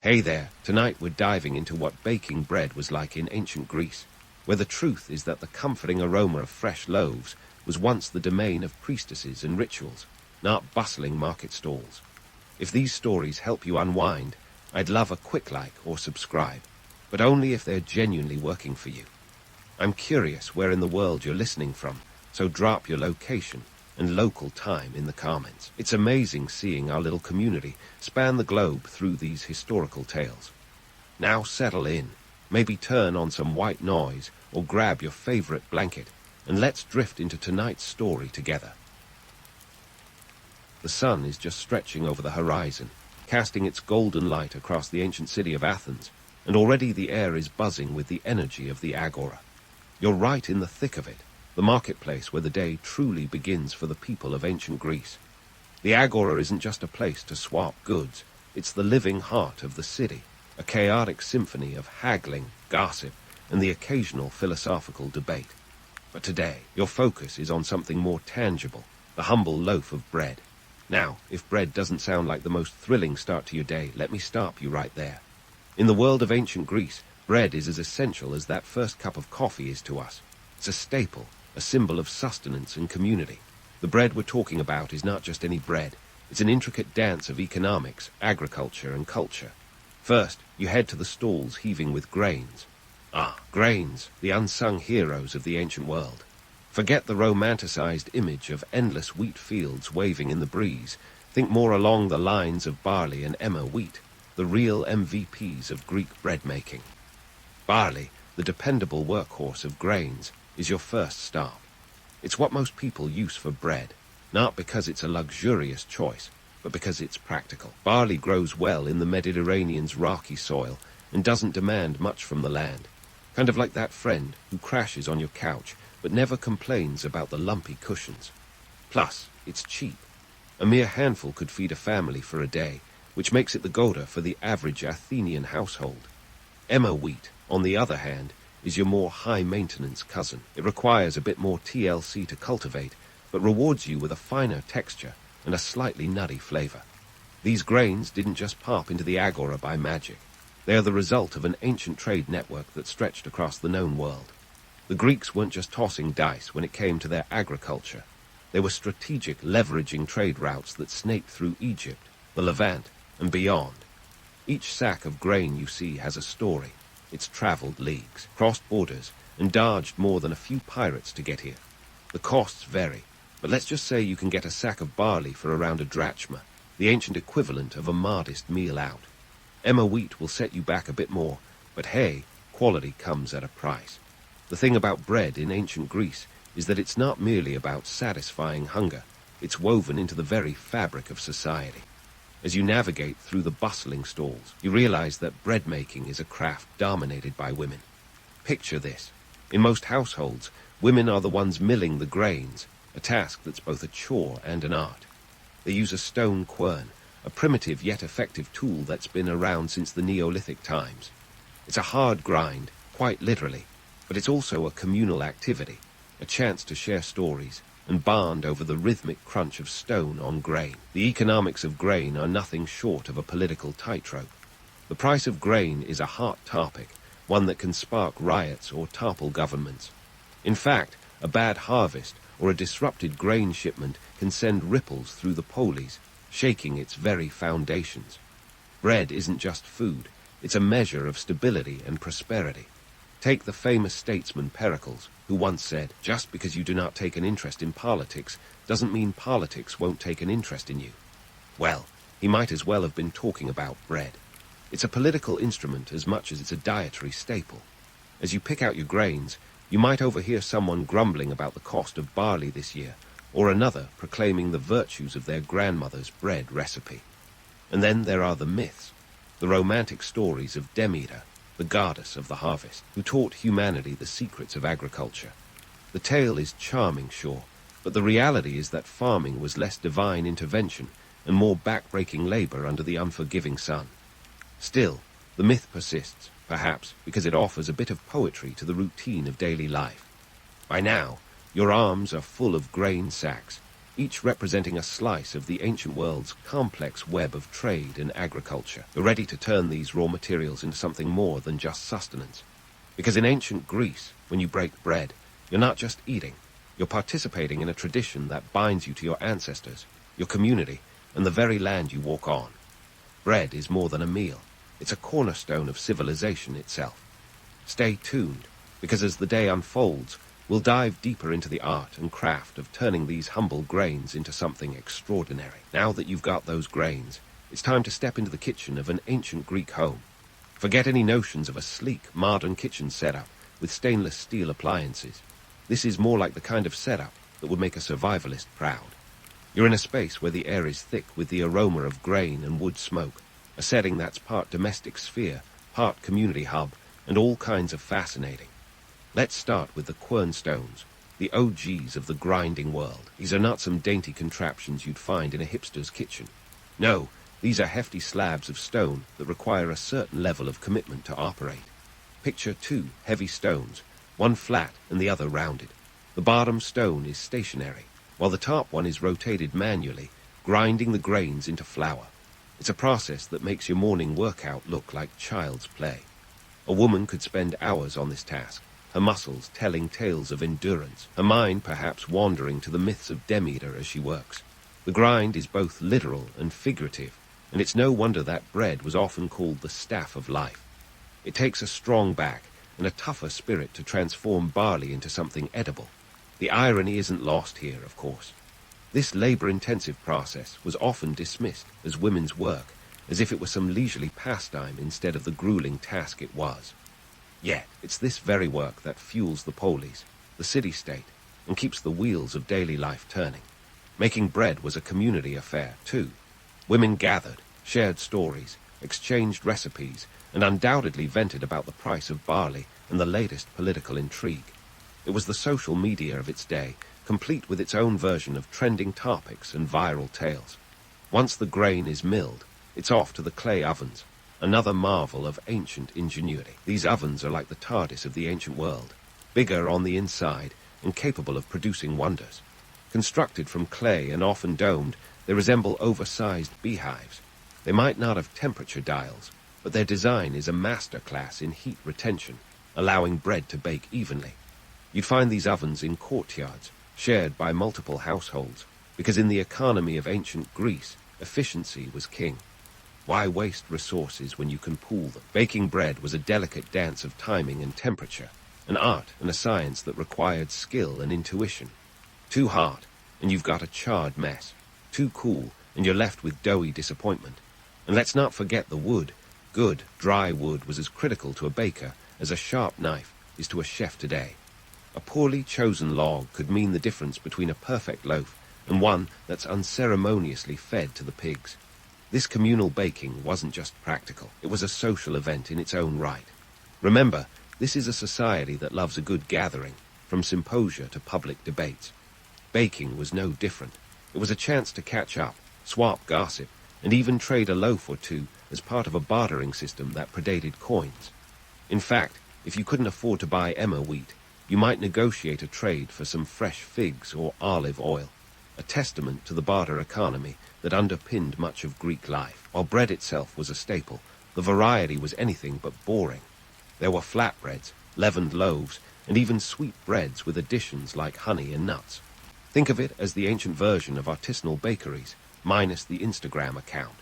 Hey there, tonight we're diving into what baking bread was like in ancient Greece, where the truth is that the comforting aroma of fresh loaves was once the domain of priestesses and rituals, not bustling market stalls. If these stories help you unwind, I'd love a quick like or subscribe, but only if they're genuinely working for you. I'm curious where in the world you're listening from, so drop your location and local time in the comments. It's amazing seeing our little community span the globe through these historical tales. Now settle in, maybe turn on some white noise or grab your favorite blanket, and let's drift into tonight's story together. The sun is just stretching over the horizon, casting its golden light across the ancient city of Athens, and already the air is buzzing with the energy of the agora. You're right in the thick of it, the marketplace where the day truly begins for the people of ancient Greece. The agora isn't just a place to swap goods, it's the living heart of the city, a chaotic symphony of haggling, gossip, and the occasional philosophical debate. But today, your focus is on something more tangible, the humble loaf of bread. Now, if bread doesn't sound like the most thrilling start to your day, let me stop you right there. In the world of ancient Greece, bread is as essential as that first cup of coffee is to us. It's a staple, a symbol of sustenance and community. The bread we're talking about is not just any bread. It's an intricate dance of economics, agriculture, and culture. First, you head to the stalls heaving with grains. Grains, the unsung heroes of the ancient world. Forget the romanticized image of endless wheat fields waving in the breeze. Think more along the lines of barley and emmer wheat, the real MVPs of Greek bread making. Barley, the dependable workhorse of grains, is your first stop. It's what most people use for bread, not because it's a luxurious choice, but because it's practical. Barley grows well in the Mediterranean's rocky soil and doesn't demand much from the land. Kind of like that friend who crashes on your couch but never complains about the lumpy cushions. Plus, it's cheap. A mere handful could feed a family for a day, which makes it the Gouda for the average Athenian household. Emmer wheat, on the other hand, is your more high-maintenance cousin. It requires a bit more TLC to cultivate, but rewards you with a finer texture and a slightly nutty flavor. These grains didn't just pop into the agora by magic. They are the result of an ancient trade network that stretched across the known world. The Greeks weren't just tossing dice when it came to their agriculture. They were strategic, leveraging trade routes that snaked through Egypt, the Levant, and beyond. Each sack of grain you see has a story. It's traveled leagues, crossed borders, and dodged more than a few pirates to get here. The costs vary, but let's just say you can get a sack of barley for around a drachma, the ancient equivalent of a modest meal out. Emmer wheat will set you back a bit more, but hey, quality comes at a price. The thing about bread in ancient Greece is that it's not merely about satisfying hunger. It's woven into the very fabric of society. As you navigate through the bustling stalls, you realize that bread making is a craft dominated by women. Picture this. In most households, women are the ones milling the grains, a task that's both a chore and an art. They use a stone quern, a primitive yet effective tool that's been around since the Neolithic times. It's a hard grind, quite literally, but it's also a communal activity, a chance to share stories and bond over the rhythmic crunch of stone on grain. The economics of grain are nothing short of a political tightrope. The price of grain is a hot topic, one that can spark riots or topple governments. In fact, a bad harvest or a disrupted grain shipment can send ripples through the polis, shaking its very foundations. Bread isn't just food, it's a measure of stability and prosperity. Take the famous statesman Pericles, who once said, "Just because you do not take an interest in politics doesn't mean politics won't take an interest in you." Well, he might as well have been talking about bread. It's a political instrument as much as it's a dietary staple. As you pick out your grains, you might overhear someone grumbling about the cost of barley this year, or another proclaiming the virtues of their grandmother's bread recipe. And then there are the myths, the romantic stories of Demeter, the goddess of the harvest, who taught humanity the secrets of agriculture. The tale is charming, sure, but the reality is that farming was less divine intervention and more back-breaking labor under the unforgiving sun. Still, the myth persists, perhaps because it offers a bit of poetry to the routine of daily life. By now, your arms are full of grain sacks, each representing a slice of the ancient world's complex web of trade and agriculture. You're ready to turn these raw materials into something more than just sustenance. Because in ancient Greece, when you break bread, you're not just eating, you're participating in a tradition that binds you to your ancestors, your community, and the very land you walk on. Bread is more than a meal. It's a cornerstone of civilization itself. Stay tuned, because as the day unfolds, we'll dive deeper into the art and craft of turning these humble grains into something extraordinary. Now that you've got those grains, it's time to step into the kitchen of an ancient Greek home. Forget any notions of a sleek, modern kitchen setup with stainless steel appliances. This is more like the kind of setup that would make a survivalist proud. You're in a space where the air is thick with the aroma of grain and wood smoke, a setting that's part domestic sphere, part community hub, and all kinds of fascinating. Let's start with the quernstones, the OGs of the grinding world. These are not some dainty contraptions you'd find in a hipster's kitchen. No, these are hefty slabs of stone that require a certain level of commitment to operate. Picture two heavy stones, one flat and the other rounded. The bottom stone is stationary, while the top one is rotated manually, grinding the grains into flour. It's a process that makes your morning workout look like child's play. A woman could spend hours on this task, her muscles telling tales of endurance, her mind perhaps wandering to the myths of Demeter as she works. The grind is both literal and figurative, and it's no wonder that bread was often called the staff of life. It takes a strong back and a tougher spirit to transform barley into something edible. The irony isn't lost here, of course. This labor-intensive process was often dismissed as women's work, as if it was some leisurely pastime instead of the grueling task it was. Yet, it's this very work that fuels the polis, the city-state, and keeps the wheels of daily life turning. Making bread was a community affair, too. Women gathered, shared stories, exchanged recipes, and undoubtedly vented about the price of barley and the latest political intrigue. It was the social media of its day, complete with its own version of trending topics and viral tales. Once the grain is milled, it's off to the clay ovens, another marvel of ancient ingenuity. These ovens are like the TARDIS of the ancient world, bigger on the inside and capable of producing wonders. Constructed from clay and often domed, they resemble oversized beehives. They might not have temperature dials, but their design is a masterclass in heat retention, allowing bread to bake evenly. You'd find these ovens in courtyards, shared by multiple households, because in the economy of ancient Greece, efficiency was king. Why waste resources when you can pool them? Baking bread was a delicate dance of timing and temperature, an art and a science that required skill and intuition. Too hot, and you've got a charred mess. Too cool, and you're left with doughy disappointment. And let's not forget the wood. Good, dry wood was as critical to a baker as a sharp knife is to a chef today. A poorly chosen log could mean the difference between a perfect loaf and one that's unceremoniously fed to the pigs. This communal baking wasn't just practical, it was a social event in its own right. Remember, this is a society that loves a good gathering, from symposia to public debates. Baking was no different. It was a chance to catch up, swap gossip, and even trade a loaf or two as part of a bartering system that predated coins. In fact, if you couldn't afford to buy emmer wheat, you might negotiate a trade for some fresh figs or olive oil, a testament to the barter economy that underpinned much of Greek life. While bread itself was a staple, the variety was anything but boring. There were flatbreads, leavened loaves, and even sweet breads with additions like honey and nuts. Think of it as the ancient version of artisanal bakeries, minus the Instagram account.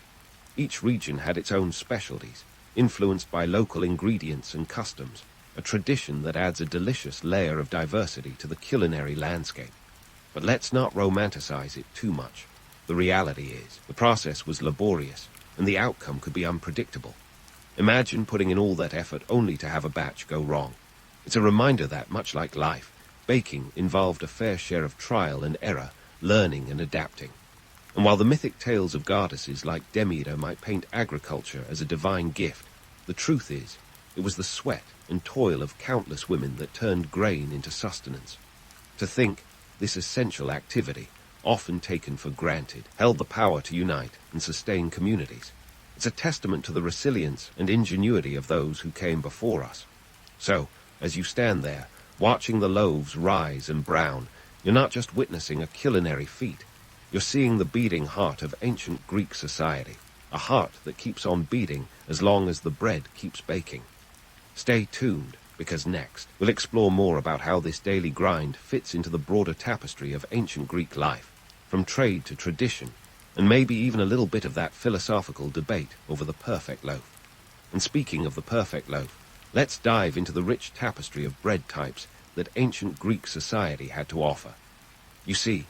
Each region had its own specialties, influenced by local ingredients and customs, a tradition that adds a delicious layer of diversity to the culinary landscape. But let's not romanticize it too much. The reality is, the process was laborious, and the outcome could be unpredictable. Imagine putting in all that effort only to have a batch go wrong. It's a reminder that, much like life, baking involved a fair share of trial and error, learning and adapting. And while the mythic tales of goddesses like Demeter might paint agriculture as a divine gift, the truth is, it was the sweat and toil of countless women that turned grain into sustenance. To think, this essential activity, often taken for granted, held the power to unite and sustain communities. It's a testament to the resilience and ingenuity of those who came before us. So, as you stand there, watching the loaves rise and brown, you're not just witnessing a culinary feat, You're seeing the beating heart of ancient Greek society, a heart that keeps on beating as long as the bread keeps baking. Stay tuned, because next we'll explore more about how this daily grind fits into the broader tapestry of ancient Greek life, from trade to tradition, and maybe even a little bit of that philosophical debate over the perfect loaf. And speaking of the perfect loaf, let's dive into the rich tapestry of bread types that ancient Greek society had to offer. You see,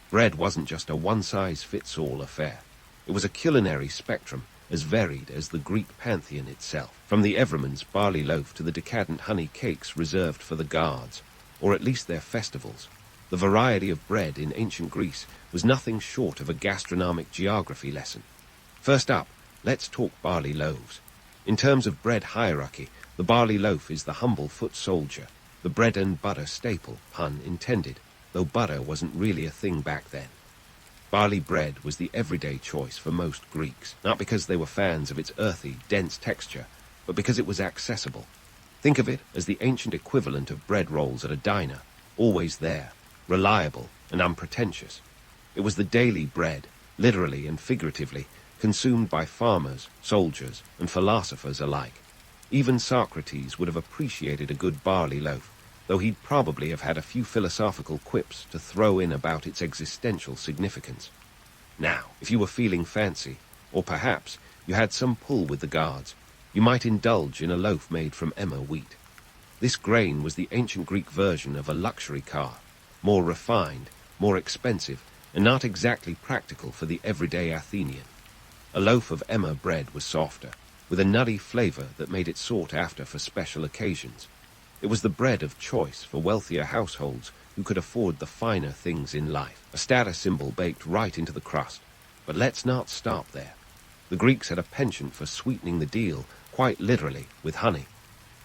bread wasn't just a one-size-fits-all affair. It was a culinary spectrum as varied as the Greek pantheon itself, from the Everyman's barley loaf to the decadent honey cakes reserved for the guards, or at least their festivals. The variety of bread in ancient Greece was nothing short of a gastronomic geography lesson. First up, let's talk barley loaves. In terms of bread hierarchy, the barley loaf is the humble foot soldier, the bread and butter staple, pun intended, though butter wasn't really a thing back then. Barley bread was the everyday choice for most Greeks, not because they were fans of its earthy, dense texture, but because it was accessible. Think of it as the ancient equivalent of bread rolls at a diner, always there, reliable and unpretentious. It was the daily bread, literally and figuratively, consumed by farmers, soldiers, and philosophers alike. Even Socrates would have appreciated a good barley loaf, though he'd probably have had a few philosophical quips to throw in about its existential significance. Now, if you were feeling fancy, or perhaps you had some pull with the guards, you might indulge in a loaf made from emmer wheat. This grain was the ancient Greek version of a luxury car, more refined, more expensive, and not exactly practical for the everyday Athenian. A loaf of emmer bread was softer, with a nutty flavor that made it sought after for special occasions. It was the bread of choice for wealthier households who could afford the finer things in life, a status symbol baked right into the crust. But let's not stop there. The Greeks had a penchant for sweetening the deal, quite literally, with honey.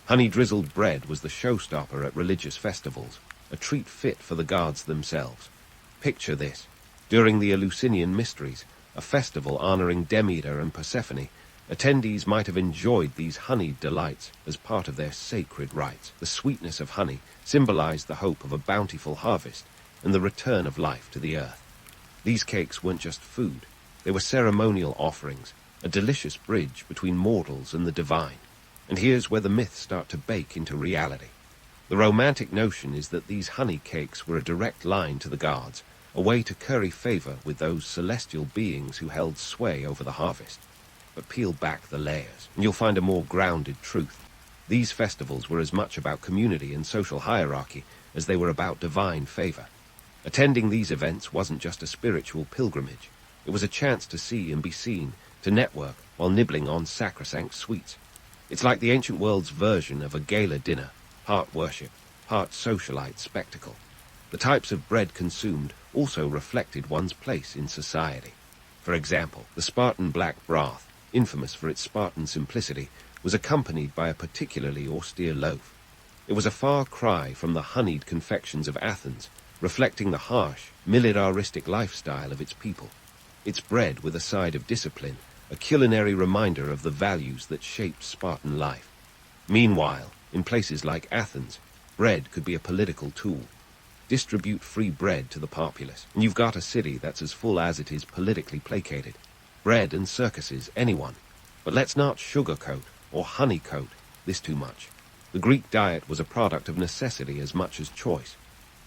Honey-drizzled bread was the showstopper at religious festivals, a treat fit for the gods themselves. Picture this. During the Eleusinian Mysteries, a festival honoring Demeter and Persephone, attendees might have enjoyed these honeyed delights as part of their sacred rites. The sweetness of honey symbolized the hope of a bountiful harvest and the return of life to the earth. These cakes weren't just food. They were ceremonial offerings, a delicious bridge between mortals and the divine. And here's where the myths start to bake into reality. The romantic notion is that these honey cakes were a direct line to the gods, a way to curry favor with those celestial beings who held sway over the harvest. But peel back the layers, and you'll find a more grounded truth. These festivals were as much about community and social hierarchy as they were about divine favor. Attending these events wasn't just a spiritual pilgrimage. It was a chance to see and be seen, to network while nibbling on sacrosanct sweets. It's like the ancient world's version of a gala dinner, part worship, part socialite spectacle. The types of bread consumed also reflected one's place in society. For example, the Spartan black broth, infamous for its Spartan simplicity, was accompanied by a particularly austere loaf. It was a far cry from the honeyed confections of Athens, reflecting the harsh, militaristic lifestyle of its people. Its bread with a side of discipline, a culinary reminder of the values that shaped Spartan life. Meanwhile, in places like Athens, bread could be a political tool. Distribute free bread to the populace, and you've got a city that's as full as it is politically placated. Bread and circuses, anyone. But let's not sugarcoat or honeycoat this too much. The Greek diet was a product of necessity as much as choice.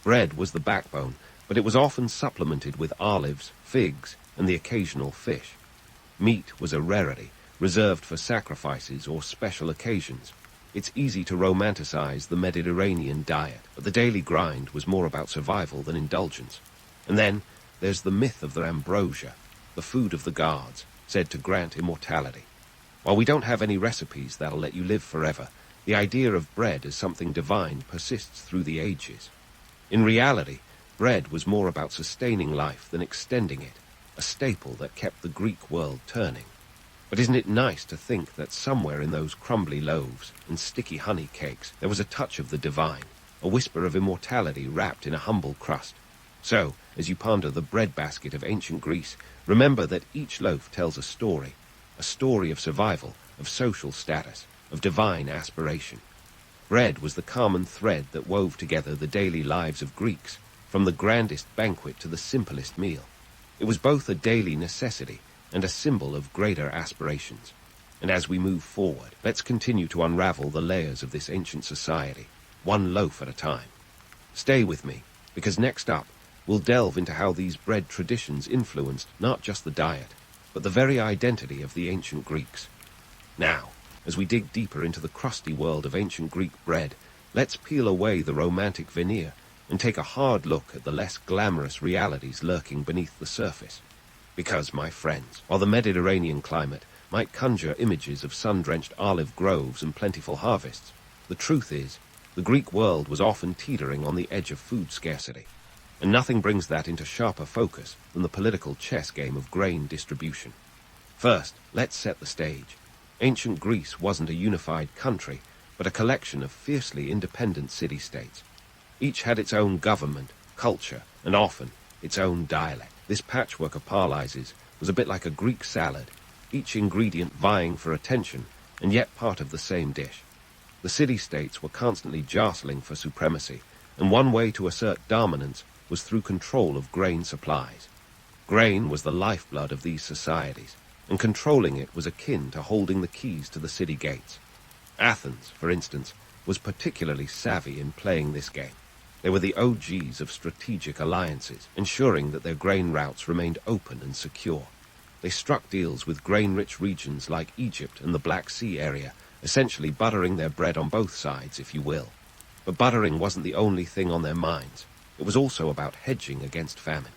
Bread was the backbone, but it was often supplemented with olives, figs, and the occasional fish. Meat was a rarity, reserved for sacrifices or special occasions. It's easy to romanticize the Mediterranean diet, but the daily grind was more about survival than indulgence. And then there's the myth of the ambrosia, the food of the gods, said to grant immortality. While we don't have any recipes that'll let you live forever, the idea of bread as something divine persists through the ages. In reality, bread was more about sustaining life than extending it, a staple that kept the Greek world turning. But isn't it nice to think that somewhere in those crumbly loaves and sticky honey cakes there was a touch of the divine, a whisper of immortality wrapped in a humble crust? So, as you ponder the breadbasket of ancient Greece, remember that each loaf tells a story of survival, of social status, of divine aspiration. Bread was the common thread that wove together the daily lives of Greeks, from the grandest banquet to the simplest meal. It was both a daily necessity and a symbol of greater aspirations. And as we move forward, let's continue to unravel the layers of this ancient society, one loaf at a time. Stay with me, because next up, we'll delve into how these bread traditions influenced not just the diet, but the very identity of the ancient Greeks. Now, as we dig deeper into the crusty world of ancient Greek bread, let's peel away the romantic veneer and take a hard look at the less glamorous realities lurking beneath the surface. Because, my friends, while the Mediterranean climate might conjure images of sun-drenched olive groves and plentiful harvests, the truth is, the Greek world was often teetering on the edge of food scarcity, and nothing brings that into sharper focus than the political chess game of grain distribution. First, let's set the stage. Ancient Greece wasn't a unified country, but a collection of fiercely independent city-states. Each had its own government, culture, and often its own dialect. This patchwork of parlises was a bit like a Greek salad, each ingredient vying for attention, and yet part of the same dish. The city-states were constantly jostling for supremacy, and one way to assert dominance was through control of grain supplies. Grain was the lifeblood of these societies, and controlling it was akin to holding the keys to the city gates. Athens, for instance, was particularly savvy in playing this game. They were the OGs of strategic alliances, ensuring that their grain routes remained open and secure. They struck deals with grain-rich regions like Egypt and the Black Sea area, essentially buttering their bread on both sides, if you will. But buttering wasn't the only thing on their minds. It was also about hedging against famine.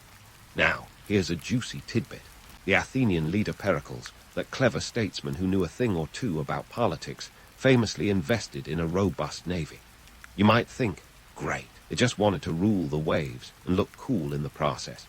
Now, here's a juicy tidbit. The Athenian leader Pericles, that clever statesman who knew a thing or two about politics, famously invested in a robust navy. You might think, great, it just wanted to rule the waves and look cool in the process.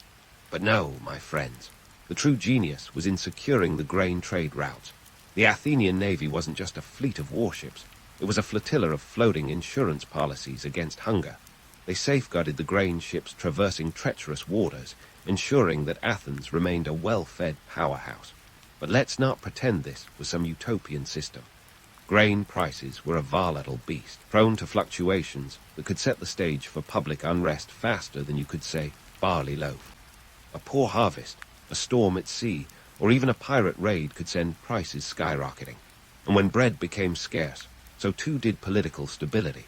But no, my friends. The true genius was in securing the grain trade routes. The Athenian navy wasn't just a fleet of warships. It was a flotilla of floating insurance policies against hunger. They safeguarded the grain ships traversing treacherous waters, ensuring that Athens remained a well-fed powerhouse. But let's not pretend this was some utopian system. Grain prices were a volatile beast, prone to fluctuations that could set the stage for public unrest faster than you could say barley loaf. A poor harvest, a storm at sea, or even a pirate raid could send prices skyrocketing. And when bread became scarce, so too did political stability.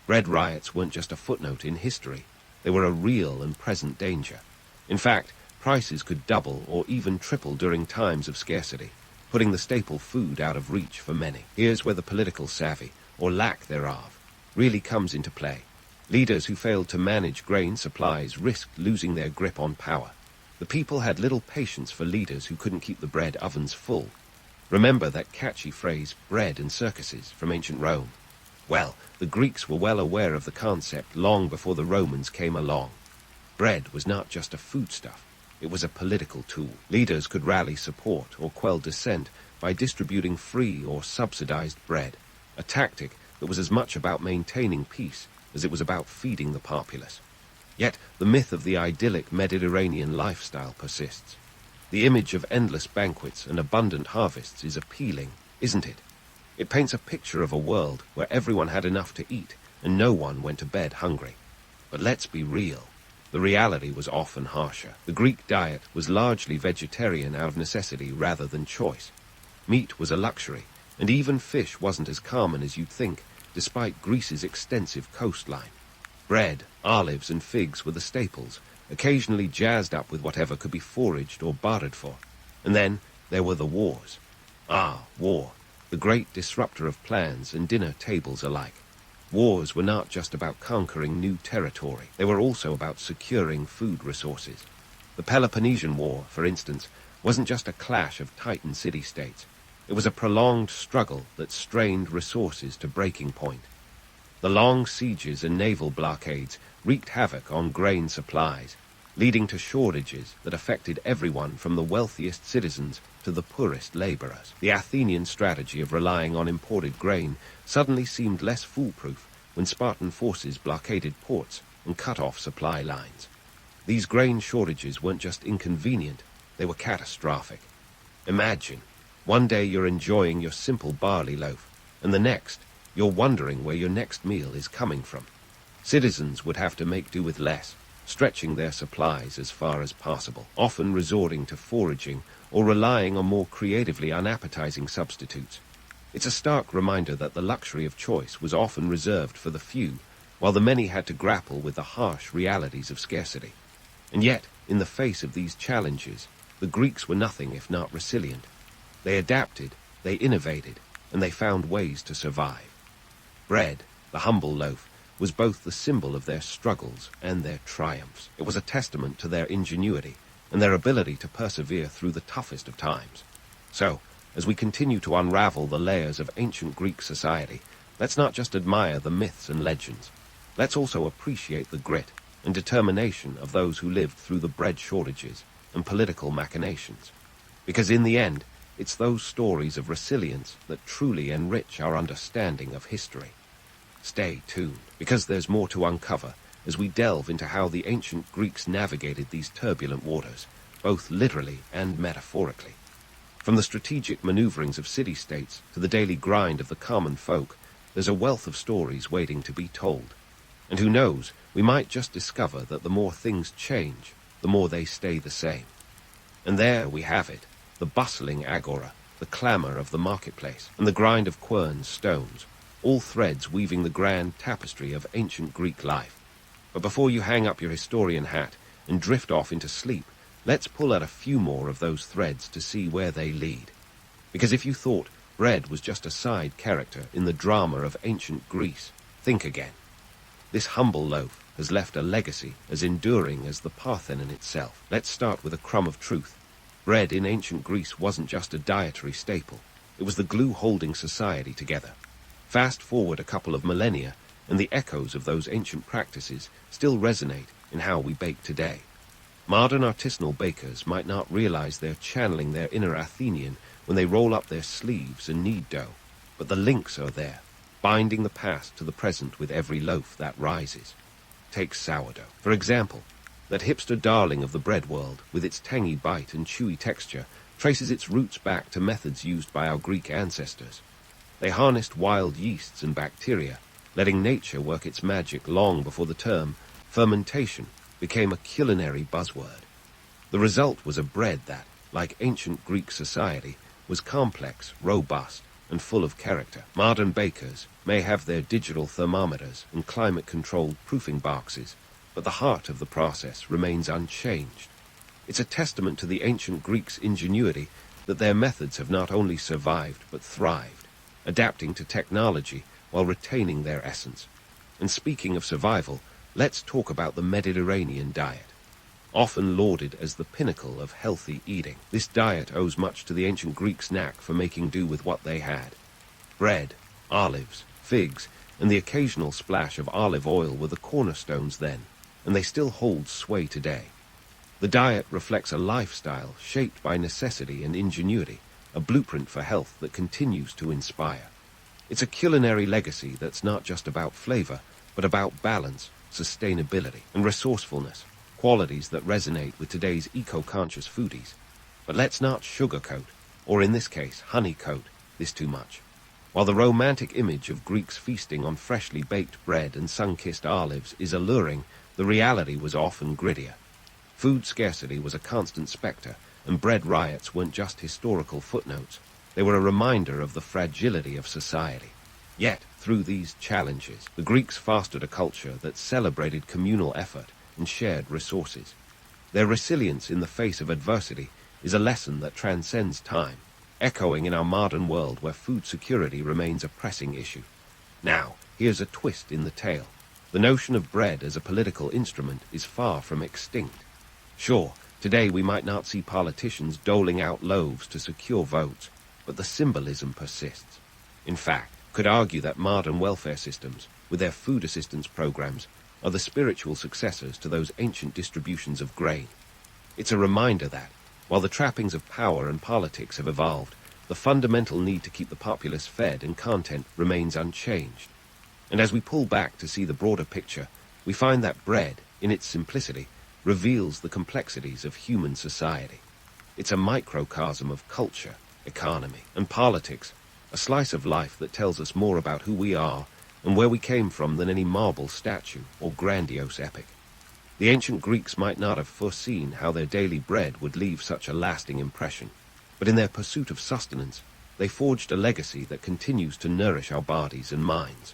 Bread riots weren't just a footnote in history. They were a real and present danger. In fact, prices could double or even triple during times of scarcity, putting the staple food out of reach for many. Here's where the political savvy, or lack thereof, really comes into play. Leaders who failed to manage grain supplies risked losing their grip on power. The people had little patience for leaders who couldn't keep the bread ovens full. Remember that catchy phrase, bread and circuses, from ancient Rome? Well, the Greeks were well aware of the concept long before the Romans came along. Bread was not just a foodstuff. It was a political tool. Leaders could rally support or quell dissent by distributing free or subsidized bread, a tactic that was as much about maintaining peace as it was about feeding the populace. Yet the myth of the idyllic Mediterranean lifestyle persists. The image of endless banquets and abundant harvests is appealing, isn't it? It paints a picture of a world where everyone had enough to eat and no one went to bed hungry. But let's be real. The reality was often harsher. The Greek diet was largely vegetarian out of necessity rather than choice. Meat was a luxury, and even fish wasn't as common as you'd think, despite Greece's extensive coastline. Bread, olives, and figs were the staples, occasionally jazzed up with whatever could be foraged or bartered for. And then there were the wars. War, the great disruptor of plans and dinner tables alike. Wars were not just about conquering new territory. They were also about securing food resources. The Peloponnesian War, for instance, wasn't just a clash of Titan city-states. It was a prolonged struggle that strained resources to breaking point. The long sieges and naval blockades wreaked havoc on grain supplies, leading to shortages that affected everyone from the wealthiest citizens to the poorest laborers. The Athenian strategy of relying on imported grain suddenly seemed less foolproof when Spartan forces blockaded ports and cut off supply lines. These grain shortages weren't just inconvenient, they were catastrophic. Imagine, one day you're enjoying your simple barley loaf, and the next, you're wondering where your next meal is coming from. Citizens would have to make do with less, stretching their supplies as far as possible, often resorting to foraging or relying on more creatively unappetizing substitutes. It's a stark reminder that the luxury of choice was often reserved for the few, while the many had to grapple with the harsh realities of scarcity. And yet, in the face of these challenges, the Greeks were nothing if not resilient. They adapted, they innovated, and they found ways to survive. Bread, the humble loaf, was both the symbol of their struggles and their triumphs. It was a testament to their ingenuity and their ability to persevere through the toughest of times. So, as we continue to unravel the layers of ancient Greek society, let's not just admire the myths and legends. Let's also appreciate the grit and determination of those who lived through the bread shortages and political machinations. Because in the end, it's those stories of resilience that truly enrich our understanding of history. Stay tuned, because there's more to uncover as we delve into how the ancient Greeks navigated these turbulent waters, both literally and metaphorically. From the strategic maneuverings of city-states to the daily grind of the common folk, there's a wealth of stories waiting to be told. And who knows, we might just discover that the more things change, the more they stay the same. And there we have it, the bustling agora, the clamour of the marketplace, and the grind of querns, stones, all threads weaving the grand tapestry of ancient Greek life. But before you hang up your historian hat and drift off into sleep, let's pull at a few more of those threads to see where they lead. Because if you thought bread was just a side character in the drama of ancient Greece, think again. This humble loaf has left a legacy as enduring as the Parthenon itself. Let's start with a crumb of truth. Bread in ancient Greece wasn't just a dietary staple. It was the glue holding society together. Fast forward a couple of millennia, and the echoes of those ancient practices still resonate in how we bake today. Modern artisanal bakers might not realize they're channeling their inner Athenian when they roll up their sleeves and knead dough, but the links are there, binding the past to the present with every loaf that rises. Take sourdough, for example. That hipster darling of the bread world, with its tangy bite and chewy texture, traces its roots back to methods used by our Greek ancestors. They harnessed wild yeasts and bacteria, letting nature work its magic long before the term fermentation became a culinary buzzword. The result was a bread that, like ancient Greek society, was complex, robust, and full of character. Modern bakers may have their digital thermometers and climate-controlled proofing boxes, but the heart of the process remains unchanged. It's a testament to the ancient Greeks' ingenuity that their methods have not only survived but thrived, adapting to technology while retaining their essence. And speaking of survival, let's talk about the Mediterranean diet. Often lauded as the pinnacle of healthy eating, this diet owes much to the ancient Greeks' knack for making do with what they had. Bread, olives, figs, and the occasional splash of olive oil were the cornerstones then, and they still hold sway today. The diet reflects a lifestyle shaped by necessity and ingenuity, a blueprint for health that continues to inspire. It's a culinary legacy that's not just about flavor, but about balance, sustainability, and resourcefulness, qualities that resonate with today's eco-conscious foodies. But let's not sugarcoat, or in this case, honeycoat, this too much. While the romantic image of Greeks feasting on freshly baked bread and sun-kissed olives is alluring, the reality was often grittier. Food scarcity was a constant specter, and bread riots weren't just historical footnotes. They were a reminder of the fragility of society. Yet, through these challenges, the Greeks fostered a culture that celebrated communal effort and shared resources. Their resilience in the face of adversity is a lesson that transcends time, echoing in our modern world where food security remains a pressing issue. Now, here's a twist in the tale. The notion of bread as a political instrument is far from extinct. Sure, today we might not see politicians doling out loaves to secure votes, but the symbolism persists. In fact, could argue that modern welfare systems, with their food assistance programs, are the spiritual successors to those ancient distributions of grain. It's a reminder that, while the trappings of power and politics have evolved, the fundamental need to keep the populace fed and content remains unchanged. And as we pull back to see the broader picture, we find that bread, in its simplicity, reveals the complexities of human society. It's a microcosm of culture, economy, and politics, a slice of life that tells us more about who we are and where we came from than any marble statue or grandiose epic. The ancient Greeks might not have foreseen how their daily bread would leave such a lasting impression, but in their pursuit of sustenance, they forged a legacy that continues to nourish our bodies and minds.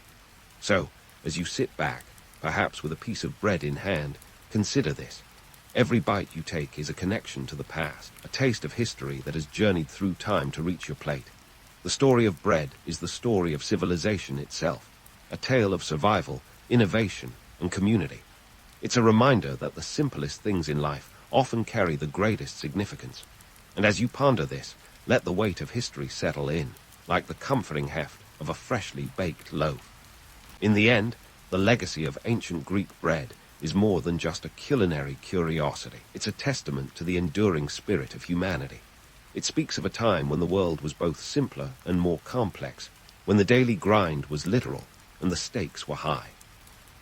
So, as you sit back, perhaps with a piece of bread in hand, consider this. Every bite you take is a connection to the past, a taste of history that has journeyed through time to reach your plate. The story of bread is the story of civilization itself, a tale of survival, innovation, and community. It's a reminder that the simplest things in life often carry the greatest significance. And as you ponder this, let the weight of history settle in, like the comforting heft of a freshly baked loaf. In the end, the legacy of ancient Greek bread is more than just a culinary curiosity. It's a testament to the enduring spirit of humanity. It speaks of a time when the world was both simpler and more complex, when the daily grind was literal and the stakes were high.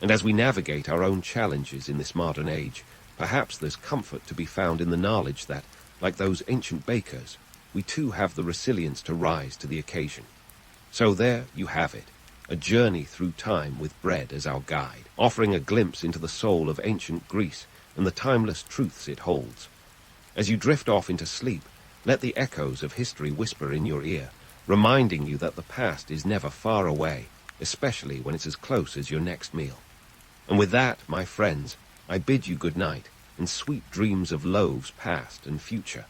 And as we navigate our own challenges in this modern age, perhaps there's comfort to be found in the knowledge that, like those ancient bakers, we too have the resilience to rise to the occasion. So there you have it, a journey through time with bread as our guide, offering a glimpse into the soul of ancient Greece and the timeless truths it holds. As you drift off into sleep, let the echoes of history whisper in your ear, reminding you that the past is never far away, especially when it's as close as your next meal. And with that, my friends, I bid you good night and sweet dreams of loaves past and future.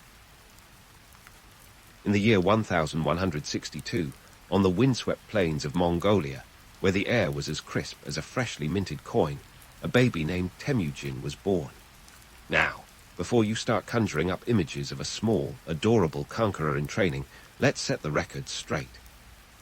In the year 1162, on the windswept plains of Mongolia, where the air was as crisp as a freshly minted coin, a baby named Temujin was born. Now, before you start conjuring up images of a small, adorable conqueror in training, let's set the record straight.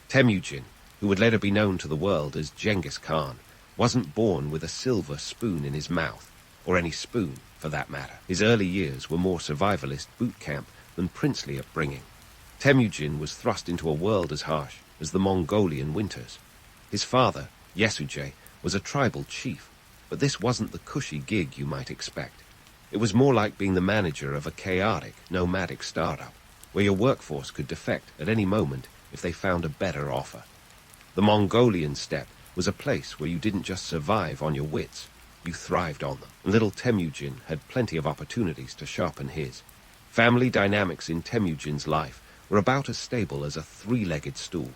Temujin, who would later be known to the world as Genghis Khan, wasn't born with a silver spoon in his mouth, or any spoon, for that matter. His early years were more survivalist boot camp than princely upbringing. Temujin was thrust into a world as harsh as the Mongolian winters. His father, Yesuje, was a tribal chief, but this wasn't the cushy gig you might expect. It was more like being the manager of a chaotic, nomadic startup, where your workforce could defect at any moment if they found a better offer. The Mongolian steppe was a place where you didn't just survive on your wits, you thrived on them. And little Temujin had plenty of opportunities to sharpen his. Family dynamics in Temujin's life were about as stable as a three-legged stool.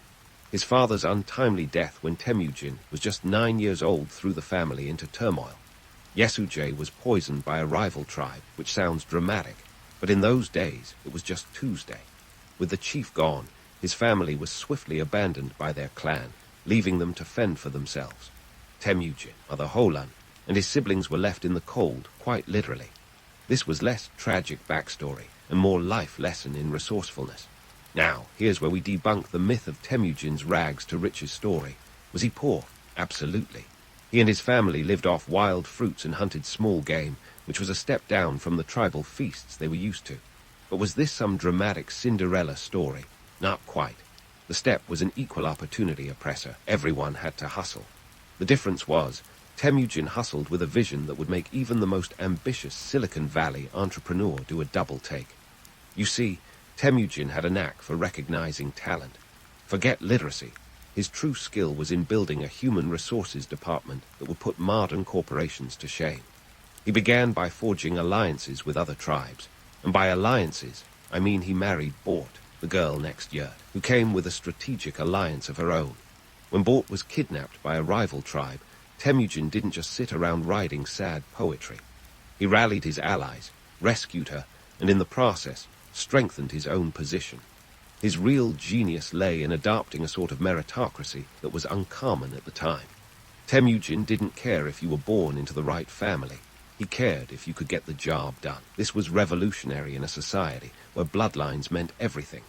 His father's untimely death when Temujin was just 9 years old threw the family into turmoil. Yesuje was poisoned by a rival tribe, which sounds dramatic, but in those days it was just Tuesday. With the chief gone, his family was swiftly abandoned by their clan, leaving them to fend for themselves. Temujin, Mother Holan, and his siblings were left in the cold, quite literally. This was less tragic backstory and more life lesson in resourcefulness. Now, here's where we debunk the myth of Temujin's rags to riches story. Was he poor? Absolutely. He and his family lived off wild fruits and hunted small game, which was a step down from the tribal feasts they were used to. But was this some dramatic Cinderella story? Not quite. The steppe was an equal opportunity oppressor. Everyone had to hustle. The difference was, Temujin hustled with a vision that would make even the most ambitious Silicon Valley entrepreneur do a double take. You see, Temujin had a knack for recognizing talent. Forget literacy. His true skill was in building a human resources department that would put modern corporations to shame. He began by forging alliances with other tribes, and by alliances, I mean he married Bort, the girl next yurt, who came with a strategic alliance of her own. When Bort was kidnapped by a rival tribe, Temujin didn't just sit around writing sad poetry. He rallied his allies, rescued her, and in the process, strengthened his own position. His real genius lay in adopting a sort of meritocracy that was uncommon at the time. Temujin didn't care if you were born into the right family. He cared if you could get the job done. This was revolutionary in a society where bloodlines meant everything.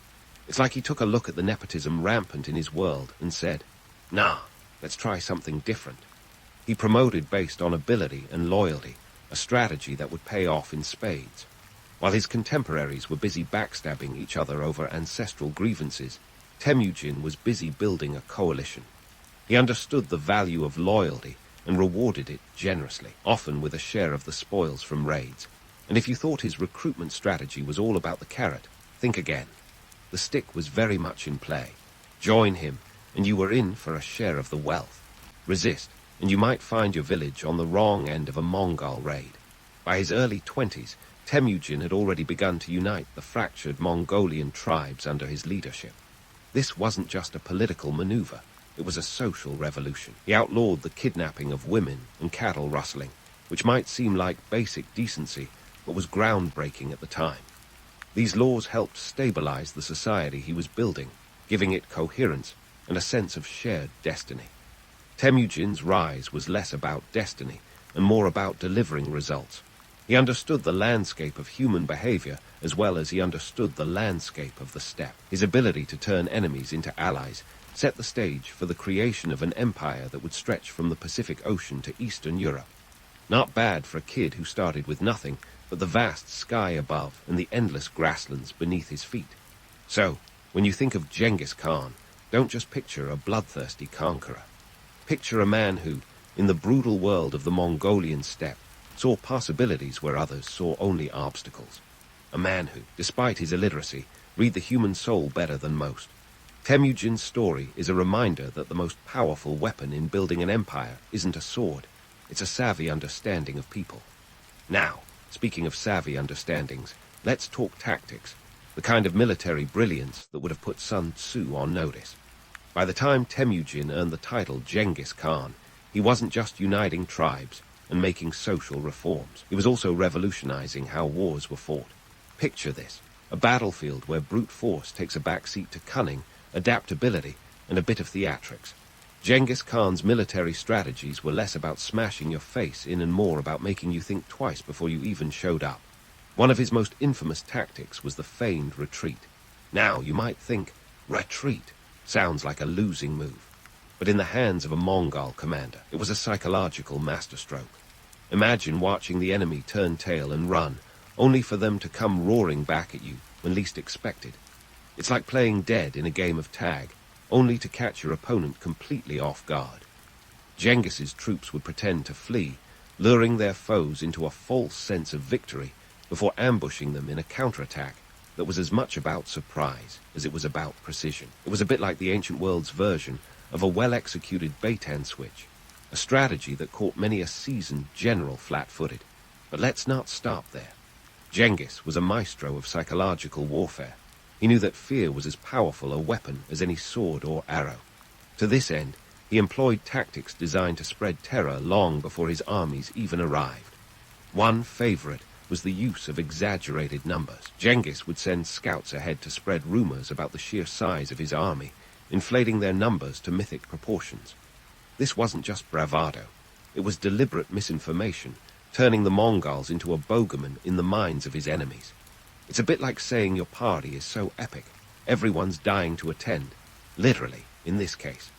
It's like he took a look at the nepotism rampant in his world and said, "Nah, let's try something different." He promoted based on ability and loyalty, a strategy that would pay off in spades. While his contemporaries were busy backstabbing each other over ancestral grievances, Temujin was busy building a coalition. He understood the value of loyalty and rewarded it generously, often with a share of the spoils from raids. And if you thought his recruitment strategy was all about the carrot, think again. The stick was very much in play. Join him, and you were in for a share of the wealth. Resist, and you might find your village on the wrong end of a Mongol raid. By his early 20s, Temujin had already begun to unite the fractured Mongolian tribes under his leadership. This wasn't just a political maneuver, it was a social revolution. He outlawed the kidnapping of women and cattle rustling, which might seem like basic decency, but was groundbreaking at the time. These laws helped stabilize the society he was building, giving it coherence and a sense of shared destiny. Temujin's rise was less about destiny and more about delivering results. He understood the landscape of human behavior as well as he understood the landscape of the steppe. His ability to turn enemies into allies set the stage for the creation of an empire that would stretch from the Pacific Ocean to Eastern Europe. Not bad for a kid who started with nothing but the vast sky above and the endless grasslands beneath his feet. So, when you think of Genghis Khan, don't just picture a bloodthirsty conqueror. Picture a man who, in the brutal world of the Mongolian steppe, saw possibilities where others saw only obstacles. A man who, despite his illiteracy, read the human soul better than most. Temujin's story is a reminder that the most powerful weapon in building an empire isn't a sword, it's a savvy understanding of people. Now, speaking of savvy understandings, let's talk tactics, the kind of military brilliance that would have put Sun Tzu on notice. By the time Temujin earned the title Genghis Khan, he wasn't just uniting tribes and making social reforms. He was also revolutionizing how wars were fought. Picture this, a battlefield where brute force takes a backseat to cunning, adaptability, and a bit of theatrics. Genghis Khan's military strategies were less about smashing your face in and more about making you think twice before you even showed up. One of his most infamous tactics was the feigned retreat. Now, you might think, retreat sounds like a losing move. But in the hands of a Mongol commander, it was a psychological masterstroke. Imagine watching the enemy turn tail and run, only for them to come roaring back at you when least expected. It's like playing dead in a game of tag, only to catch your opponent completely off guard. Genghis's troops would pretend to flee, luring their foes into a false sense of victory before ambushing them in a counterattack that was as much about surprise as it was about precision. It was a bit like the ancient world's version of a well-executed bait-and switch, a strategy that caught many a seasoned general flat-footed. But let's not stop there. Genghis was a maestro of psychological warfare. He knew that fear was as powerful a weapon as any sword or arrow. To this end, he employed tactics designed to spread terror long before his armies even arrived. One favorite was the use of exaggerated numbers. Genghis would send scouts ahead to spread rumors about the sheer size of his army, inflating their numbers to mythic proportions. This wasn't just bravado. It was deliberate misinformation, turning the Mongols into a bogeyman in the minds of his enemies. It's a bit like saying your party is so epic, everyone's dying to attend, literally, in this case.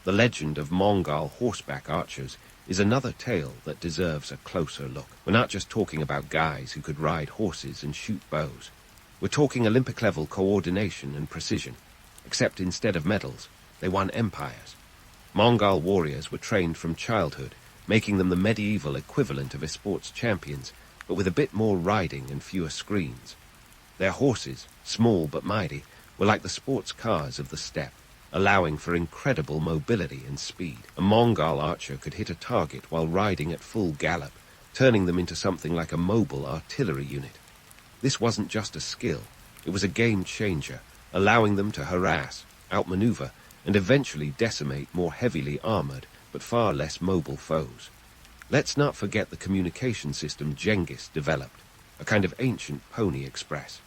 The legend of Mongol horseback archers is another tale that deserves a closer look. We're not just talking about guys who could ride horses and shoot bows. We're talking Olympic-level coordination and precision, except instead of medals, they won empires. Mongol warriors were trained from childhood, making them the medieval equivalent of sports champions, but with a bit more riding and fewer screens. Their horses, small but mighty, were like the sports cars of the steppe, allowing for incredible mobility and speed. A Mongol archer could hit a target while riding at full gallop, turning them into something like a mobile artillery unit. This wasn't just a skill, it was a game changer, allowing them to harass, outmaneuver, and eventually decimate more heavily armored but far less mobile foes. Let's not forget the communication system Genghis developed, a kind of ancient pony express.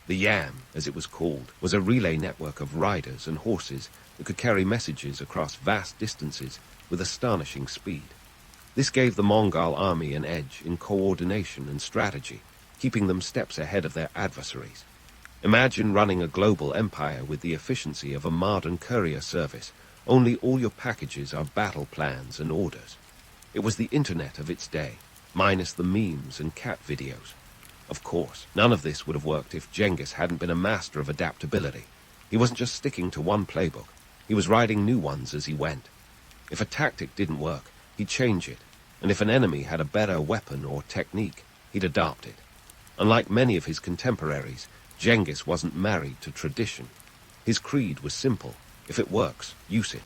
The Yam, as it was called, was a relay network of riders and horses that could carry messages across vast distances with astonishing speed. This gave the Mongol army an edge in coordination and strategy, keeping them steps ahead of their adversaries. Imagine running a global empire with the efficiency of a modern courier service, only all your packages are battle plans and orders. It was the internet of its day, minus the memes and cat videos. Of course, none of this would have worked if Genghis hadn't been a master of adaptability. He wasn't just sticking to one playbook, he was writing new ones as he went. If a tactic didn't work, he'd change it, and if an enemy had a better weapon or technique, he'd adopt it. Unlike many of his contemporaries, Genghis wasn't married to tradition. His creed was simple: if it works, use it.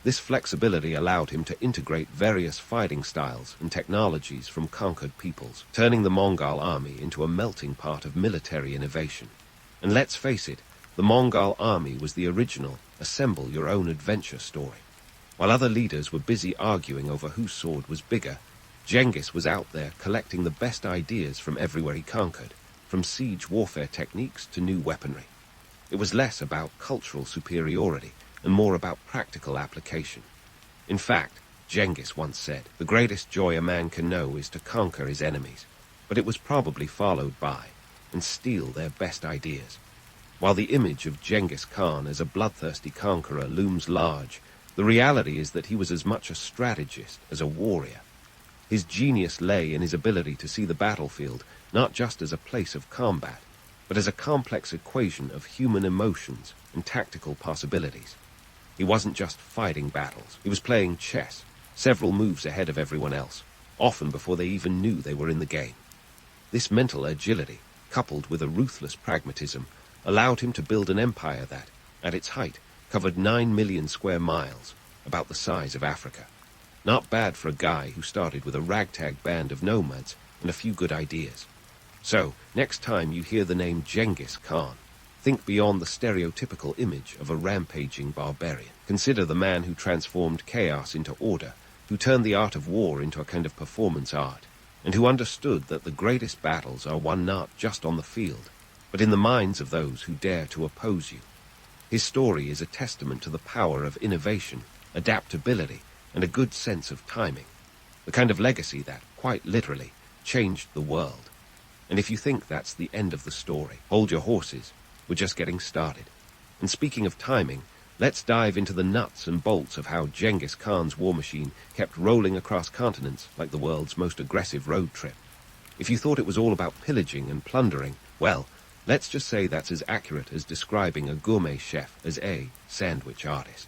This flexibility allowed him to integrate various fighting styles and technologies from conquered peoples, turning the Mongol army into a melting pot of military innovation. And let's face it, the Mongol army was the original assemble-your-own-adventure story. While other leaders were busy arguing over whose sword was bigger, Genghis was out there collecting the best ideas from everywhere he conquered, from siege warfare techniques to new weaponry. It was less about cultural superiority and more about practical application. In fact, Genghis once said, "The greatest joy a man can know is to conquer his enemies," but it was probably followed by, and steal their best ideas. While the image of Genghis Khan as a bloodthirsty conqueror looms large, the reality is that he was as much a strategist as a warrior. His genius lay in his ability to see the battlefield not just as a place of combat, but as a complex equation of human emotions and tactical possibilities. He wasn't just fighting battles, he was playing chess, several moves ahead of everyone else, often before they even knew they were in the game. This mental agility, coupled with a ruthless pragmatism, allowed him to build an empire that, at its height, covered 9 million square miles, about the size of Africa. Not bad for a guy who started with a ragtag band of nomads and a few good ideas. So, next time you hear the name Genghis Khan, think beyond the stereotypical image of a rampaging barbarian. Consider the man who transformed chaos into order, who turned the art of war into a kind of performance art, and who understood that the greatest battles are won not just on the field, but in the minds of those who dare to oppose you. His story is a testament to the power of innovation, adaptability, and a good sense of timing, the kind of legacy that, quite literally, changed the world. And if you think that's the end of the story, hold your horses, we're just getting started. And speaking of timing, let's dive into the nuts and bolts of how Genghis Khan's war machine kept rolling across continents like the world's most aggressive road trip. If you thought it was all about pillaging and plundering, well, let's just say that's as accurate as describing a gourmet chef as a sandwich artist.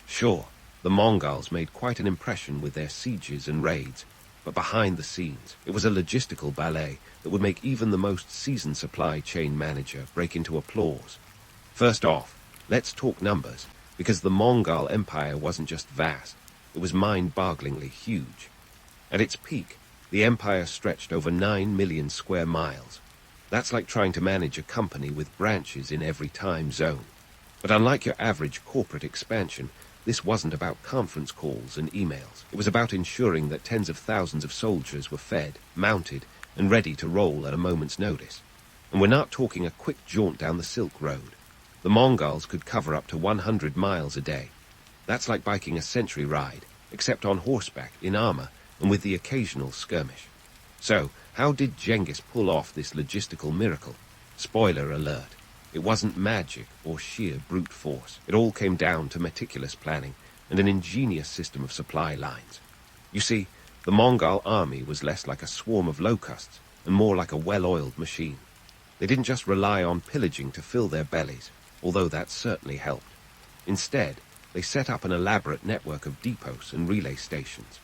Sure, the Mongols made quite an impression with their sieges and raids, but behind the scenes, it was a logistical ballet that would make even the most seasoned supply chain manager break into applause. First off, let's talk numbers, because the Mongol Empire wasn't just vast, it was mind-bogglingly huge. At its peak, the empire stretched over 9 million square miles. That's like trying to manage a company with branches in every time zone. But unlike your average corporate expansion, this wasn't about conference calls and emails. It was about ensuring that tens of thousands of soldiers were fed, mounted, and ready to roll at a moment's notice. And we're not talking a quick jaunt down the Silk Road. The Mongols could cover up to 100 miles a day. That's like biking a century ride, except on horseback, in armor, and with the occasional skirmish. So, how did Genghis pull off this logistical miracle? Spoiler alert. It wasn't magic or sheer brute force. It all came down to meticulous planning and an ingenious system of supply lines. You see, the Mongol army was less like a swarm of locusts and more like a well-oiled machine. They didn't just rely on pillaging to fill their bellies, although that certainly helped. Instead, they set up an elaborate network of depots and relay stations.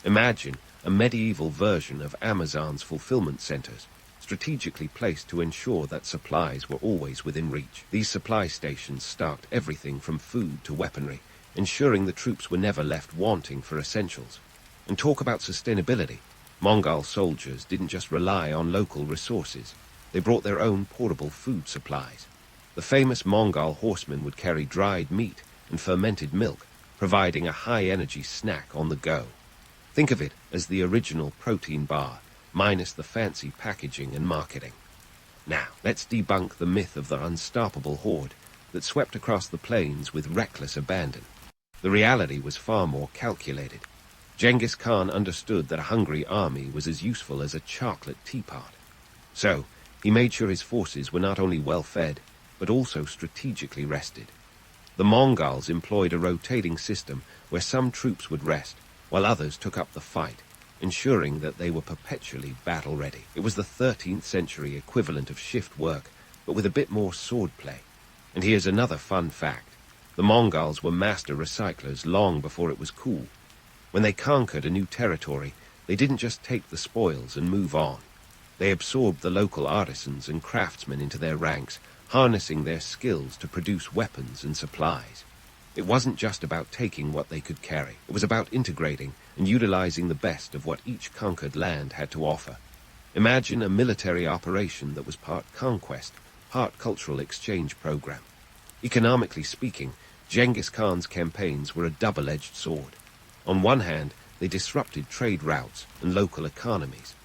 Imagine a medieval version of Amazon's fulfillment centers, strategically placed to ensure that supplies were always within reach. These supply stations stocked everything from food to weaponry, ensuring the troops were never left wanting for essentials. And talk about sustainability. Mongol soldiers didn't just rely on local resources. They brought their own portable food supplies. The famous Mongol horsemen would carry dried meat and fermented milk, providing a high-energy snack on the go. Think of it as the original protein bar, minus the fancy packaging and marketing. Now, let's debunk the myth of the unstoppable horde that swept across the plains with reckless abandon. The reality was far more calculated. Genghis Khan understood that a hungry army was as useful as a chocolate teapot. So, he made sure his forces were not only well-fed, but also strategically rested. The Mongols employed a rotating system where some troops would rest, while others took up the fight, ensuring that they were perpetually battle-ready. It was the 13th century equivalent of shift work, but with a bit more swordplay. And here's another fun fact. The Mongols were master recyclers long before it was cool. When they conquered a new territory, they didn't just take the spoils and move on. They absorbed the local artisans and craftsmen into their ranks, harnessing their skills to produce weapons and supplies. It wasn't just about taking what they could carry. It was about integrating and utilizing the best of what each conquered land had to offer. Imagine a military operation that was part conquest, part cultural exchange program. Economically speaking, Genghis Khan's campaigns were a double-edged sword. On one hand, they disrupted trade routes and local economies.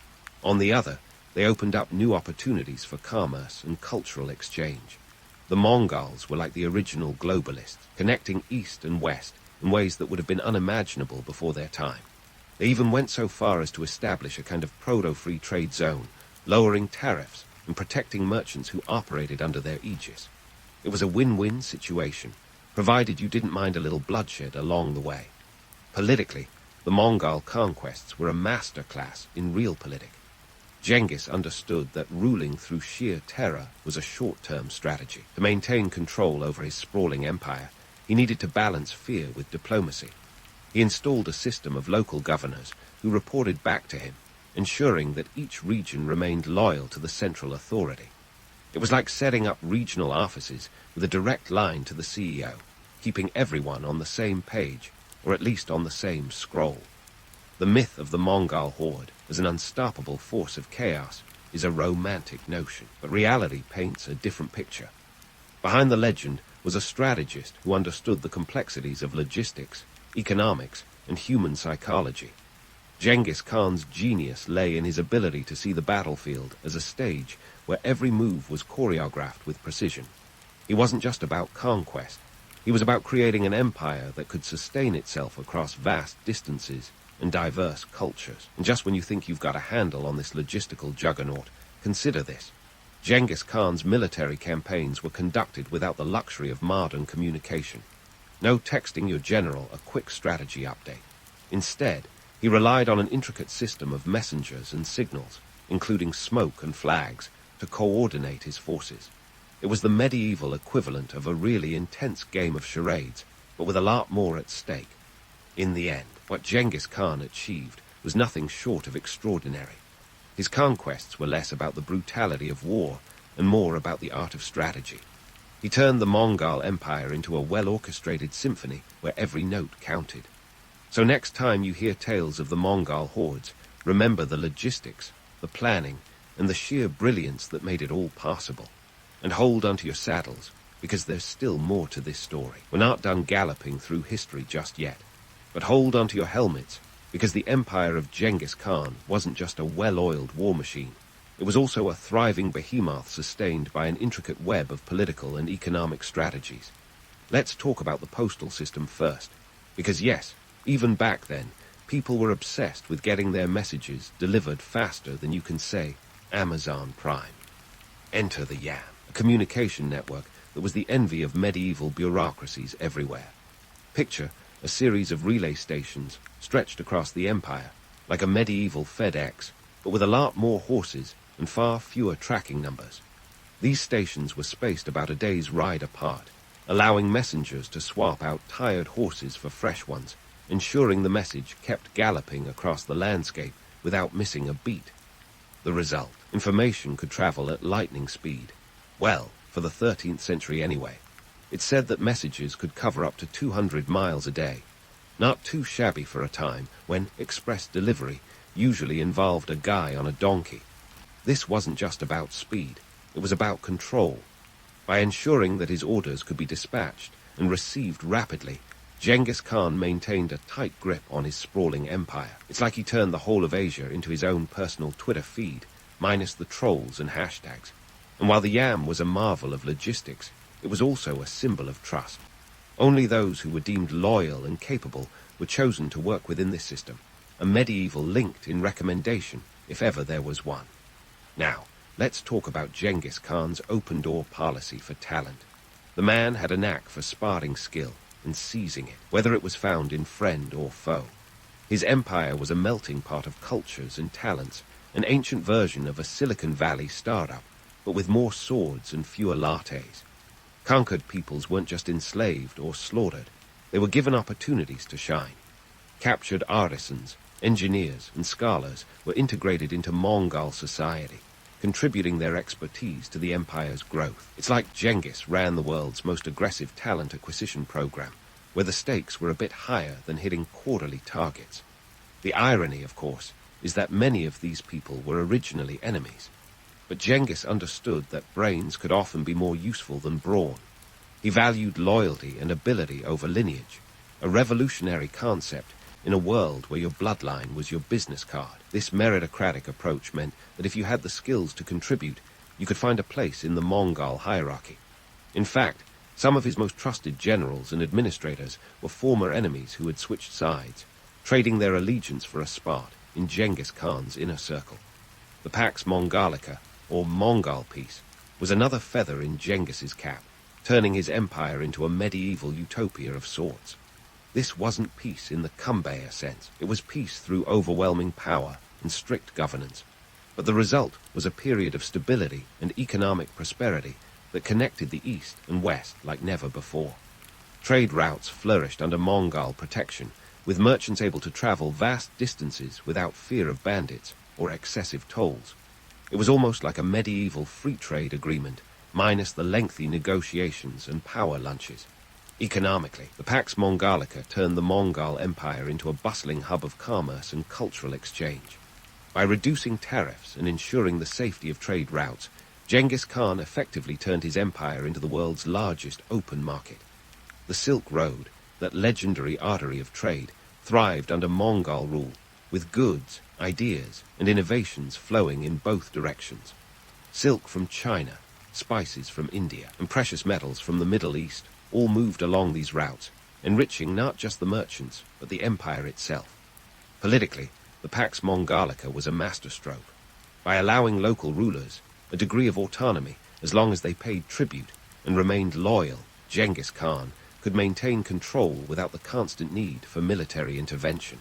On the other, they opened up new opportunities for commerce and cultural exchange. The Mongols were like the original globalists, connecting east and west in ways that would have been unimaginable before their time. They even went so far as to establish a kind of proto-free trade zone, lowering tariffs and protecting merchants who operated under their aegis. It was a win-win situation, provided you didn't mind a little bloodshed along the way. Politically, the Mongol conquests were a masterclass in realpolitik. Genghis understood that ruling through sheer terror was a short-term strategy. To maintain control over his sprawling empire, he needed to balance fear with diplomacy. He installed a system of local governors who reported back to him, ensuring that each region remained loyal to the central authority. It was like setting up regional offices with a direct line to the CEO, keeping everyone on the same page, or at least on the same scroll. The myth of the Mongol horde as an unstoppable force of chaos is a romantic notion, but reality paints a different picture. Behind the legend was a strategist who understood the complexities of logistics, economics, and human psychology. Genghis Khan's genius lay in his ability to see the battlefield as a stage where every move was choreographed with precision. He wasn't just about conquest. He was about creating an empire that could sustain itself across vast distances and diverse cultures. And just when you think you've got a handle on this logistical juggernaut, consider this. Genghis Khan's military campaigns were conducted without the luxury of modern communication. No texting your general a quick strategy update. Instead, he relied on an intricate system of messengers and signals, including smoke and flags, to coordinate his forces. It was the medieval equivalent of a really intense game of charades, but with a lot more at stake. In the end, what Genghis Khan achieved was nothing short of extraordinary. His conquests were less about the brutality of war and more about the art of strategy. He turned the Mongol Empire into a well-orchestrated symphony where every note counted. So next time you hear tales of the Mongol hordes, remember the logistics, the planning, and the sheer brilliance that made it all possible. And hold onto your saddles, because there's still more to this story. We're not done galloping through history just yet. But hold onto your helmets, because the empire of Genghis Khan wasn't just a well-oiled war machine. It was also a thriving behemoth sustained by an intricate web of political and economic strategies. Let's talk about the postal system first, because yes, even back then, people were obsessed with getting their messages delivered faster than you can say Amazon Prime. Enter the Yam, a communication network that was the envy of medieval bureaucracies everywhere. Picture a series of relay stations stretched across the empire, like a medieval FedEx, but with a lot more horses and far fewer tracking numbers. These stations were spaced about a day's ride apart, allowing messengers to swap out tired horses for fresh ones, ensuring the message kept galloping across the landscape without missing a beat. The result: information could travel at lightning speed. Well, for the 13th century anyway. It said that messages could cover up to 200 miles a day. Not too shabby for a time when express delivery usually involved a guy on a donkey. This wasn't just about speed, it was about control. By ensuring that his orders could be dispatched and received rapidly, Genghis Khan maintained a tight grip on his sprawling empire. It's like he turned the whole of Asia into his own personal Twitter feed, minus the trolls and hashtags. And while the Yam was a marvel of logistics, it was also a symbol of trust. Only those who were deemed loyal and capable were chosen to work within this system, a medieval LinkedIn recommendation, if ever there was one. Now, let's talk about Genghis Khan's open-door policy for talent. The man had a knack for spotting skill and seizing it, whether it was found in friend or foe. His empire was a melting pot of cultures and talents, an ancient version of a Silicon Valley startup, but with more swords and fewer lattes. Conquered peoples weren't just enslaved or slaughtered. They were given opportunities to shine. Captured artisans, engineers, and scholars were integrated into Mongol society, contributing their expertise to the empire's growth. It's like Genghis ran the world's most aggressive talent acquisition program, where the stakes were a bit higher than hitting quarterly targets. The irony, of course, is that many of these people were originally enemies. But Genghis understood that brains could often be more useful than brawn. He valued loyalty and ability over lineage, a revolutionary concept in a world where your bloodline was your business card. This meritocratic approach meant that if you had the skills to contribute, you could find a place in the Mongol hierarchy. In fact, some of his most trusted generals and administrators were former enemies who had switched sides, trading their allegiance for a spot in Genghis Khan's inner circle. The Pax Mongolica, or Mongol peace, was another feather in Genghis's cap, turning his empire into a medieval utopia of sorts. This wasn't peace in the Kumbaya sense. It was peace through overwhelming power and strict governance. But the result was a period of stability and economic prosperity that connected the East and West like never before. Trade routes flourished under Mongol protection, with merchants able to travel vast distances without fear of bandits or excessive tolls. It was almost like a medieval free trade agreement, minus the lengthy negotiations and power lunches. Economically, the Pax Mongolica turned the Mongol Empire into a bustling hub of commerce and cultural exchange. By reducing tariffs and ensuring the safety of trade routes, Genghis Khan effectively turned his empire into the world's largest open market. The Silk Road, that legendary artery of trade, thrived under Mongol rule, with goods, ideas, and innovations flowing in both directions. Silk from China, spices from India, and precious metals from the Middle East all moved along these routes, enriching not just the merchants, but the empire itself. Politically, the Pax Mongolica was a masterstroke. By allowing local rulers a degree of autonomy as long as they paid tribute and remained loyal, Genghis Khan could maintain control without the constant need for military intervention.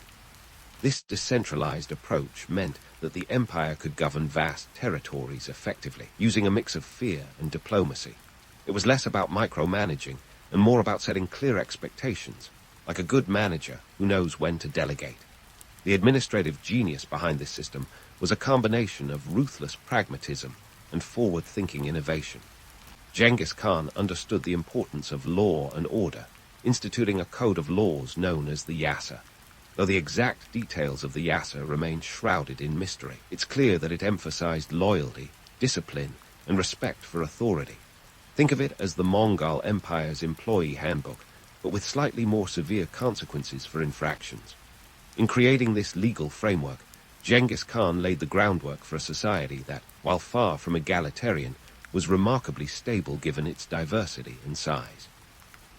This decentralized approach meant that the empire could govern vast territories effectively, using a mix of fear and diplomacy. It was less about micromanaging and more about setting clear expectations, like a good manager who knows when to delegate. The administrative genius behind this system was a combination of ruthless pragmatism and forward-thinking innovation. Genghis Khan understood the importance of law and order, instituting a code of laws known as the Yasa. Though the exact details of the Yasa remain shrouded in mystery, it's clear that it emphasized loyalty, discipline, and respect for authority. Think of it as the Mongol Empire's employee handbook, but with slightly more severe consequences for infractions. In creating this legal framework, Genghis Khan laid the groundwork for a society that, while far from egalitarian, was remarkably stable given its diversity and size.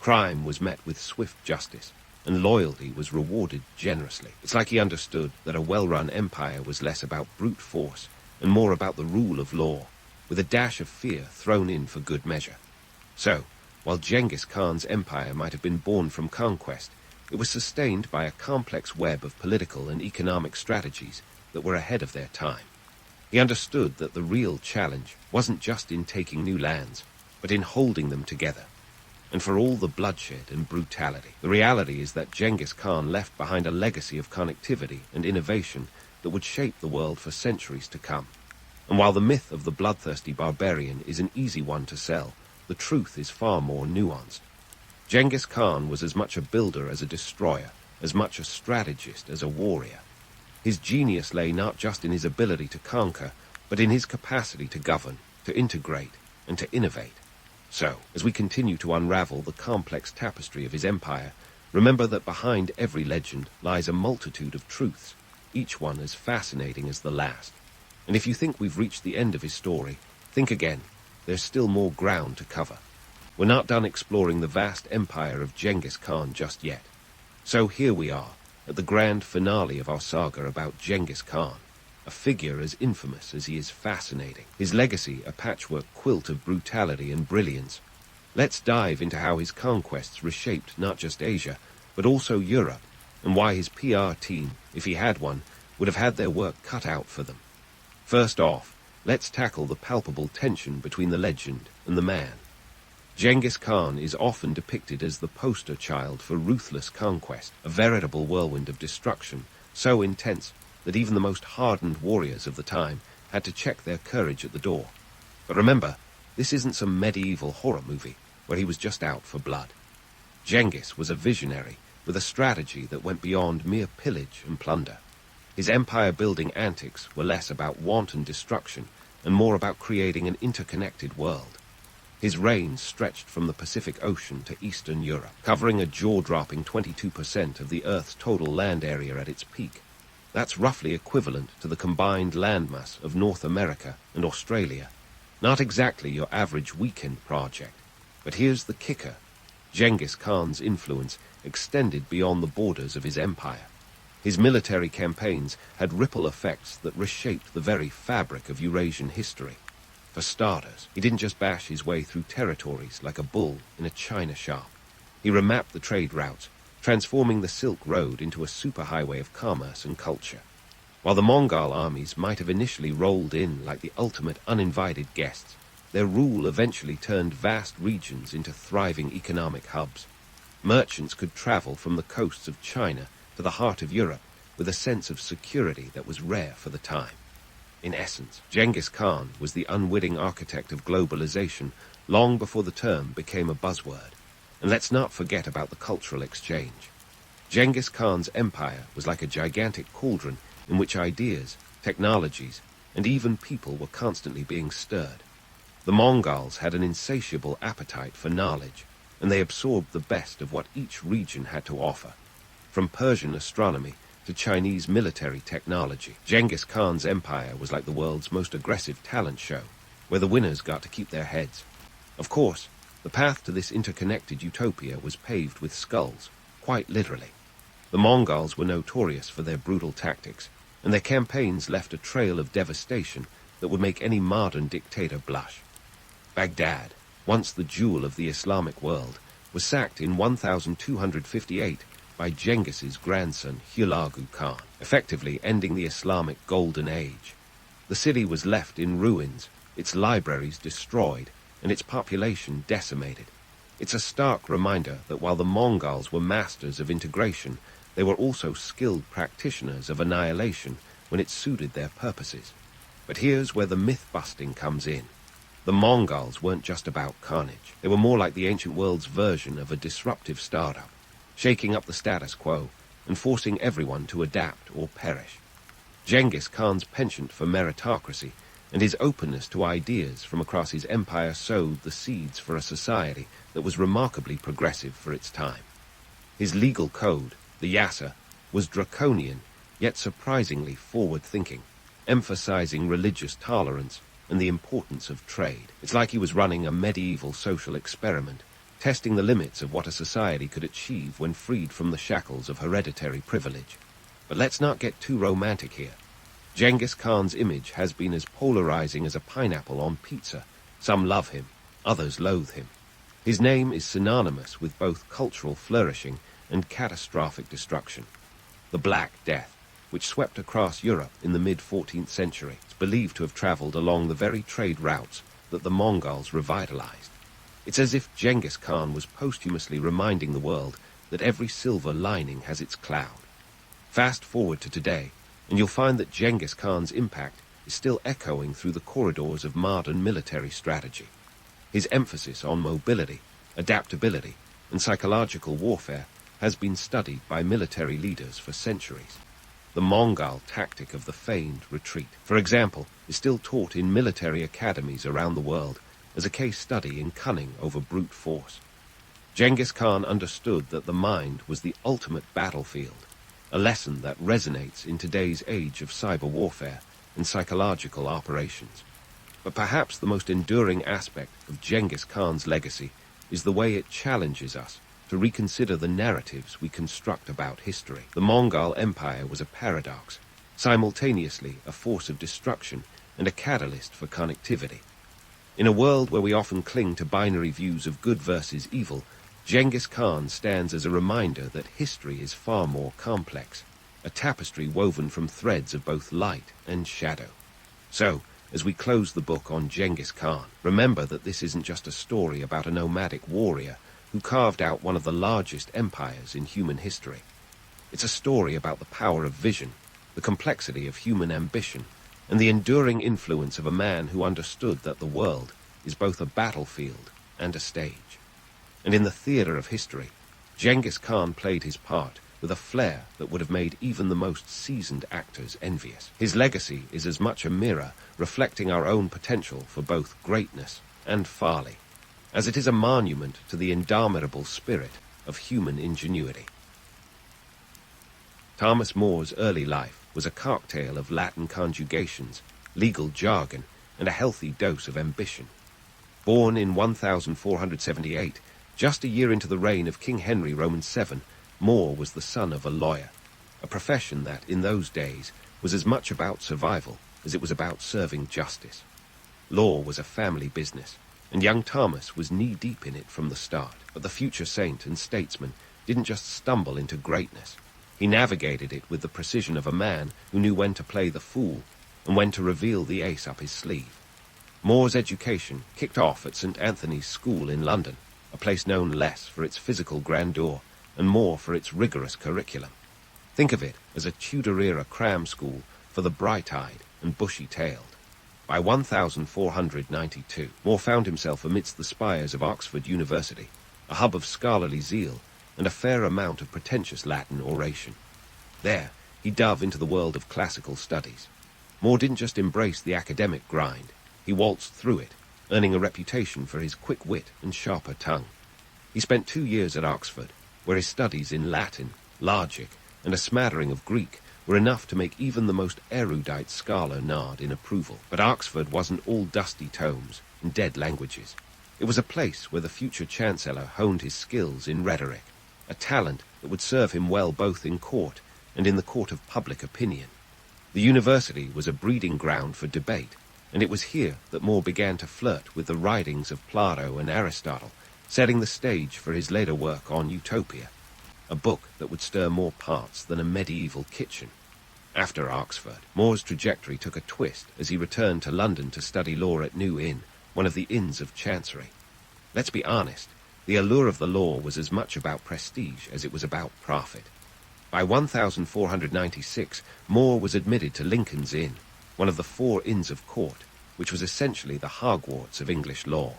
Crime was met with swift justice, and loyalty was rewarded generously. It's like he understood that a well-run empire was less about brute force and more about the rule of law, with a dash of fear thrown in for good measure. So, while Genghis Khan's empire might have been born from conquest, it was sustained by a complex web of political and economic strategies that were ahead of their time. He understood that the real challenge wasn't just in taking new lands, but in holding them together. And for all the bloodshed and brutality, the reality is that Genghis Khan left behind a legacy of connectivity and innovation that would shape the world for centuries to come. And while the myth of the bloodthirsty barbarian is an easy one to sell, the truth is far more nuanced. Genghis Khan was as much a builder as a destroyer, as much a strategist as a warrior. His genius lay not just in his ability to conquer, but in his capacity to govern, to integrate, and to innovate. So, as we continue to unravel the complex tapestry of his empire, remember that behind every legend lies a multitude of truths, each one as fascinating as the last. And if you think we've reached the end of his story, think again. There's still more ground to cover. We're not done exploring the vast empire of Genghis Khan just yet. So here we are, at the grand finale of our saga about Genghis Khan, a figure as infamous as he is fascinating, his legacy a patchwork quilt of brutality and brilliance. Let's dive into how his conquests reshaped not just Asia, but also Europe, and why his PR team, if he had one, would have had their work cut out for them. First off, let's tackle the palpable tension between the legend and the man. Genghis Khan is often depicted as the poster child for ruthless conquest, a veritable whirlwind of destruction, so intense that even the most hardened warriors of the time had to check their courage at the door. But remember, this isn't some medieval horror movie where he was just out for blood. Genghis was a visionary with a strategy that went beyond mere pillage and plunder. His empire-building antics were less about wanton destruction and more about creating an interconnected world. His reign stretched from the Pacific Ocean to Eastern Europe, covering a jaw-dropping 22% of the Earth's total land area at its peak. That's roughly equivalent to the combined landmass of North America and Australia. Not exactly your average weekend project. But here's the kicker. Genghis Khan's influence extended beyond the borders of his empire. His military campaigns had ripple effects that reshaped the very fabric of Eurasian history. For starters, he didn't just bash his way through territories like a bull in a china shop. He remapped the trade routes, transforming the Silk Road into a superhighway of commerce and culture. While the Mongol armies might have initially rolled in like the ultimate uninvited guests, their rule eventually turned vast regions into thriving economic hubs. Merchants could travel from the coasts of China to the heart of Europe with a sense of security that was rare for the time. In essence, Genghis Khan was the unwitting architect of globalization long before the term became a buzzword. And let's not forget about the cultural exchange. Genghis Khan's empire was like a gigantic cauldron in which ideas, technologies, and even people were constantly being stirred. The Mongols had an insatiable appetite for knowledge, and they absorbed the best of what each region had to offer. From Persian astronomy to Chinese military technology, Genghis Khan's empire was like the world's most aggressive talent show, where the winners got to keep their heads. Of course, the path to this interconnected utopia was paved with skulls, quite literally. The Mongols were notorious for their brutal tactics, and their campaigns left a trail of devastation that would make any modern dictator blush. Baghdad, once the jewel of the Islamic world, was sacked in 1258 by Genghis's grandson Hulagu Khan, effectively ending the Islamic Golden Age. The city was left in ruins, its libraries destroyed, and its population decimated. It's a stark reminder that while the Mongols were masters of integration, they were also skilled practitioners of annihilation when it suited their purposes. But here's where the myth-busting comes in. The Mongols weren't just about carnage. They were more like the ancient world's version of a disruptive startup, shaking up the status quo and forcing everyone to adapt or perish. Genghis Khan's penchant for meritocracy and his openness to ideas from across his empire sowed the seeds for a society that was remarkably progressive for its time. His legal code, the Yasa, was draconian, yet surprisingly forward-thinking, emphasizing religious tolerance and the importance of trade. It's like he was running a medieval social experiment, testing the limits of what a society could achieve when freed from the shackles of hereditary privilege. But let's not get too romantic here. Genghis Khan's image has been as polarizing as a pineapple on pizza. Some love him, others loathe him. His name is synonymous with both cultural flourishing and catastrophic destruction. The Black Death, which swept across Europe in the mid-14th century, is believed to have traveled along the very trade routes that the Mongols revitalized. It's as if Genghis Khan was posthumously reminding the world that every silver lining has its cloud. Fast forward to today, and you'll find that Genghis Khan's impact is still echoing through the corridors of modern military strategy. His emphasis on mobility, adaptability, and psychological warfare has been studied by military leaders for centuries. The Mongol tactic of the feigned retreat, for example, is still taught in military academies around the world as a case study in cunning over brute force. Genghis Khan understood that the mind was the ultimate battlefield, a lesson that resonates in today's age of cyber warfare and psychological operations. But perhaps the most enduring aspect of Genghis Khan's legacy is the way it challenges us to reconsider the narratives we construct about history. The Mongol Empire was a paradox, simultaneously a force of destruction and a catalyst for connectivity. In a world where we often cling to binary views of good versus evil, Genghis Khan stands as a reminder that history is far more complex, a tapestry woven from threads of both light and shadow. So, as we close the book on Genghis Khan, remember that this isn't just a story about a nomadic warrior who carved out one of the largest empires in human history. It's a story about the power of vision, the complexity of human ambition, and the enduring influence of a man who understood that the world is both a battlefield and a stage. And in the theater of history, Genghis Khan played his part with a flair that would have made even the most seasoned actors envious. His legacy is as much a mirror reflecting our own potential for both greatness and folly, as it is a monument to the indomitable spirit of human ingenuity. Thomas More's early life was a cocktail of Latin conjugations, legal jargon, and a healthy dose of ambition. Born in 1478, just a year into the reign of King Henry Roman VII, More was the son of a lawyer, a profession that, in those days, was as much about survival as it was about serving justice. Law was a family business, and young Thomas was knee-deep in it from the start. But the future saint and statesman didn't just stumble into greatness. He navigated it with the precision of a man who knew when to play the fool and when to reveal the ace up his sleeve. More's education kicked off at St. Anthony's School in London, a place known less for its physical grandeur and more for its rigorous curriculum. Think of it as a Tudor-era cram school for the bright-eyed and bushy-tailed. By 1492, More found himself amidst the spires of Oxford University, a hub of scholarly zeal and a fair amount of pretentious Latin oration. There, he dove into the world of classical studies. More didn't just embrace the academic grind, he waltzed through it, earning a reputation for his quick wit and sharper tongue. He spent 2 years at Oxford, where his studies in Latin, logic, and a smattering of Greek were enough to make even the most erudite scholar nod in approval. But Oxford wasn't all dusty tomes and dead languages. It was a place where the future Chancellor honed his skills in rhetoric, a talent that would serve him well both in court and in the court of public opinion. The university was a breeding ground for debate, and it was here that More began to flirt with the writings of Plato and Aristotle, setting the stage for his later work on Utopia, a book that would stir more parts than a medieval kitchen. After Oxford, More's trajectory took a twist as he returned to London to study law at New Inn, one of the inns of Chancery. Let's be honest, the allure of the law was as much about prestige as it was about profit. By 1496, More was admitted to Lincoln's Inn, one of the 4 inns of court, which was essentially the Hogwarts of English law.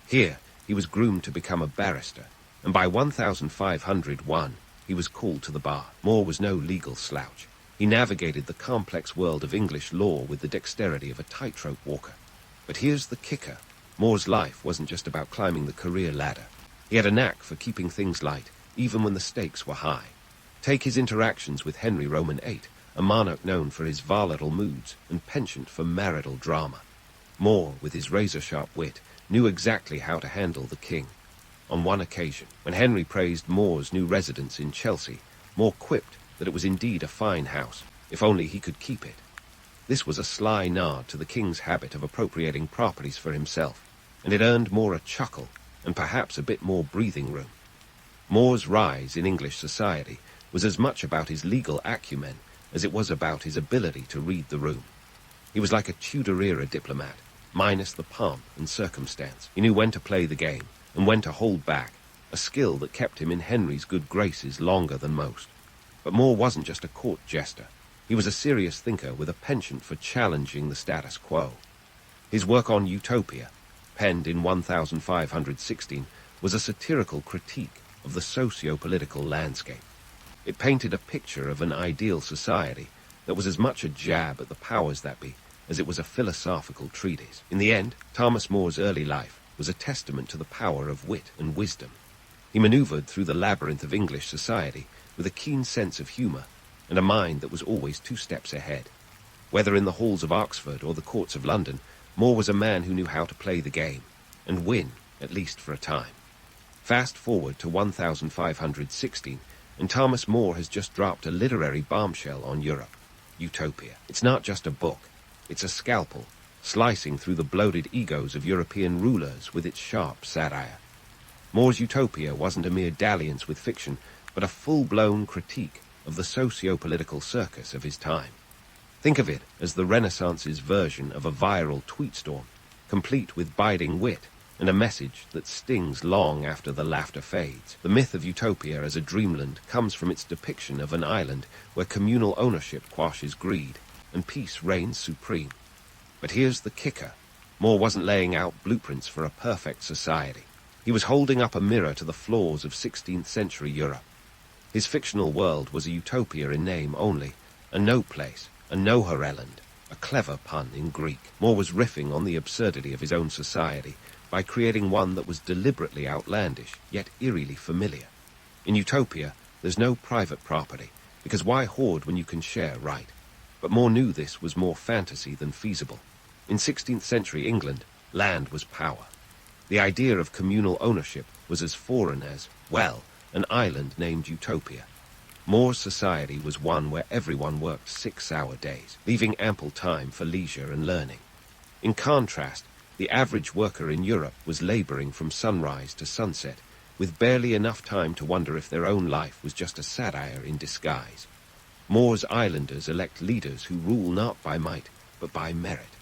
Here, he was groomed to become a barrister, and by 1501, he was called to the bar. More was no legal slouch. He navigated the complex world of English law with the dexterity of a tightrope walker. But here's the kicker. More's life wasn't just about climbing the career ladder. He had a knack for keeping things light, even when the stakes were high. Take his interactions with Henry Roman VIII, a monarch known for his volatile moods and penchant for marital drama. More, with his razor-sharp wit, knew exactly how to handle the king. On one occasion, when Henry praised More's new residence in Chelsea, More quipped that it was indeed a fine house, if only he could keep it. This was a sly nod to the king's habit of appropriating properties for himself, and it earned More a chuckle and perhaps a bit more breathing room. More's rise in English society was as much about his legal acumen as it was about his ability to read the room. He was like a Tudor-era diplomat, minus the pomp and circumstance. He knew when to play the game and when to hold back, a skill that kept him in Henry's good graces longer than most. But More wasn't just a court jester. He was a serious thinker with a penchant for challenging the status quo. His work on Utopia, penned in 1516, was a satirical critique of the socio-political landscape. It painted a picture of an ideal society that was as much a jab at the powers that be as it was a philosophical treatise. In the end, Thomas More's early life was a testament to the power of wit and wisdom. He maneuvered through the labyrinth of English society with a keen sense of humour and a mind that was always 2 steps ahead. Whether in the halls of Oxford or the courts of London, More was a man who knew how to play the game and win, at least for a time. Fast forward to 1516, and Thomas More has just dropped a literary bombshell on Europe, Utopia. It's not just a book, it's a scalpel, slicing through the bloated egos of European rulers with its sharp satire. More's Utopia wasn't a mere dalliance with fiction, but a full-blown critique of the socio-political circus of his time. Think of it as the Renaissance's version of a viral tweet storm, complete with biting wit and a message that stings long after the laughter fades. The myth of Utopia as a dreamland comes from its depiction of an island where communal ownership quashes greed and peace reigns supreme. But here's the kicker. More wasn't laying out blueprints for a perfect society. He was holding up a mirror to the flaws of 16th century Europe. His fictional world was a utopia in name only, a no-place, a no-her-elland, a clever pun in Greek. More was riffing on the absurdity of his own society by creating one that was deliberately outlandish, yet eerily familiar. In Utopia, there's no private property, because why hoard when you can share, right? But More knew this was more fantasy than feasible. In 16th century England, land was power. The idea of communal ownership was as foreign as, well, an island named Utopia. More's society was one where everyone worked 6-hour days, leaving ample time for leisure and learning. In contrast, the average worker in Europe was laboring from sunrise to sunset, with barely enough time to wonder if their own life was just a satire in disguise. More's islanders elect leaders who rule not by might, but by merit.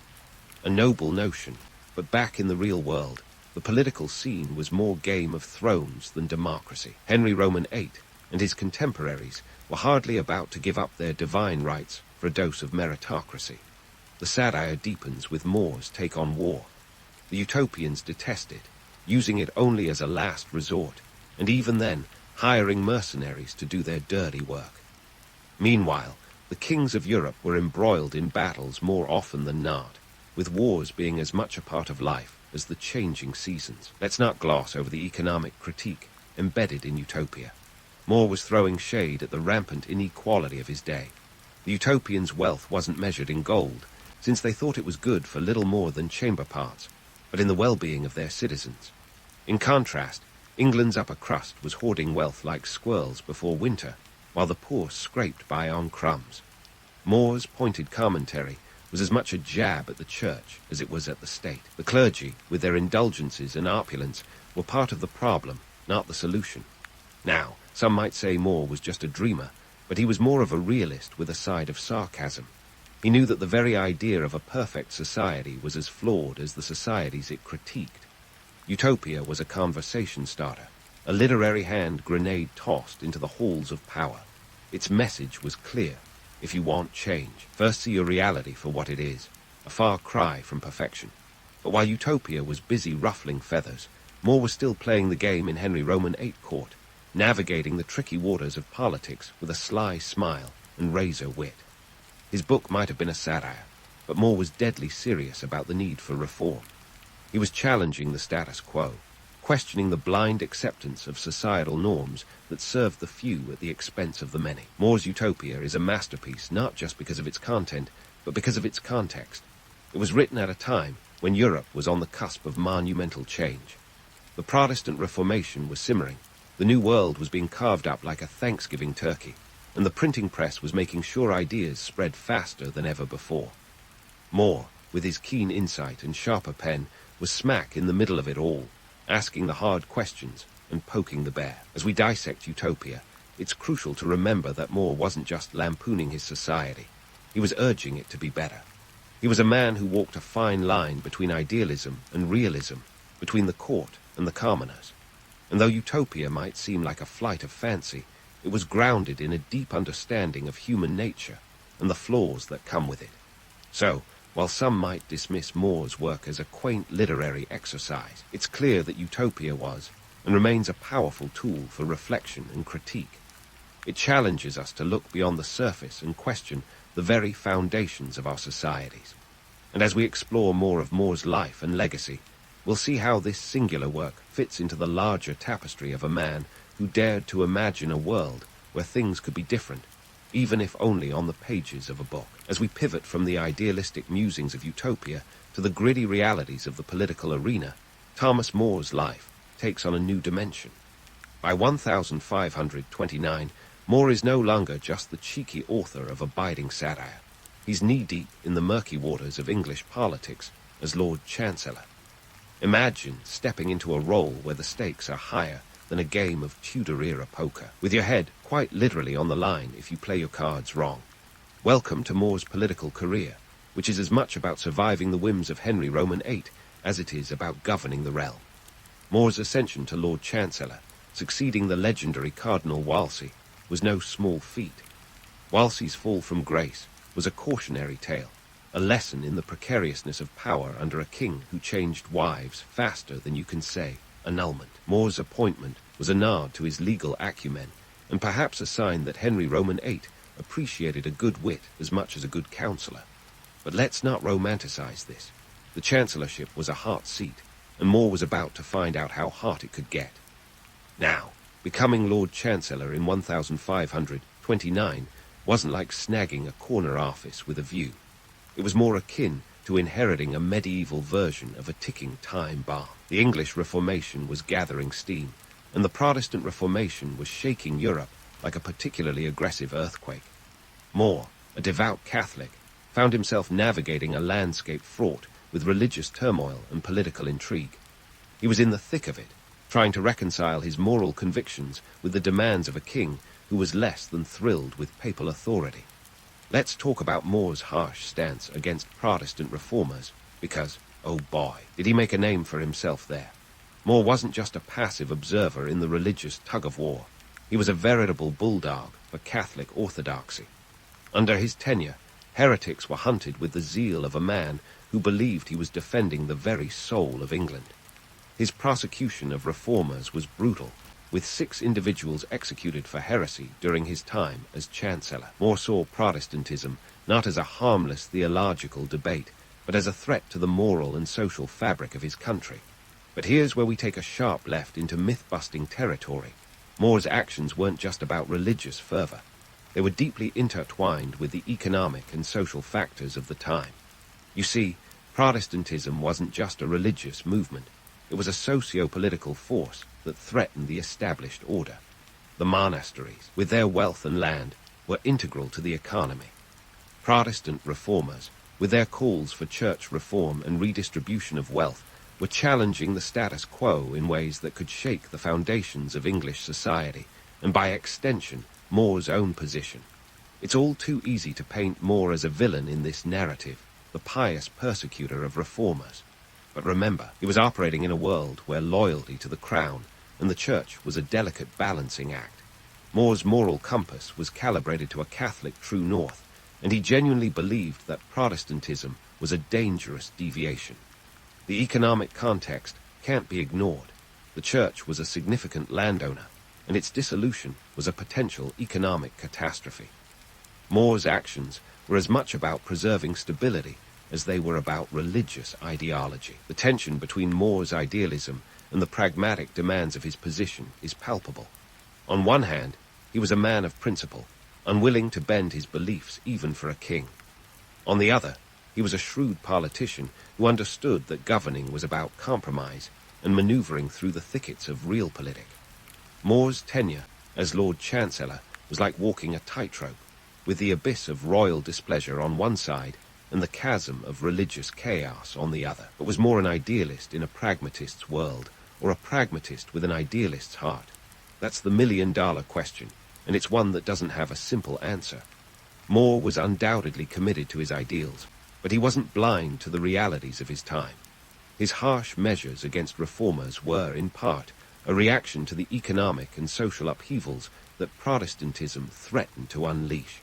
A noble notion, but back in the real world, the political scene was more Game of Thrones than democracy. Henry Roman VIII and his contemporaries were hardly about to give up their divine rights for a dose of meritocracy. The satire deepens with More's take on war. The utopians detest it, using it only as a last resort, and even then hiring mercenaries to do their dirty work. Meanwhile, the kings of Europe were embroiled in battles more often than not, with wars being as much a part of life as the changing seasons. Let's not gloss over the economic critique embedded in Utopia. More was throwing shade at the rampant inequality of his day. The utopians' wealth wasn't measured in gold, since they thought it was good for little more than chamber parts, but in the well-being of their citizens. In contrast, England's upper crust was hoarding wealth like squirrels before winter, while the poor scraped by on crumbs. More's pointed commentary was as much a jab at the church as it was at the state. The clergy, with their indulgences and opulence, were part of the problem, not the solution. Now, some might say More was just a dreamer, but he was more of a realist with a side of sarcasm. He knew that the very idea of a perfect society was as flawed as the societies it critiqued. Utopia was a conversation starter, a literary hand grenade tossed into the halls of power. Its message was clear. If you want change, first see your reality for what it is, a far cry from perfection. But while Utopia was busy ruffling feathers, More was still playing the game in Henry Roman VIII court, navigating the tricky waters of politics with a sly smile and razor wit. His book might have been a satire, but More was deadly serious about the need for reform. He was challenging the status quo, questioning the blind acceptance of societal norms that served the few at the expense of the many. More's Utopia is a masterpiece not just because of its content, but because of its context. It was written at a time when Europe was on the cusp of monumental change. The Protestant Reformation was simmering, the New World was being carved up like a Thanksgiving turkey, and the printing press was making sure ideas spread faster than ever before. More, with his keen insight and sharper pen, was smack in the middle of it all, asking the hard questions and poking the bear. As we dissect Utopia, it's crucial to remember that More wasn't just lampooning his society. He was urging it to be better. He was a man who walked a fine line between idealism and realism, between the court and the commoners. And though Utopia might seem like a flight of fancy, it was grounded in a deep understanding of human nature and the flaws that come with it. So, while some might dismiss More's work as a quaint literary exercise, it's clear that Utopia was, and remains, a powerful tool for reflection and critique. It challenges us to look beyond the surface and question the very foundations of our societies. And as we explore more of More's life and legacy, we'll see how this singular work fits into the larger tapestry of a man who dared to imagine a world where things could be different, even if only on the pages of a book. As we pivot from the idealistic musings of Utopia to the gritty realities of the political arena, Thomas More's life takes on a new dimension. By 1529, More is no longer just the cheeky author of a biting satire. He's knee-deep in the murky waters of English politics as Lord Chancellor. Imagine stepping into a role where the stakes are higher than a game of Tudor-era poker, with your head quite literally on the line if you play your cards wrong. Welcome to More's political career, which is as much about surviving the whims of Henry Roman VIII as it is about governing the realm. More's ascension to Lord Chancellor, succeeding the legendary Cardinal Wolsey, was no small feat. Wolsey's fall from grace was a cautionary tale, a lesson in the precariousness of power under a king who changed wives faster than you can say annulment. More's appointment was a nod to his legal acumen, and perhaps a sign that Henry Roman VIII appreciated a good wit as much as a good counsellor. But let's not romanticize this. The chancellorship was a hot seat, and More was about to find out how hot it could get. Now, becoming Lord Chancellor in 1529 wasn't like snagging a corner office with a view. It was more akin to inheriting a medieval version of a ticking time bomb. The English Reformation was gathering steam, and the Protestant Reformation was shaking Europe like a particularly aggressive earthquake. More, a devout Catholic, found himself navigating a landscape fraught with religious turmoil and political intrigue. He was in the thick of it, trying to reconcile his moral convictions with the demands of a king who was less than thrilled with papal authority. Let's talk about More's harsh stance against Protestant reformers, because, oh boy, did he make a name for himself there. More wasn't just a passive observer in the religious tug-of-war. He was a veritable bulldog for Catholic orthodoxy. Under his tenure, heretics were hunted with the zeal of a man who believed he was defending the very soul of England. His prosecution of reformers was brutal, with 6 individuals executed for heresy during his time as Chancellor. More saw Protestantism not as a harmless theological debate, but as a threat to the moral and social fabric of his country. But here's where we take a sharp left into myth-busting territory. More's actions weren't just about religious fervor. They were deeply intertwined with the economic and social factors of the time. You see, Protestantism wasn't just a religious movement. It was a socio-political force that threatened the established order. The monasteries, with their wealth and land, were integral to the economy. Protestant reformers, with their calls for church reform and redistribution of wealth, were challenging the status quo in ways that could shake the foundations of English society, and by extension, More's own position. It's all too easy to paint More as a villain in this narrative, the pious persecutor of reformers. But remember, he was operating in a world where loyalty to the crown and the church was a delicate balancing act. More's moral compass was calibrated to a Catholic true north, and he genuinely believed that Protestantism was a dangerous deviation. The economic context can't be ignored. The church was a significant landowner, and its dissolution was a potential economic catastrophe. More's actions were as much about preserving stability as they were about religious ideology. The tension between More's idealism and the pragmatic demands of his position is palpable. On one hand, he was a man of principle, unwilling to bend his beliefs even for a king. On the other, he was a shrewd politician who understood that governing was about compromise and maneuvering through the thickets of realpolitik. More's tenure as Lord Chancellor was like walking a tightrope, with the abyss of royal displeasure on one side and the chasm of religious chaos on the other. But was More an idealist in a pragmatist's world, or a pragmatist with an idealist's heart? That's the million-dollar question, and it's one that doesn't have a simple answer. More was undoubtedly committed to his ideals, but he wasn't blind to the realities of his time. His harsh measures against reformers were, in part, a reaction to the economic and social upheavals that Protestantism threatened to unleash.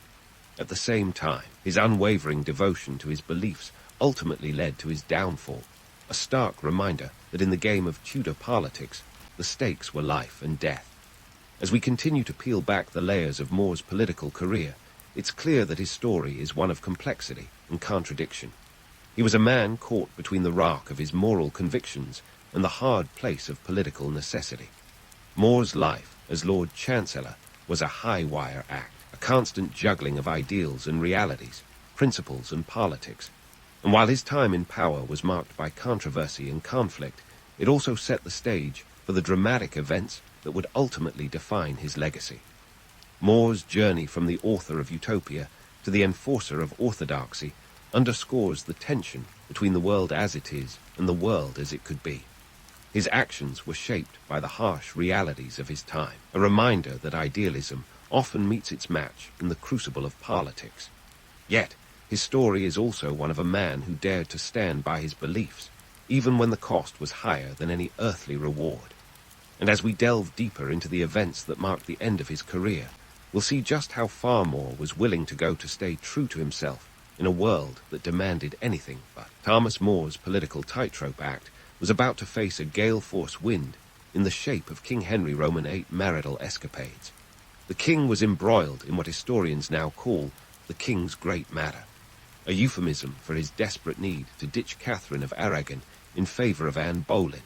At the same time, his unwavering devotion to his beliefs ultimately led to his downfall, a stark reminder that in the game of Tudor politics, the stakes were life and death. As we continue to peel back the layers of More's political career, it's clear that his story is one of complexity and contradiction. He was a man caught between the rock of his moral convictions and the hard place of political necessity. More's life as Lord Chancellor was a high-wire act, a constant juggling of ideals and realities, principles and politics. And while his time in power was marked by controversy and conflict, it also set the stage for the dramatic events that would ultimately define his legacy. More's journey from the author of Utopia to the enforcer of orthodoxy underscores the tension between the world as it is and the world as it could be. His actions were shaped by the harsh realities of his time, a reminder that idealism often meets its match in the crucible of politics. Yet, his story is also one of a man who dared to stand by his beliefs, even when the cost was higher than any earthly reward. And as we delve deeper into the events that marked the end of his career, we'll see just how far More was willing to go to stay true to himself in a world that demanded anything but. Thomas More's political tightrope act was about to face a gale-force wind in the shape of King Henry Roman VIII marital escapades. The king was embroiled in what historians now call the king's great matter, a euphemism for his desperate need to ditch Catherine of Aragon in favour of Anne Boleyn.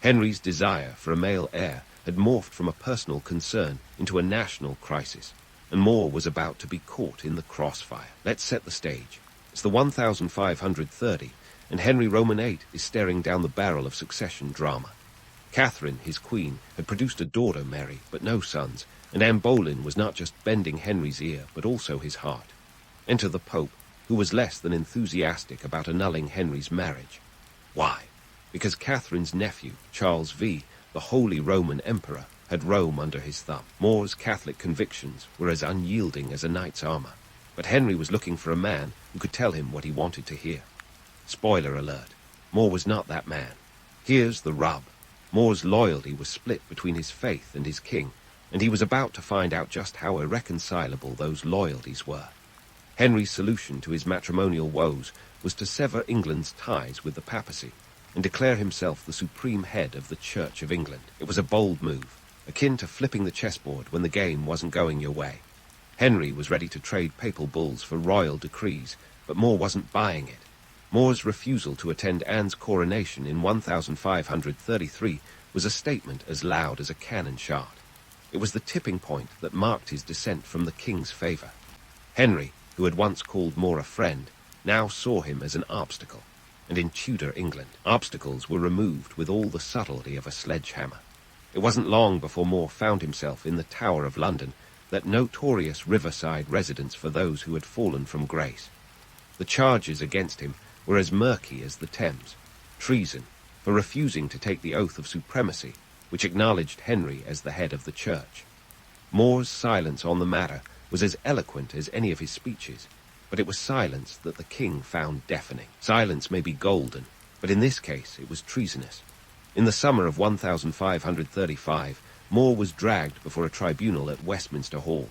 Henry's desire for a male heir had morphed from a personal concern into a national crisis, and More was about to be caught in the crossfire. Let's set the stage. It's the 1530, and Henry Roman VIII is staring down the barrel of succession drama. Catherine, his queen, had produced a daughter, Mary, but no sons, and Anne Boleyn was not just bending Henry's ear, but also his heart. Enter the Pope, who was less than enthusiastic about annulling Henry's marriage. Why? Because Catherine's nephew, Charles V, the Holy Roman Emperor, had Rome under his thumb. More's Catholic convictions were as unyielding as a knight's armor, but Henry was looking for a man who could tell him what he wanted to hear. Spoiler alert, More was not that man. Here's the rub. More's loyalty was split between his faith and his king, and he was about to find out just how irreconcilable those loyalties were. Henry's solution to his matrimonial woes was to sever England's ties with the papacy and declare himself the supreme head of the Church of England. It was a bold move, akin to flipping the chessboard when the game wasn't going your way. Henry was ready to trade papal bulls for royal decrees, but More wasn't buying it. More's refusal to attend Anne's coronation in 1533 was a statement as loud as a cannon shot. It was the tipping point that marked his descent from the king's favour. Henry, who had once called More a friend, now saw him as an obstacle, and in Tudor England, obstacles were removed with all the subtlety of a sledgehammer. It wasn't long before More found himself in the Tower of London, that notorious riverside residence for those who had fallen from grace. The charges against him were as murky as the Thames: treason for refusing to take the oath of supremacy, which acknowledged Henry as the head of the church. More's silence on the matter was as eloquent as any of his speeches, but it was silence that the king found deafening. Silence may be golden, but in this case it was treasonous. In the summer of 1535, More was dragged before a tribunal at Westminster Hall.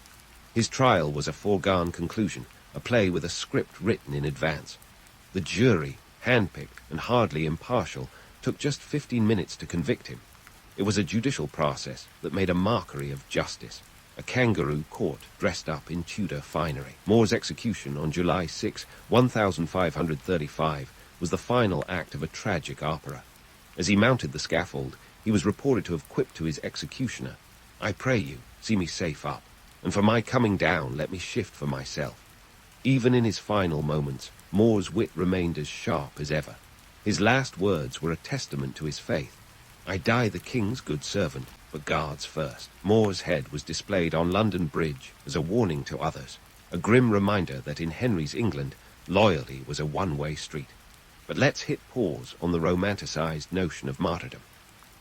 His trial was a foregone conclusion, a play with a script written in advance. The jury, handpicked and hardly impartial, took just 15 minutes to convict him. It was a judicial process that made a mockery of justice, a kangaroo court dressed up in Tudor finery. More's execution on July 6, 1535, was the final act of a tragic opera. As he mounted the scaffold, he was reported to have quipped to his executioner, "I pray you, see me safe up, and for my coming down let me shift for myself." Even in his final moments, More's wit remained as sharp as ever. His last words were a testament to his faith. "I die the king's good servant, but God's first." More's head was displayed on London Bridge as a warning to others, a grim reminder that in Henry's England, loyalty was a one-way street. But let's hit pause on the romanticized notion of martyrdom.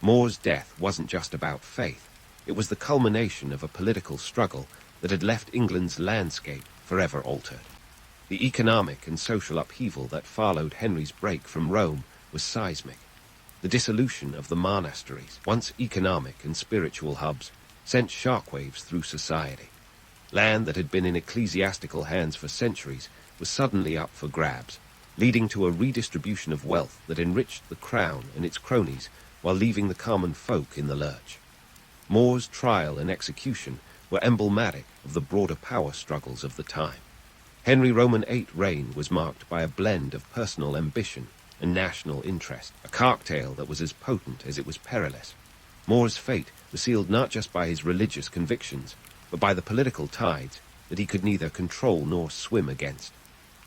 More's death wasn't just about faith. It was the culmination of a political struggle that had left England's landscape forever altered. The economic and social upheaval that followed Henry's break from Rome was seismic. The dissolution of the monasteries, once economic and spiritual hubs, sent shockwaves through society. Land that had been in ecclesiastical hands for centuries was suddenly up for grabs, leading to a redistribution of wealth that enriched the crown and its cronies while leaving the common folk in the lurch. More's trial and execution were emblematic of the broader power struggles of the time. Henry Roman VIII's reign was marked by a blend of personal ambition and national interest, a cocktail that was as potent as it was perilous. More's fate was sealed not just by his religious convictions, but by the political tides that he could neither control nor swim against.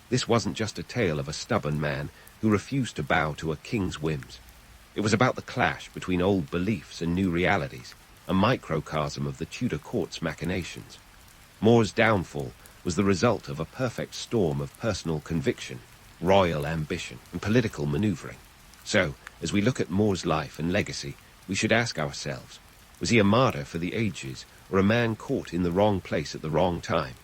This wasn't just a tale of a stubborn man who refused to bow to a king's whims. It was about the clash between old beliefs and new realities, a microcosm of the Tudor court's machinations. More's downfall was the result of a perfect storm of personal conviction, royal ambition, and political maneuvering. So, as we look at More's life and legacy, we should ask ourselves, was he a martyr for the ages, or a man caught in the wrong place at the wrong time?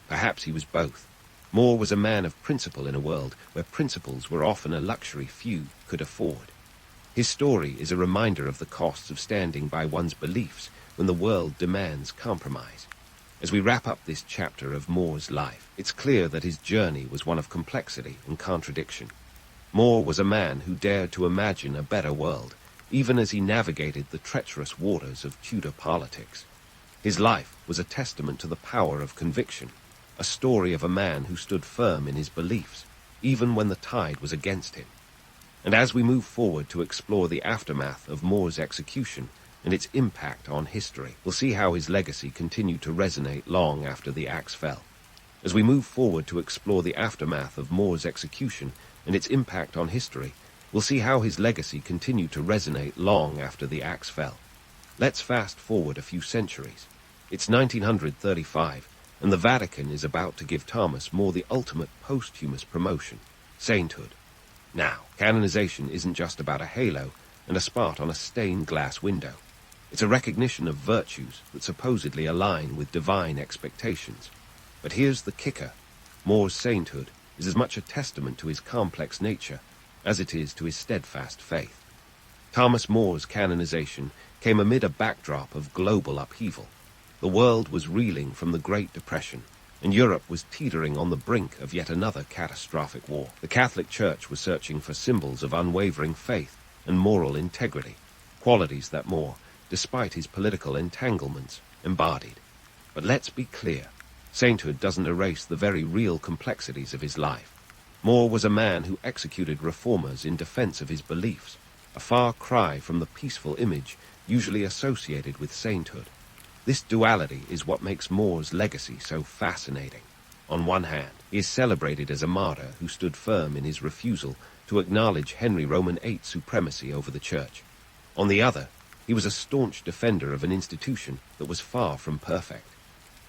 Perhaps he was both. More was a man of principle in a world where principles were often a luxury few could afford. His story is a reminder of the costs of standing by one's beliefs when the world demands compromise. As we wrap up this chapter of More's life, it's clear that his journey was one of complexity and contradiction. More was a man who dared to imagine a better world, even as he navigated the treacherous waters of Tudor politics. His life was a testament to the power of conviction, a story of a man who stood firm in his beliefs, even when the tide was against him. And as we move forward to explore the aftermath of More's execution and its impact on history, we'll see how his legacy continued to resonate long after the axe fell. As we move forward to explore the aftermath of More's execution and its impact on history, we'll see how his legacy continued to resonate long after the axe fell. Let's fast forward a few centuries. It's 1935, and the Vatican is about to give Thomas More the ultimate posthumous promotion, sainthood. Now, canonization isn't just about a halo and a spot on a stained glass window. It's a recognition of virtues that supposedly align with divine expectations. But here's the kicker. More's sainthood is as much a testament to his complex nature as it is to his steadfast faith. Thomas More's canonization came amid a backdrop of global upheaval. The world was reeling from the Great Depression, and Europe was teetering on the brink of yet another catastrophic war. The Catholic Church was searching for symbols of unwavering faith and moral integrity, qualities that More, despite his political entanglements, embodied. But let's be clear, sainthood doesn't erase the very real complexities of his life. More was a man who executed reformers in defense of his beliefs, a far cry from the peaceful image usually associated with sainthood. This duality is what makes More's legacy so fascinating. On one hand, he is celebrated as a martyr who stood firm in his refusal to acknowledge Henry Roman VIII's supremacy over the Church. On the other, he was a staunch defender of an institution that was far from perfect.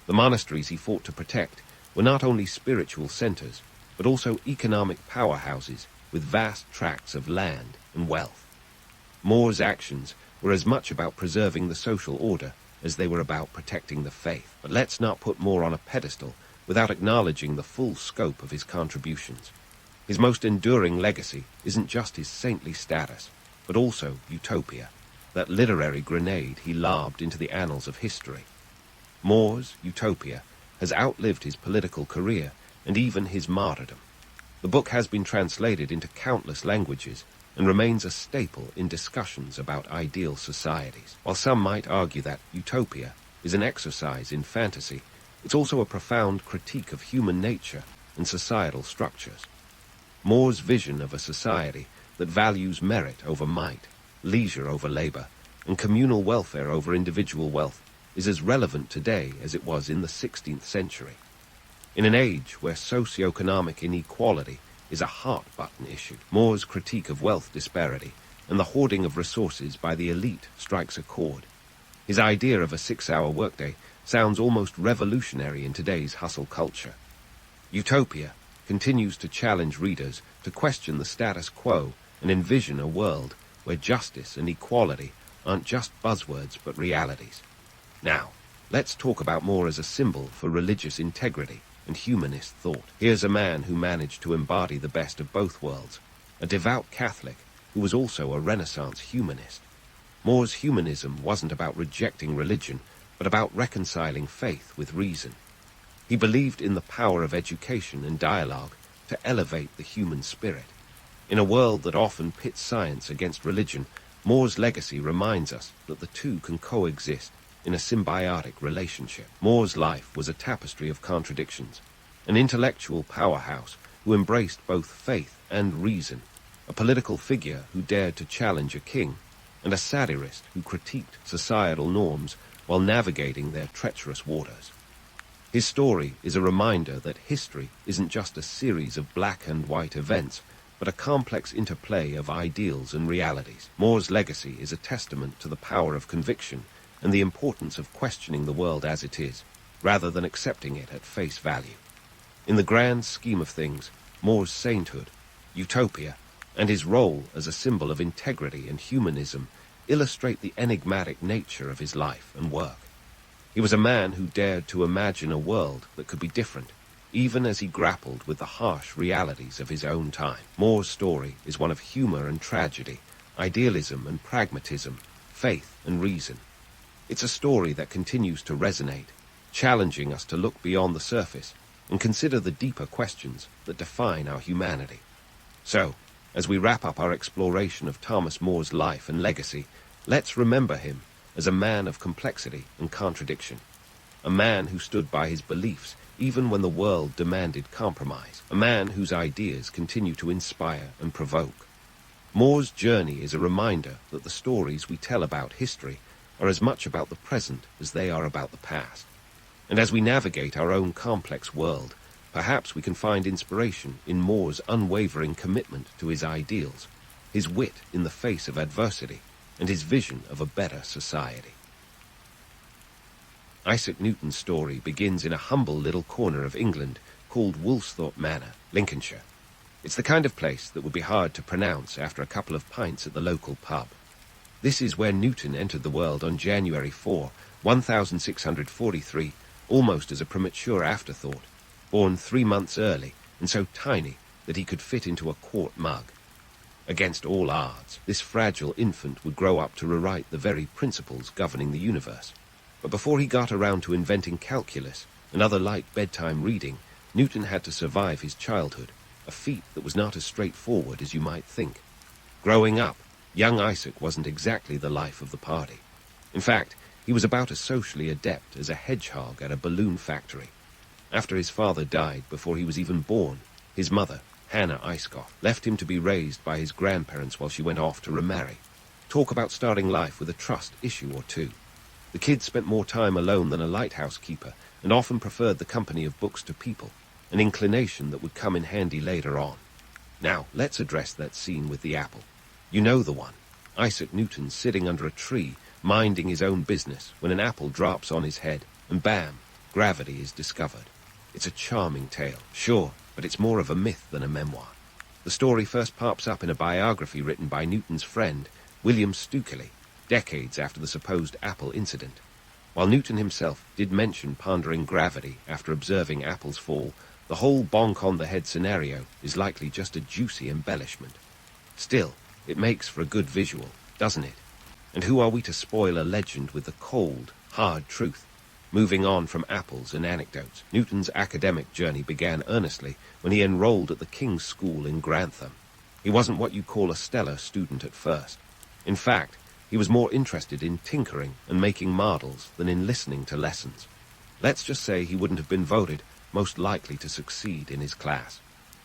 The monasteries he fought to protect were not only spiritual centers, but also economic powerhouses with vast tracts of land and wealth. More's actions were as much about preserving the social order as they were about protecting the faith. But let's not put More on a pedestal without acknowledging the full scope of his contributions. His most enduring legacy isn't just his saintly status, but also Utopia, that literary grenade he lobbed into the annals of history. More's Utopia has outlived his political career and even his martyrdom. The book has been translated into countless languages and remains a staple in discussions about ideal societies. While some might argue that Utopia is an exercise in fantasy, it's also a profound critique of human nature and societal structures. More's vision of a society that values merit over might, leisure over labor, and communal welfare over individual wealth is as relevant today as it was in the 16th century. In an age where socioeconomic inequality is a heart-button issue, More's critique of wealth disparity and the hoarding of resources by the elite strikes a chord. His idea of a 6-hour workday sounds almost revolutionary in today's hustle culture. Utopia continues to challenge readers to question the status quo and envision a world where justice and equality aren't just buzzwords but realities. Now, let's talk about More as a symbol for religious integrity and humanist thought. Here's a man who managed to embody the best of both worlds, a devout Catholic who was also a Renaissance humanist. More's humanism wasn't about rejecting religion, but about reconciling faith with reason. He believed in the power of education and dialogue to elevate the human spirit. In a world that often pits science against religion, More's legacy reminds us that the two can coexist in a symbiotic relationship. More's life was a tapestry of contradictions, an intellectual powerhouse who embraced both faith and reason, a political figure who dared to challenge a king, and a satirist who critiqued societal norms while navigating their treacherous waters. His story is a reminder that history isn't just a series of black and white events, but a complex interplay of ideals and realities. More's legacy is a testament to the power of conviction and the importance of questioning the world as it is, rather than accepting it at face value. In the grand scheme of things, More's sainthood, Utopia, and his role as a symbol of integrity and humanism illustrate the enigmatic nature of his life and work. He was a man who dared to imagine a world that could be different, even as he grappled with the harsh realities of his own time. More's story is one of humor and tragedy, idealism and pragmatism, faith and reason. It's a story that continues to resonate, challenging us to look beyond the surface and consider the deeper questions that define our humanity. So, As we wrap up our exploration of Thomas More's life and legacy, let's remember him as a man of complexity and contradiction. A man who stood by his beliefs even when the world demanded compromise. A man whose ideas continue to inspire and provoke. More's journey is a reminder that the stories we tell about history are as much about the present as they are about the past. And as we navigate our own complex world, perhaps we can find inspiration in More's unwavering commitment to his ideals, his wit in the face of adversity, and his vision of a better society. Isaac Newton's story begins in a humble little corner of England called Woolsthorpe Manor, Lincolnshire. It's the kind of place that would be hard to pronounce after a couple of pints at the local pub. This is where Newton entered the world on January 4, 1643, almost as a premature afterthought, born 3 months early and so tiny that he could fit into a quart mug. Against all odds, this fragile infant would grow up to rewrite the very principles governing the universe. But before he got around to inventing calculus and other light bedtime reading, Newton had to survive his childhood, a feat that was not as straightforward as you might think. Growing up, young Isaac wasn't exactly the life of the party. In fact, he was about as socially adept as a hedgehog at a balloon factory. After his father died before he was even born, his mother, Hannah Icecoff, left him to be raised by his grandparents while she went off to remarry. Talk about starting life with a trust issue or two. The kids spent more time alone than a lighthouse keeper and often preferred the company of books to people, an inclination that would come in handy later on. Now, let's address that scene with the apple. You know the one. Isaac Newton sitting under a tree, minding his own business, when an apple drops on his head, and bam, gravity is discovered. It's a charming tale, sure, but it's more of a myth than a memoir. The story first pops up in a biography written by Newton's friend, William Stukeley, decades after the supposed apple incident. While Newton himself did mention pondering gravity after observing apples fall, the whole bonk-on-the-head scenario is likely just a juicy embellishment. Still, it makes for a good visual, doesn't it? And who are we to spoil a legend with the cold, hard truth? Moving on from apples and anecdotes, Newton's academic journey began earnestly when he enrolled at the King's School in Grantham. He wasn't what you call a stellar student at first. In fact, he was more interested in tinkering and making models than in listening to lessons. Let's just say he wouldn't have been voted most likely to succeed in his class.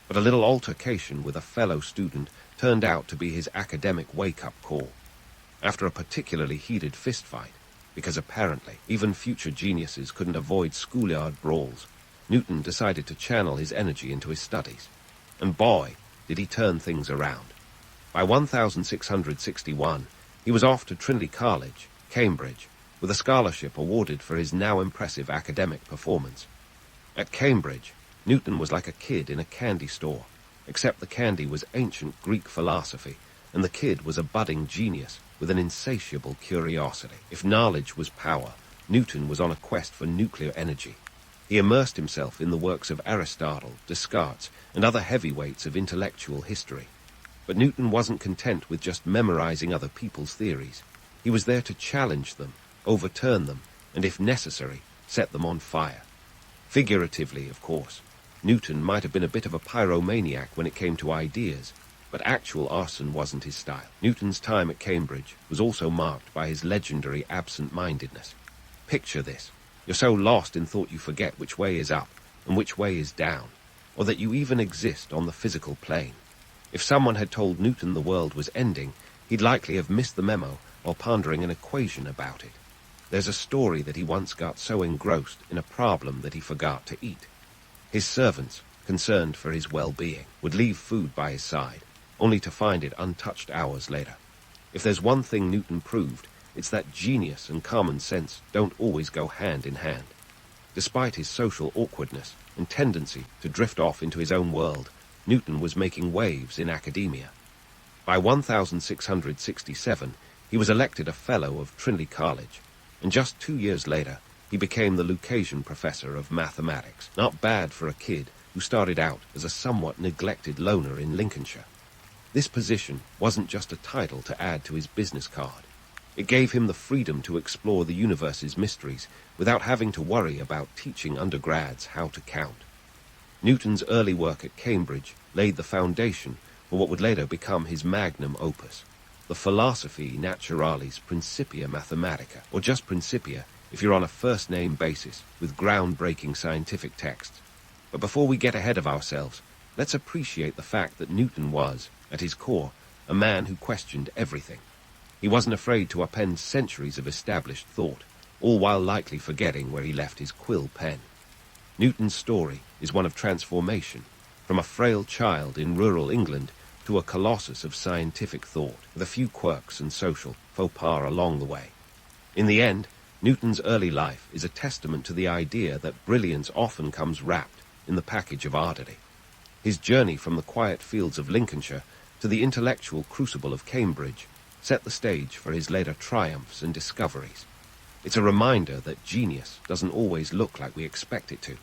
But a little altercation with a fellow student turned out to be his academic wake-up call. After a particularly heated fistfight, because apparently even future geniuses couldn't avoid schoolyard brawls, Newton decided to channel his energy into his studies. And boy, did he turn things around. By 1661, he was off to Trinity College, Cambridge, with a scholarship awarded for his now impressive academic performance. At Cambridge, Newton was like a kid in a candy store, except the candy was ancient Greek philosophy, and the kid was a budding genius with an insatiable curiosity. If knowledge was power, Newton was on a quest for nuclear energy. He immersed himself in the works of Aristotle, Descartes, and other heavyweights of intellectual history. But Newton wasn't content with just memorizing other people's theories. He was there to challenge them, overturn them, and if necessary, set them on fire. Figuratively, of course. Newton might have been a bit of a pyromaniac when it came to ideas, but actual arson wasn't his style. Newton's time at Cambridge was also marked by his legendary absent-mindedness. Picture this. You're so lost in thought you forget which way is up and which way is down, or that you even exist on the physical plane. If someone had told Newton the world was ending, he'd likely have missed the memo while pondering an equation about it. There's a story that he once got so engrossed in a problem that he forgot to eat. His servants, concerned for his well-being, would leave food by his side, only to find it untouched hours later. If there's one thing Newton proved, it's that genius and common sense don't always go hand in hand. Despite his social awkwardness and tendency to drift off into his own world, Newton was making waves in academia. By 1667, he was elected a Fellow of Trinity College, and just 2 years later, he became the Lucasian Professor of Mathematics. Not bad for a kid who started out as a somewhat neglected loner in Lincolnshire. This position wasn't just a title to add to his business card. It gave him the freedom to explore the universe's mysteries without having to worry about teaching undergrads how to count. Newton's early work at Cambridge laid the foundation for what would later become his magnum opus, the Philosophiae Naturalis Principia Mathematica, or just Principia if you're on a first-name basis with groundbreaking scientific texts. But before we get ahead of ourselves, let's appreciate the fact that Newton was, at his core, a man who questioned everything. He wasn't afraid to upend centuries of established thought, all while likely forgetting where he left his quill pen. Newton's story is one of transformation, from a frail child in rural England to a colossus of scientific thought, with a few quirks and social faux pas along the way. In the end, Newton's early life is a testament to the idea that brilliance often comes wrapped in the package of ardity. His journey from the quiet fields of Lincolnshire to the intellectual crucible of Cambridge set the stage for his later triumphs and discoveries. It's a reminder that genius doesn't always look like we expect it to,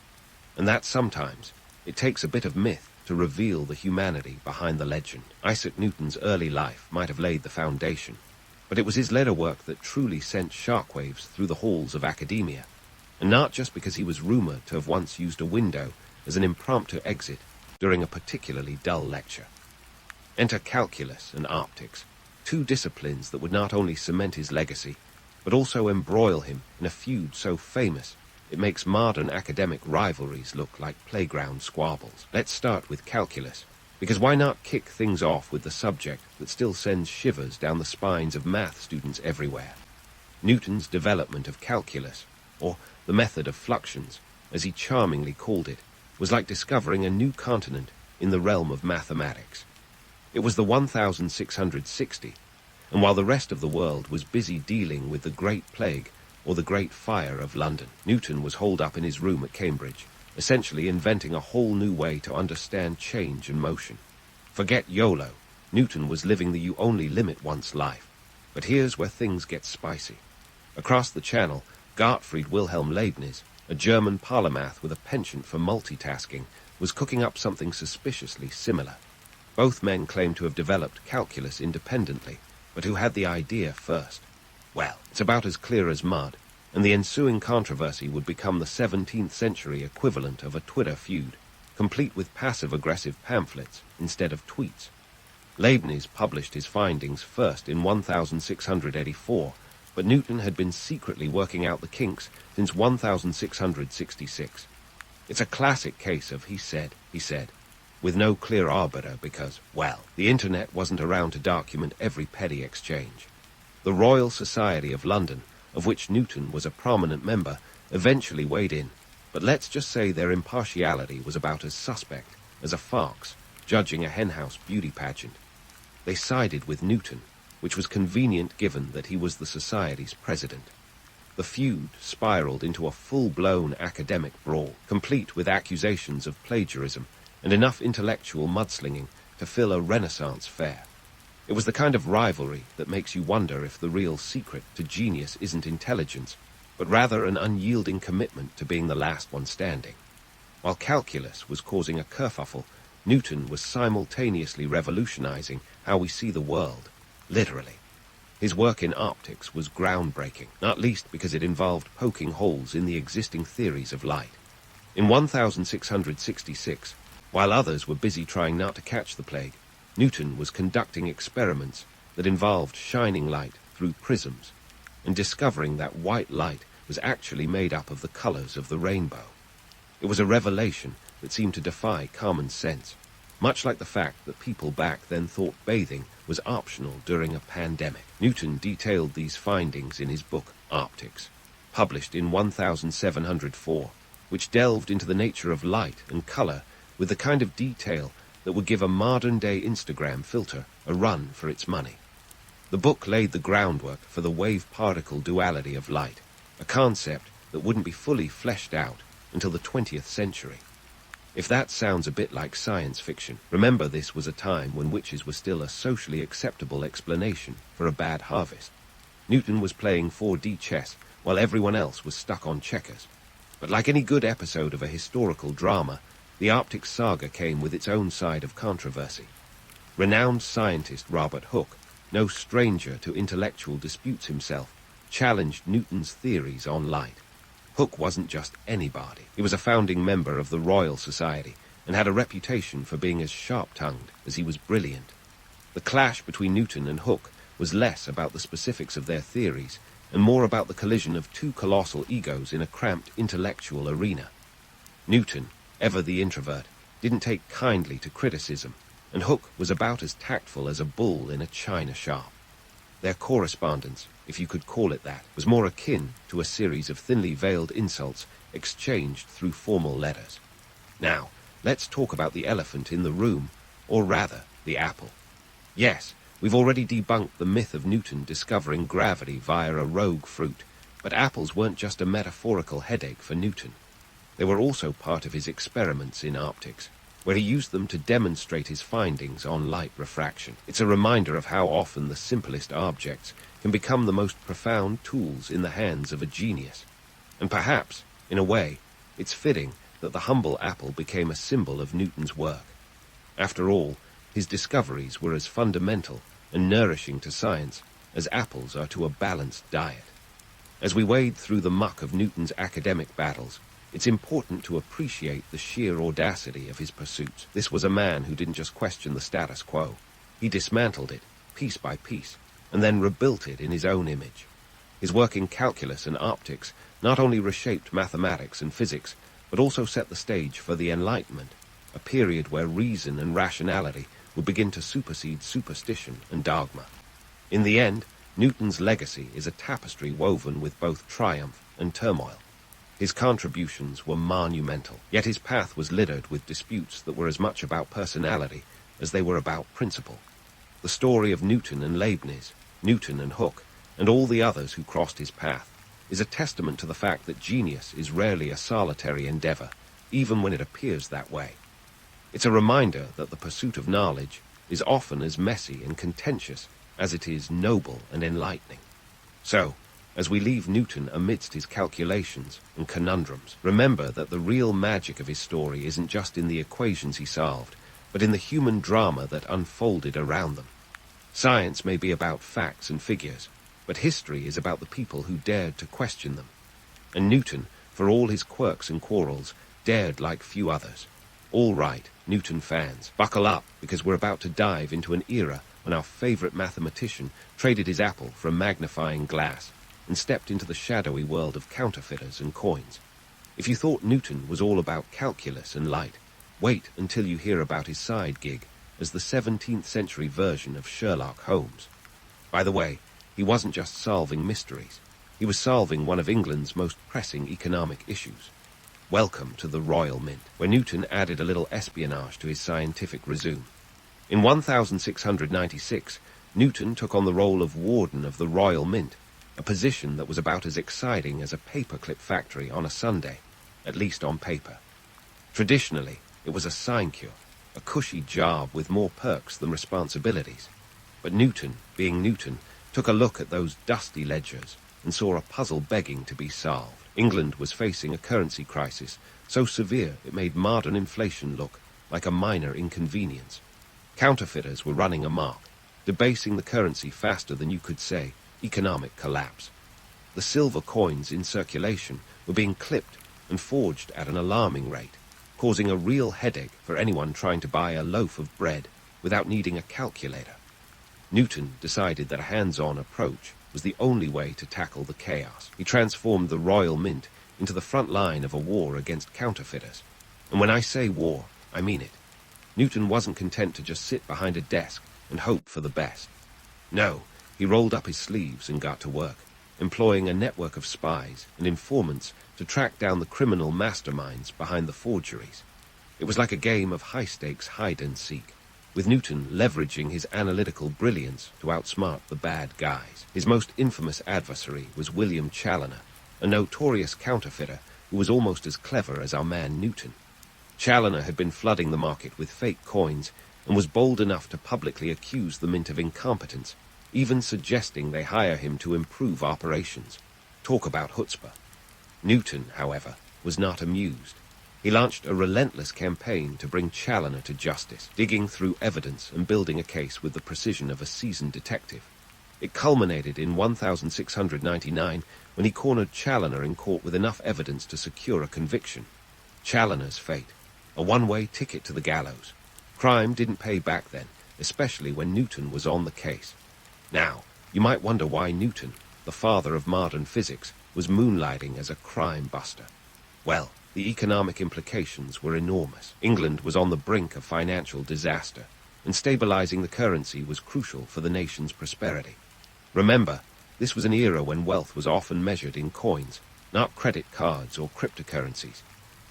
and that sometimes it takes a bit of myth to reveal the humanity behind the legend. Isaac Newton's early life might have laid the foundation, but it was his later work that truly sent shockwaves through the halls of academia, and not just because he was rumored to have once used a window as an impromptu exit during a particularly dull lecture. Enter calculus and optics, two disciplines that would not only cement his legacy, but also embroil him in a feud so famous it makes modern academic rivalries look like playground squabbles. Let's start with calculus, because why not kick things off with the subject that still sends shivers down the spines of math students everywhere? Newton's development of calculus, or the method of fluxions, as he charmingly called it, was like discovering a new continent in the realm of mathematics. It was the 1660, and while the rest of the world was busy dealing with the Great Plague or the Great Fire of London, Newton was holed up in his room at Cambridge, essentially inventing a whole new way to understand change and motion. Forget YOLO, Newton was living the you only limit once life. But here's where things get spicy. Across the channel, Gottfried Wilhelm Leibniz, a German polymath with a penchant for multitasking, was cooking up something suspiciously similar. Both men claim to have developed calculus independently, but who had the idea first? Well, it's about as clear as mud, and the ensuing controversy would become the 17th century equivalent of a Twitter feud, complete with passive-aggressive pamphlets instead of tweets. Leibniz published his findings first in 1684, but Newton had been secretly working out the kinks since 1666. It's a classic case of he said, with no clear arbiter because, well, the internet wasn't around to document every petty exchange. The Royal Society of London, of which Newton was a prominent member, eventually weighed in, but let's just say their impartiality was about as suspect as a fox judging a henhouse beauty pageant. They sided with Newton, which was convenient given that he was the Society's president. The feud spiraled into a full-blown academic brawl, complete with accusations of plagiarism and enough intellectual mudslinging to fill a Renaissance fair. It was the kind of rivalry that makes you wonder if the real secret to genius isn't intelligence, but rather an unyielding commitment to being the last one standing. While calculus was causing a kerfuffle, Newton was simultaneously revolutionizing how we see the world, literally. His work in optics was groundbreaking, not least because it involved poking holes in the existing theories of light. In 1666, while others were busy trying not to catch the plague, Newton was conducting experiments that involved shining light through prisms and discovering that white light was actually made up of the colors of the rainbow. It was a revelation that seemed to defy common sense, much like the fact that people back then thought bathing was optional during a pandemic. Newton detailed these findings in his book, Optics, published in 1704, which delved into the nature of light and color with the kind of detail that would give a modern-day Instagram filter a run for its money. The book laid the groundwork for the wave-particle duality of light, a concept that wouldn't be fully fleshed out until the 20th century. If that sounds a bit like science fiction, remember this was a time when witches were still a socially acceptable explanation for a bad harvest. Newton was playing 4D chess while everyone else was stuck on checkers. But like any good episode of a historical drama, the optics saga came with its own side of controversy. Renowned scientist Robert Hooke, no stranger to intellectual disputes himself, challenged Newton's theories on light. Hooke wasn't just anybody. He was a founding member of the Royal Society, and had a reputation for being as sharp-tongued as he was brilliant. The clash between Newton and Hooke was less about the specifics of their theories and more about the collision of two colossal egos in a cramped intellectual arena. Newton, ever the introvert, didn't take kindly to criticism, and Hooke was about as tactful as a bull in a china shop. Their correspondence, if you could call it that, was more akin to a series of thinly veiled insults exchanged through formal letters. Now, let's talk about the elephant in the room, or rather, the apple. Yes, we've already debunked the myth of Newton discovering gravity via a rogue fruit, but apples weren't just a metaphorical headache for Newton. They were also part of his experiments in optics, where he used them to demonstrate his findings on light refraction. It's a reminder of how often the simplest objects can become the most profound tools in the hands of a genius. And perhaps, in a way, it's fitting that the humble apple became a symbol of Newton's work. After all, his discoveries were as fundamental and nourishing to science as apples are to a balanced diet. As we wade through the muck of Newton's academic battles, it's important to appreciate the sheer audacity of his pursuits. This was a man who didn't just question the status quo. He dismantled it, piece by piece, and then rebuilt it in his own image. His work in calculus and optics not only reshaped mathematics and physics, but also set the stage for the Enlightenment, a period where reason and rationality would begin to supersede superstition and dogma. In the end, Newton's legacy is a tapestry woven with both triumph and turmoil. His contributions were monumental, yet his path was littered with disputes that were as much about personality as they were about principle. The story of Newton and Leibniz, Newton and Hooke, and all the others who crossed his path is a testament to the fact that genius is rarely a solitary endeavor, even when it appears that way. It's a reminder that the pursuit of knowledge is often as messy and contentious as it is noble and enlightening. So, as we leave Newton amidst his calculations and conundrums, remember that the real magic of his story isn't just in the equations he solved, but in the human drama that unfolded around them. Science may be about facts and figures, but history is about the people who dared to question them. And Newton, for all his quirks and quarrels, dared like few others. All right, Newton fans, buckle up, because we're about to dive into an era when our favorite mathematician traded his apple for a magnifying glass and stepped into the shadowy world of counterfeiters and coins. If you thought Newton was all about calculus and light, wait until you hear about his side gig as the 17th century version of Sherlock Holmes. By the way, he wasn't just solving mysteries. He was solving one of England's most pressing economic issues. Welcome to the Royal Mint, where Newton added a little espionage to his scientific resume. In 1696, Newton took on the role of Warden of the Royal Mint, a position that was about as exciting as a paperclip factory on a Sunday, at least on paper. Traditionally, it was a sinecure, a cushy job with more perks than responsibilities. But Newton, being Newton, took a look at those dusty ledgers and saw a puzzle begging to be solved. England was facing a currency crisis so severe it made modern inflation look like a minor inconvenience. Counterfeiters were running amok, debasing the currency faster than you could say economic collapse. The silver coins in circulation were being clipped and forged at an alarming rate, causing a real headache for anyone trying to buy a loaf of bread without needing a calculator. Newton decided that a hands-on approach was the only way to tackle the chaos. He transformed the Royal Mint into the front line of a war against counterfeiters. And when I say war, I mean it. Newton wasn't content to just sit behind a desk and hope for the best. No, he rolled up his sleeves and got to work, employing a network of spies and informants to track down the criminal masterminds behind the forgeries. It was like a game of high-stakes hide-and-seek, with Newton leveraging his analytical brilliance to outsmart the bad guys. His most infamous adversary was William Challoner, a notorious counterfeiter who was almost as clever as our man Newton. Challoner had been flooding the market with fake coins and was bold enough to publicly accuse the mint of incompetence, even suggesting they hire him to improve operations. Talk about chutzpah. Newton, however, was not amused. He launched a relentless campaign to bring Challoner to justice, digging through evidence and building a case with the precision of a seasoned detective. It culminated in 1699 when he cornered Challoner in court with enough evidence to secure a conviction. Challoner's fate, a one-way ticket to the gallows. Crime didn't pay back then, especially when Newton was on the case. Now, you might wonder why Newton, the father of modern physics, was moonlighting as a crime buster. Well, the economic implications were enormous. England was on the brink of financial disaster, and stabilizing the currency was crucial for the nation's prosperity. Remember, this was an era when wealth was often measured in coins, not credit cards or cryptocurrencies.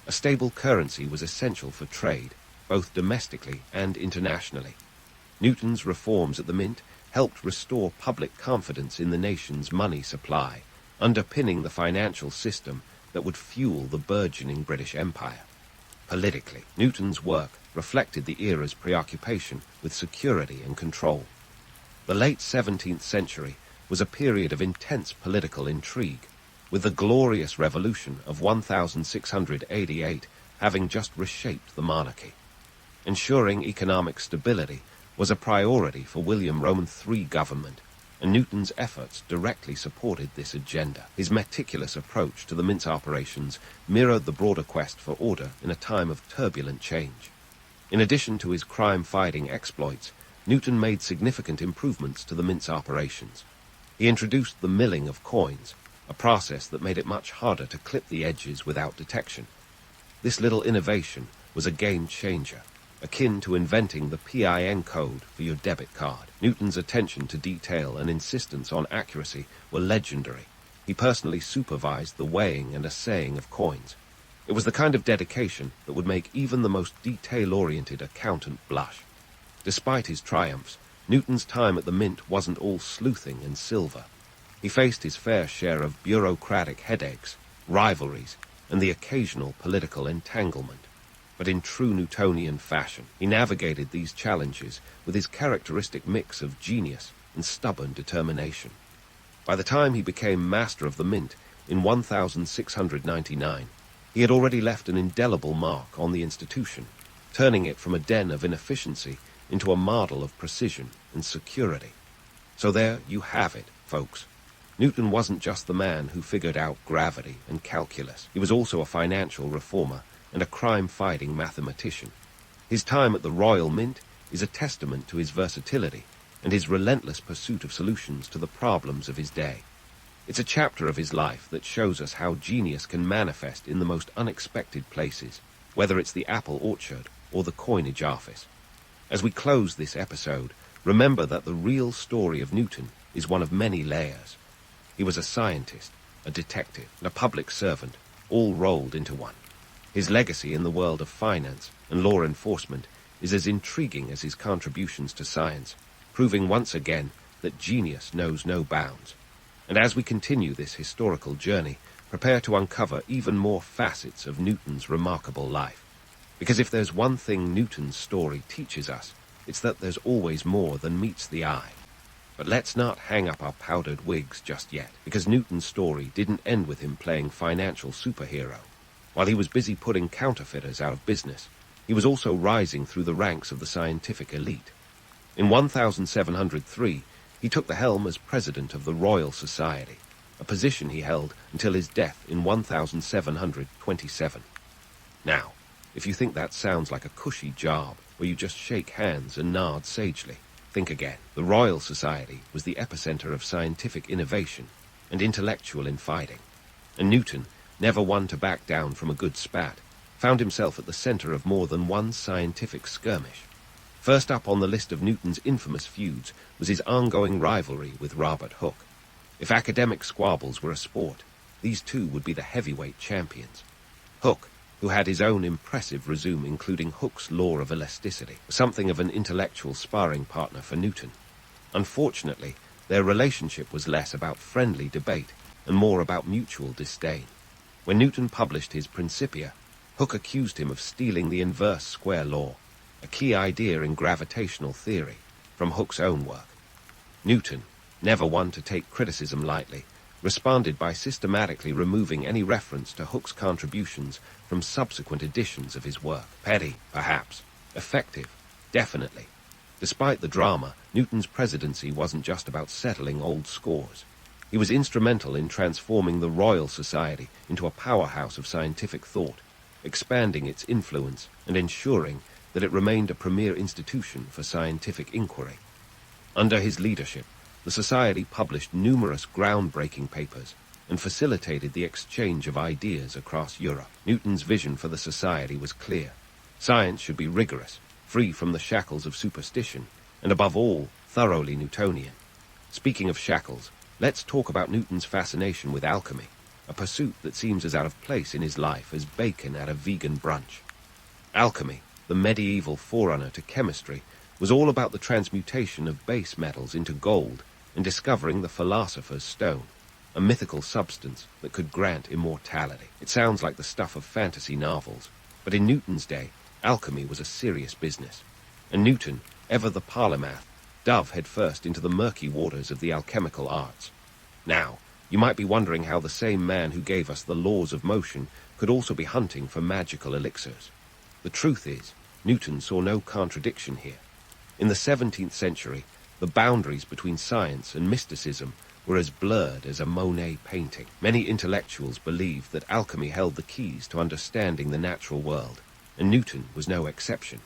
A stable currency was essential for trade, both domestically and internationally. Newton's reforms at the Mint helped restore public confidence in the nation's money supply, underpinning the financial system that would fuel the burgeoning British Empire. Politically, Newton's work reflected the era's preoccupation with security and control. The late 17th century was a period of intense political intrigue, with the Glorious Revolution of 1688 having just reshaped the monarchy. Ensuring economic stability was a priority for William Roman III government, and Newton's efforts directly supported this agenda. His meticulous approach to the Mint's operations mirrored the broader quest for order in a time of turbulent change. In addition to his crime-fighting exploits, Newton made significant improvements to the Mint's operations. He introduced the milling of coins, a process that made it much harder to clip the edges without detection. This little innovation was a game-changer, akin to inventing the PIN code for your debit card. Newton's attention to detail and insistence on accuracy were legendary. He personally supervised the weighing and assaying of coins. It was the kind of dedication that would make even the most detail-oriented accountant blush. Despite his triumphs, Newton's time at the Mint wasn't all sleuthing and silver. He faced his fair share of bureaucratic headaches, rivalries, and the occasional political entanglement. But in true Newtonian fashion, he navigated these challenges with his characteristic mix of genius and stubborn determination. By the time he became master of the Mint in 1699, he had already left an indelible mark on the institution, turning it from a den of inefficiency into a model of precision and security. So there you have it, folks. Newton wasn't just the man who figured out gravity and calculus. He was also a financial reformer and a crime-fighting mathematician. His time at the Royal Mint is a testament to his versatility and his relentless pursuit of solutions to the problems of his day. It's a chapter of his life that shows us how genius can manifest in the most unexpected places, whether it's the apple orchard or the coinage office. As we close this episode, remember that the real story of Newton is one of many layers. He was a scientist, a detective, and a public servant, all rolled into one. His legacy in the world of finance and law enforcement is as intriguing as his contributions to science, proving once again that genius knows no bounds. And as we continue this historical journey, prepare to uncover even more facets of Newton's remarkable life. Because if there's one thing Newton's story teaches us, it's that there's always more than meets the eye. But let's not hang up our powdered wigs just yet, because Newton's story didn't end with him playing financial superhero. While he was busy putting counterfeiters out of business, he was also rising through the ranks of the scientific elite. In 1703, he took the helm as president of the Royal Society, a position he held until his death in 1727. Now, if you think that sounds like a cushy job where you just shake hands and nod sagely, think again. The Royal Society was the epicenter of scientific innovation and intellectual infighting, and Newton, never one to back down from a good spat, found himself at the center of more than one scientific skirmish. First up on the list of Newton's infamous feuds was his ongoing rivalry with Robert Hooke. If academic squabbles were a sport, these two would be the heavyweight champions. Hooke, who had his own impressive resume including Hooke's law of elasticity, was something of an intellectual sparring partner for Newton. Unfortunately, their relationship was less about friendly debate and more about mutual disdain. When Newton published his Principia, Hooke accused him of stealing the inverse square law, a key idea in gravitational theory, from Hooke's own work. Newton, never one to take criticism lightly, responded by systematically removing any reference to Hooke's contributions from subsequent editions of his work. Petty, perhaps. Effective, definitely. Despite the drama, Newton's presidency wasn't just about settling old scores. He was instrumental in transforming the Royal Society into a powerhouse of scientific thought. expanding its influence and ensuring that it remained a premier institution for scientific inquiry. Under his leadership, the Society published numerous groundbreaking papers and facilitated the exchange of ideas across Europe. Newton's vision for the Society was clear. Science should be rigorous, free from the shackles of superstition, and above all, thoroughly Newtonian. Speaking of shackles, let's talk about Newton's fascination with alchemy, a pursuit that seems as out of place in his life as bacon at a vegan brunch. Alchemy, the medieval forerunner to chemistry, was all about the transmutation of base metals into gold and discovering the philosopher's stone, a mythical substance that could grant immortality. It sounds like the stuff of fantasy novels, but in Newton's day, alchemy was a serious business. And Newton, ever the polymath, dove headfirst into the murky waters of the alchemical arts. Now, you might be wondering how the same man who gave us the laws of motion could also be hunting for magical elixirs. The truth is, Newton saw no contradiction here. In the 17th century, the boundaries between science and mysticism were as blurred as a Monet painting. Many intellectuals believed that alchemy held the keys to understanding the natural world, and Newton was no exception.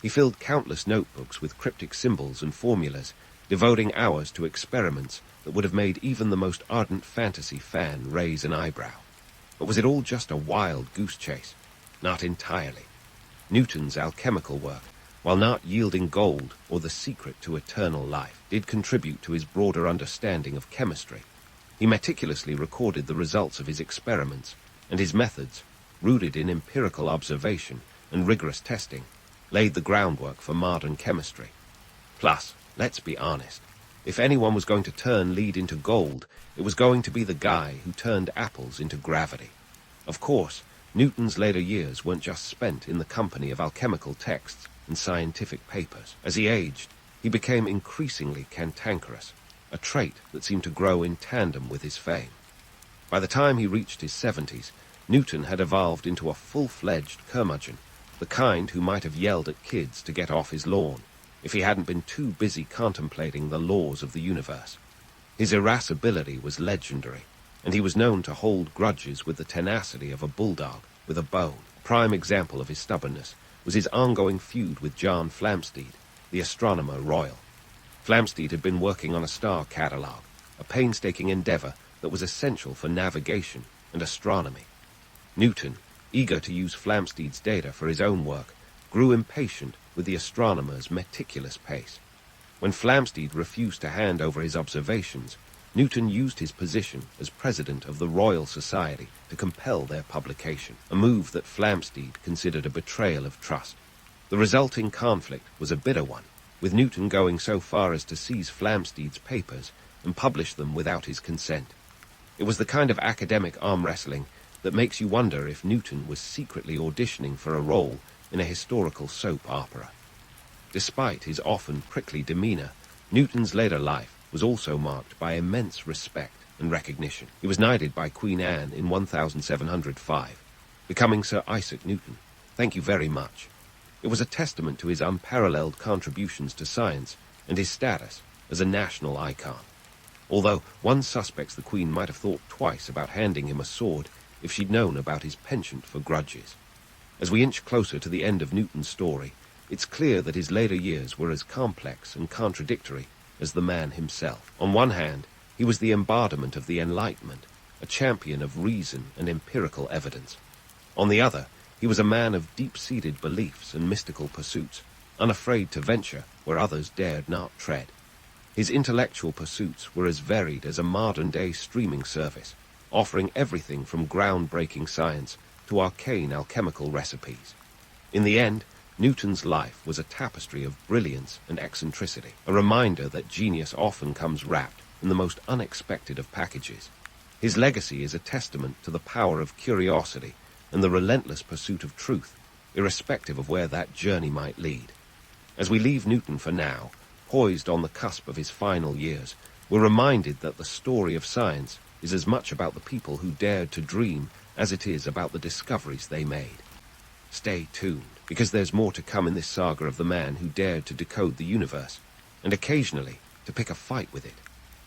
He filled countless notebooks with cryptic symbols and formulas, devoting hours to experiments that would have made even the most ardent fantasy fan raise an eyebrow. But was it all just a wild goose chase? Not entirely. Newton's alchemical work, while not yielding gold or the secret to eternal life, did contribute to his broader understanding of chemistry. He meticulously recorded the results of his experiments, and his methods, rooted in empirical observation and rigorous testing, laid the groundwork for modern chemistry. Plus, let's be honest, if anyone was going to turn lead into gold, it was going to be the guy who turned apples into gravity. Of course, Newton's later years weren't just spent in the company of alchemical texts and scientific papers. As he aged, he became increasingly cantankerous, a trait that seemed to grow in tandem with his fame. By the time he reached his 70s, Newton had evolved into a full-fledged curmudgeon, the kind who might have yelled at kids to get off his lawn if he hadn't been too busy contemplating the laws of the universe. His irascibility was legendary, and he was known to hold grudges with the tenacity of a bulldog with a bone. A prime example of his stubbornness was his ongoing feud with John Flamsteed, the astronomer royal. Flamsteed had been working on a star catalogue, a painstaking endeavor that was essential for navigation and astronomy. Newton, eager to use Flamsteed's data for his own work, grew impatient with the astronomer's meticulous pace. When Flamsteed refused to hand over his observations, Newton used his position as president of the Royal Society to compel their publication, a move that Flamsteed considered a betrayal of trust. The resulting conflict was a bitter one, with Newton going so far as to seize Flamsteed's papers and publish them without his consent. It was the kind of academic arm wrestling that makes you wonder if Newton was secretly auditioning for a role in a historical soap opera. Despite his often prickly demeanor, Newton's later life was also marked by immense respect and recognition. He was knighted by Queen Anne in 1705, becoming Sir Isaac Newton. Thank you very much. It was a testament to his unparalleled contributions to science and his status as a national icon. Although one suspects the Queen might have thought twice about handing him a sword if she'd known about his penchant for grudges. As we inch closer to the end of Newton's story, it's clear that his later years were as complex and contradictory as the man himself. On one hand, he was the embodiment of the Enlightenment, a champion of reason and empirical evidence. On the other, he was a man of deep-seated beliefs and mystical pursuits, unafraid to venture where others dared not tread. His intellectual pursuits were as varied as a modern-day streaming service, offering everything from groundbreaking science to arcane alchemical recipes. In the end, Newton's life was a tapestry of brilliance and eccentricity, a reminder that genius often comes wrapped in the most unexpected of packages. His legacy is a testament to the power of curiosity and the relentless pursuit of truth, irrespective of where that journey might lead. As we leave Newton for now, poised on the cusp of his final years, we're reminded that the story of science is as much about the people who dared to dream as it is about the discoveries they made. Stay tuned, because there's more to come in this saga of the man who dared to decode the universe, and occasionally to pick a fight with it.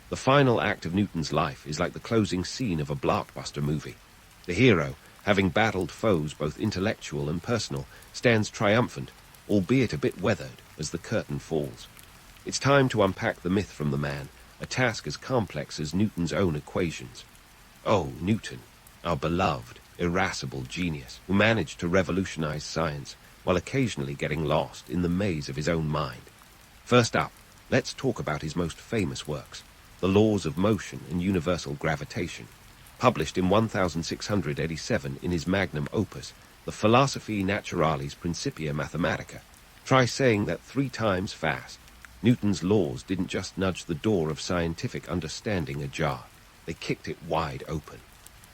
The final act of Newton's life is like the closing scene of a blockbuster movie. The hero, having battled foes both intellectual and personal, stands triumphant, albeit a bit weathered, as the curtain falls. It's time to unpack the myth from the man, a task as complex as Newton's own equations. Oh, Newton, our beloved, irascible genius, who managed to revolutionize science while occasionally getting lost in the maze of his own mind. First up, let's talk about his most famous works, the laws of motion and universal gravitation. Published in 1687 in his magnum opus, the Philosophiae Naturalis Principia Mathematica. Try saying that 3 times fast. Newton's laws didn't just nudge the door of scientific understanding ajar. They kicked it wide open.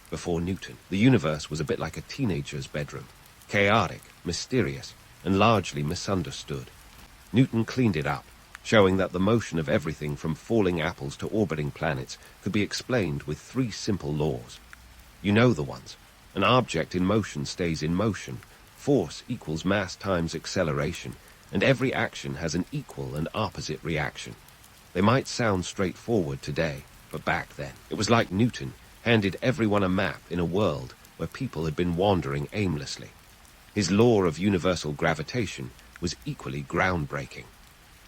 Before Newton, the universe was a bit like a teenager's bedroom, chaotic, mysterious, and largely misunderstood. Newton cleaned it up, showing that the motion of everything from falling apples to orbiting planets could be explained with 3 simple laws. You know the ones. An object in motion stays in motion. Force equals mass times acceleration, and every action has an equal and opposite reaction. They might sound straightforward today, but back then, it was like Newton handed everyone a map in a world where people had been wandering aimlessly. His law of universal gravitation was equally groundbreaking.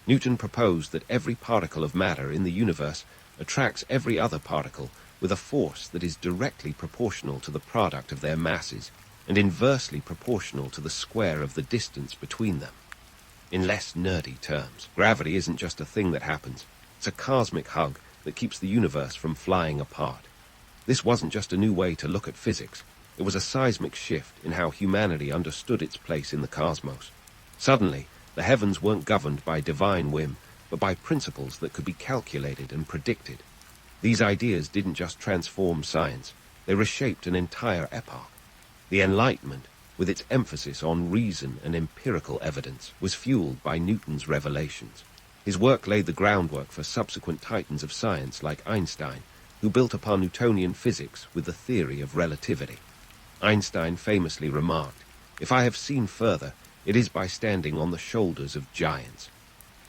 Newton proposed that every particle of matter in the universe attracts every other particle with a force that is directly proportional to the product of their masses and inversely proportional to the square of the distance between them. In less nerdy terms, gravity isn't just a thing that happens. It's a cosmic hug that keeps the universe from flying apart. This wasn't just a new way to look at physics. It was a seismic shift in how humanity understood its place in the cosmos. Suddenly, the heavens weren't governed by divine whim, but by principles that could be calculated and predicted. These ideas didn't just transform science, they reshaped an entire epoch. The Enlightenment, with its emphasis on reason and empirical evidence, was fueled by Newton's revelations. His work laid the groundwork for subsequent titans of science like Einstein, who built upon Newtonian physics with the theory of relativity. Einstein famously remarked, "If I have seen further, it is by standing on the shoulders of giants."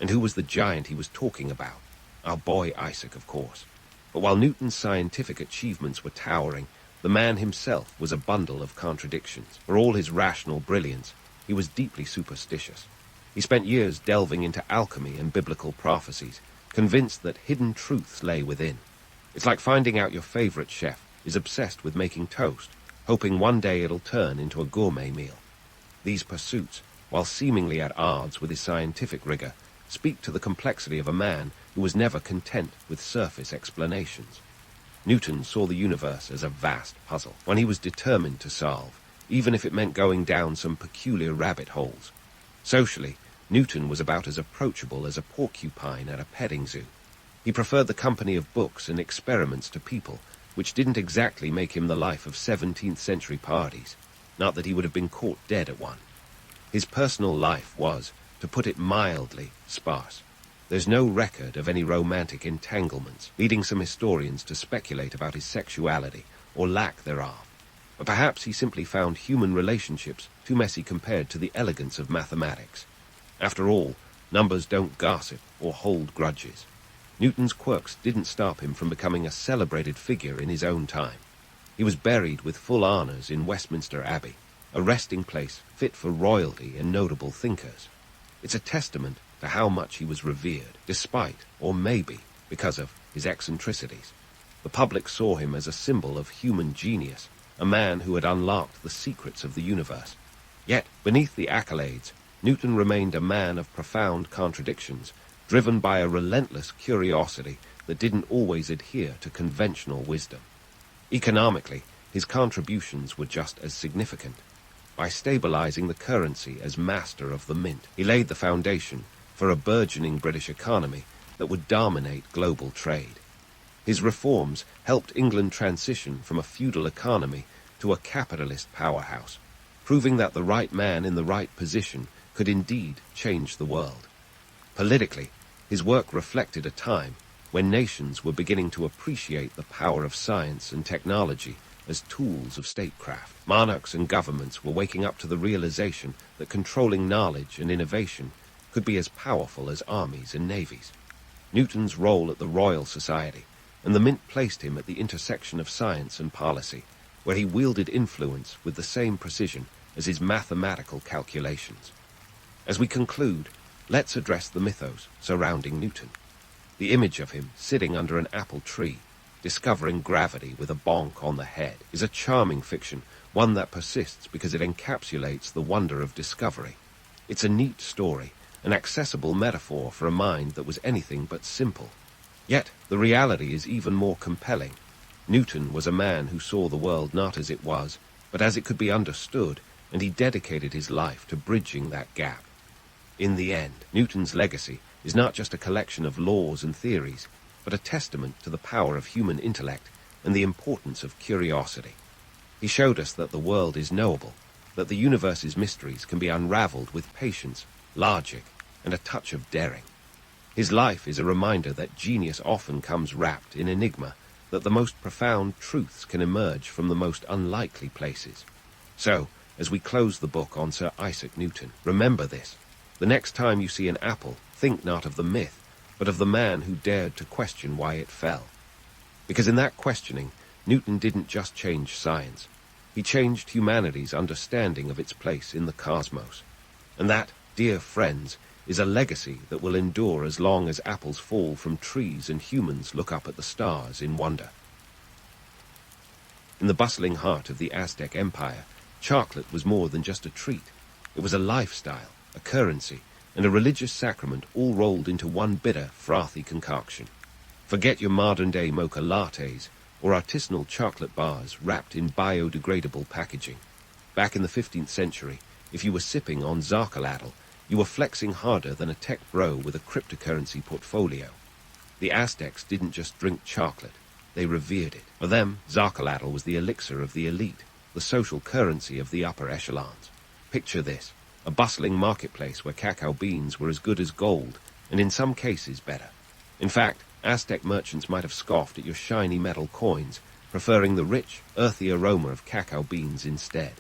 And who was the giant he was talking about? Our boy Isaac, of course. But while Newton's scientific achievements were towering, the man himself was a bundle of contradictions. For all his rational brilliance, he was deeply superstitious. He spent years delving into alchemy and biblical prophecies, convinced that hidden truths lay within. It's like finding out your favorite chef is obsessed with making toast, hoping one day it'll turn into a gourmet meal. These pursuits, while seemingly at odds with his scientific rigor, speak to the complexity of a man who was never content with surface explanations. Newton saw the universe as a vast puzzle, one he was determined to solve, even if it meant going down some peculiar rabbit holes. Socially, Newton was about as approachable as a porcupine at a petting zoo. He preferred the company of books and experiments to people, which didn't exactly make him the life of 17th century parties, not that he would have been caught dead at one. His personal life was, to put it mildly, sparse. There's no record of any romantic entanglements, leading some historians to speculate about his sexuality, or lack thereof. But perhaps he simply found human relationships too messy compared to the elegance of mathematics. After all, numbers don't gossip or hold grudges. Newton's quirks didn't stop him from becoming a celebrated figure in his own time. He was buried with full honors in Westminster Abbey, a resting place fit for royalty and notable thinkers. It's a testament to how much he was revered, despite, or maybe, because of his eccentricities. The public saw him as a symbol of human genius, a man who had unlocked the secrets of the universe. Yet, beneath the accolades, Newton remained a man of profound contradictions, driven by a relentless curiosity that didn't always adhere to conventional wisdom. Economically, his contributions were just as significant. By stabilizing the currency as master of the mint, he laid the foundation for a burgeoning British economy that would dominate global trade. His reforms helped England transition from a feudal economy to a capitalist powerhouse, proving that the right man in the right position could indeed change the world. Politically, his work reflected a time when nations were beginning to appreciate the power of science and technology as tools of statecraft. Monarchs and governments were waking up to the realization that controlling knowledge and innovation could be as powerful as armies and navies. Newton's role at the Royal Society and the Mint placed him at the intersection of science and policy, where he wielded influence with the same precision as his mathematical calculations. As we conclude, let's address the mythos surrounding Newton. The image of him sitting under an apple tree, discovering gravity with a bonk on the head, is a charming fiction, one that persists because it encapsulates the wonder of discovery. It's a neat story, an accessible metaphor for a mind that was anything but simple. Yet the reality is even more compelling. Newton was a man who saw the world not as it was, but as it could be understood, and he dedicated his life to bridging that gap. In the end, Newton's legacy is not just a collection of laws and theories, but a testament to the power of human intellect and the importance of curiosity. He showed us that the world is knowable, that the universe's mysteries can be unraveled with patience, logic, and a touch of daring. His life is a reminder that genius often comes wrapped in enigma, that the most profound truths can emerge from the most unlikely places. So, as we close the book on Sir Isaac Newton, remember this. The next time you see an apple, think not of the myth, but of the man who dared to question why it fell. Because in that questioning, Newton didn't just change science. He changed humanity's understanding of its place in the cosmos. And that, dear friends, is a legacy that will endure as long as apples fall from trees and humans look up at the stars in wonder. In the bustling heart of the Aztec Empire, chocolate was more than just a treat. It was a lifestyle, a currency, and a religious sacrament all rolled into one bitter, frothy concoction. Forget your modern-day mocha lattes or artisanal chocolate bars wrapped in biodegradable packaging. Back in the 15th century, if you were sipping on Zarcaladl, you were flexing harder than a tech bro with a cryptocurrency portfolio. The Aztecs didn't just drink chocolate, they revered it. For them, Zarcaladl was the elixir of the elite, the social currency of the upper echelons. Picture this, a bustling marketplace where cacao beans were as good as gold, and in some cases better. In fact, Aztec merchants might have scoffed at your shiny metal coins, preferring the rich, earthy aroma of cacao beans instead.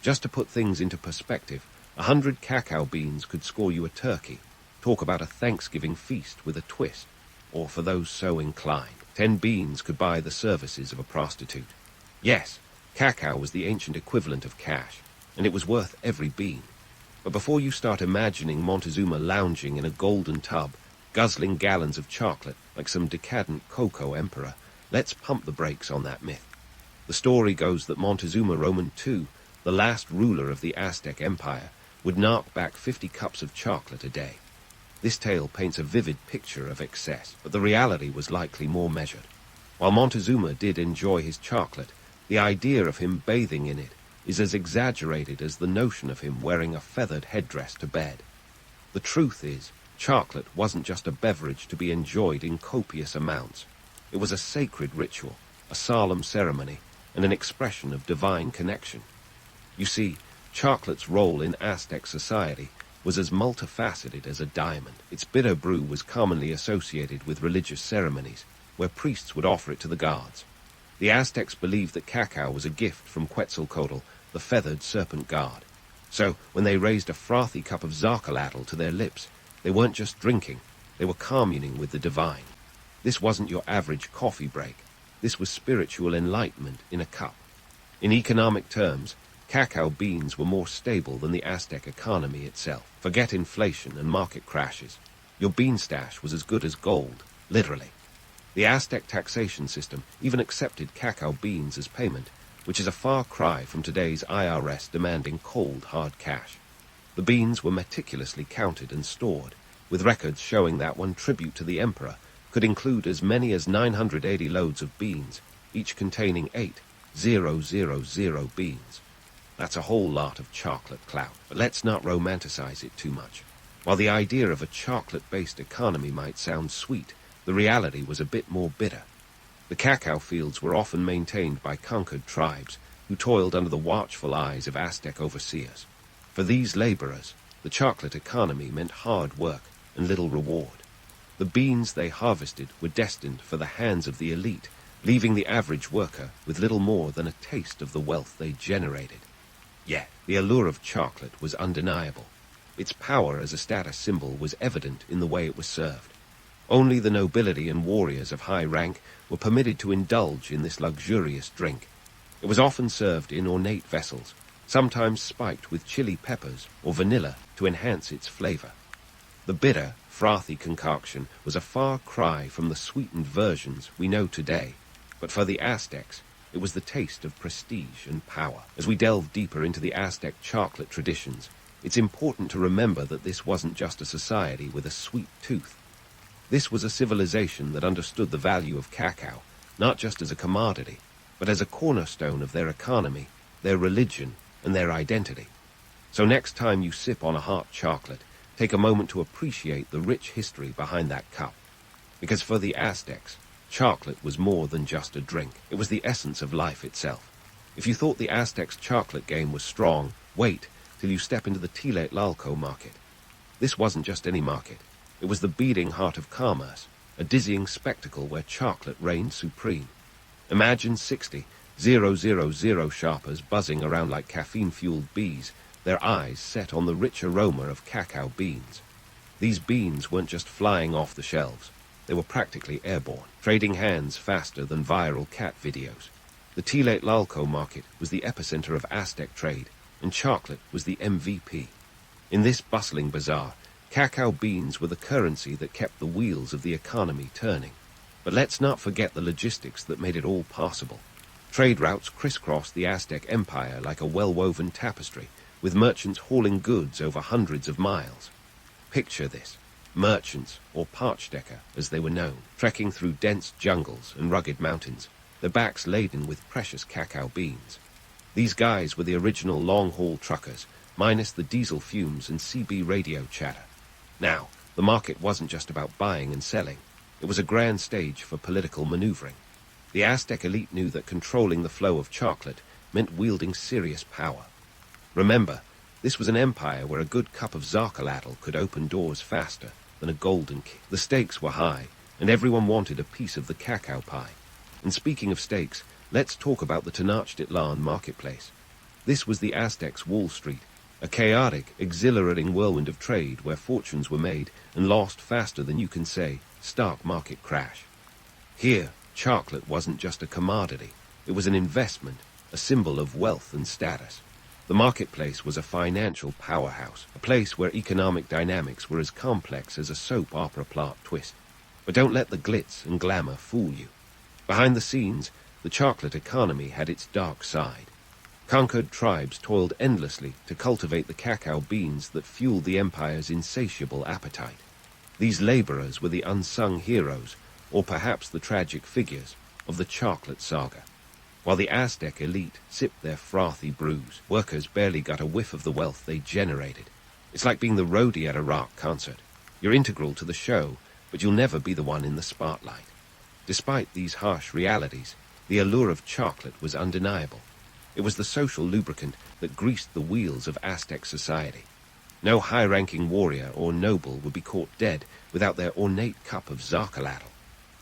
Just to put things into perspective, 100 cacao beans could score you a turkey. Talk about a Thanksgiving feast with a twist. Or for those so inclined, 10 beans could buy the services of a prostitute. Yes, cacao was the ancient equivalent of cash, and it was worth every bean. But before you start imagining Montezuma lounging in a golden tub, guzzling gallons of chocolate like some decadent cocoa emperor, let's pump the brakes on that myth. The story goes that Montezuma Roman II, the last ruler of the Aztec Empire, would knock back 50 cups of chocolate a day. This tale paints a vivid picture of excess, but the reality was likely more measured. While Montezuma did enjoy his chocolate, the idea of him bathing in it is as exaggerated as the notion of him wearing a feathered headdress to bed. The truth is, chocolate wasn't just a beverage to be enjoyed in copious amounts. It was a sacred ritual, a solemn ceremony, and an expression of divine connection. You see, chocolate's role in Aztec society was as multifaceted as a diamond. Its bitter brew was commonly associated with religious ceremonies, where priests would offer it to the gods. The Aztecs believed that cacao was a gift from Quetzalcoatl, the feathered serpent god. So, when they raised a frothy cup of Zarcaladl to their lips, they weren't just drinking, they were communing with the divine. This wasn't your average coffee break. This was spiritual enlightenment in a cup. In economic terms, cacao beans were more stable than the Aztec economy itself. Forget inflation and market crashes. Your bean stash was as good as gold, literally. The Aztec taxation system even accepted cacao beans as payment, which is a far cry from today's IRS demanding cold, hard cash. The beans were meticulously counted and stored, with records showing that one tribute to the emperor could include as many as 980 loads of beans, each containing 8,000 beans. That's a whole lot of chocolate clout, but let's not romanticize it too much. While the idea of a chocolate-based economy might sound sweet, the reality was a bit more bitter. The cacao fields were often maintained by conquered tribes, who toiled under the watchful eyes of Aztec overseers. For these laborers, the chocolate economy meant hard work and little reward. The beans they harvested were destined for the hands of the elite, leaving the average worker with little more than a taste of the wealth they generated. Yet, the allure of chocolate was undeniable. Its power as a status symbol was evident in the way it was served. Only the nobility and warriors of high rank were permitted to indulge in this luxurious drink. It was often served in ornate vessels, sometimes spiked with chili peppers or vanilla to enhance its flavor. The bitter, frothy concoction was a far cry from the sweetened versions we know today, but for the Aztecs, it was the taste of prestige and power. As we delve deeper into the Aztec chocolate traditions, it's important to remember that this wasn't just a society with a sweet tooth. This was a civilization that understood the value of cacao, not just as a commodity, but as a cornerstone of their economy, their religion, and their identity. So next time you sip on a hot chocolate, take a moment to appreciate the rich history behind that cup. Because for the Aztecs, chocolate was more than just a drink. It was the essence of life itself. If you thought the Aztecs' chocolate game was strong, wait till you step into the Tlatelolco market. This wasn't just any market. It was the beating heart of commerce, a dizzying spectacle where chocolate reigned supreme. Imagine 60,000 shoppers buzzing around like caffeine-fueled bees, their eyes set on the rich aroma of cacao beans. These beans weren't just flying off the shelves. They were practically airborne, trading hands faster than viral cat videos. The Tlatelolco market was the epicenter of Aztec trade, and chocolate was the MVP. In this bustling bazaar, cacao beans were the currency that kept the wheels of the economy turning. But let's not forget the logistics that made it all possible. Trade routes crisscrossed the Aztec empire like a well-woven tapestry, with merchants hauling goods over hundreds of miles. Picture this. Merchants, or parchdecker as they were known, trekking through dense jungles and rugged mountains, their backs laden with precious cacao beans. These guys were the original long-haul truckers, minus the diesel fumes and CB radio chatter. Now, the market wasn't just about buying and selling. It was a grand stage for political maneuvering. The Aztec elite knew that controlling the flow of chocolate meant wielding serious power. Remember, this was an empire where a good cup of Zarcalatl could open doors faster than a golden key. The stakes were high, and everyone wanted a piece of the cacao pie. And speaking of stakes, let's talk about the Tenochtitlan marketplace. This was the Aztecs' Wall Street, a chaotic, exhilarating whirlwind of trade where fortunes were made and lost faster than you can say, stock market crash. Here, chocolate wasn't just a commodity. It was an investment, a symbol of wealth and status. The marketplace was a financial powerhouse, a place where economic dynamics were as complex as a soap opera plot twist. But don't let the glitz and glamour fool you. Behind the scenes, the chocolate economy had its dark side. Conquered tribes toiled endlessly to cultivate the cacao beans that fueled the empire's insatiable appetite. These laborers were the unsung heroes, or perhaps the tragic figures, of the chocolate saga. While the Aztec elite sipped their frothy brews, workers barely got a whiff of the wealth they generated. It's like being the roadie at a rock concert. You're integral to the show, but you'll never be the one in the spotlight. Despite these harsh realities, the allure of chocolate was undeniable. It was the social lubricant that greased the wheels of Aztec society. No high-ranking warrior or noble would be caught dead without their ornate cup of Zarcalatl.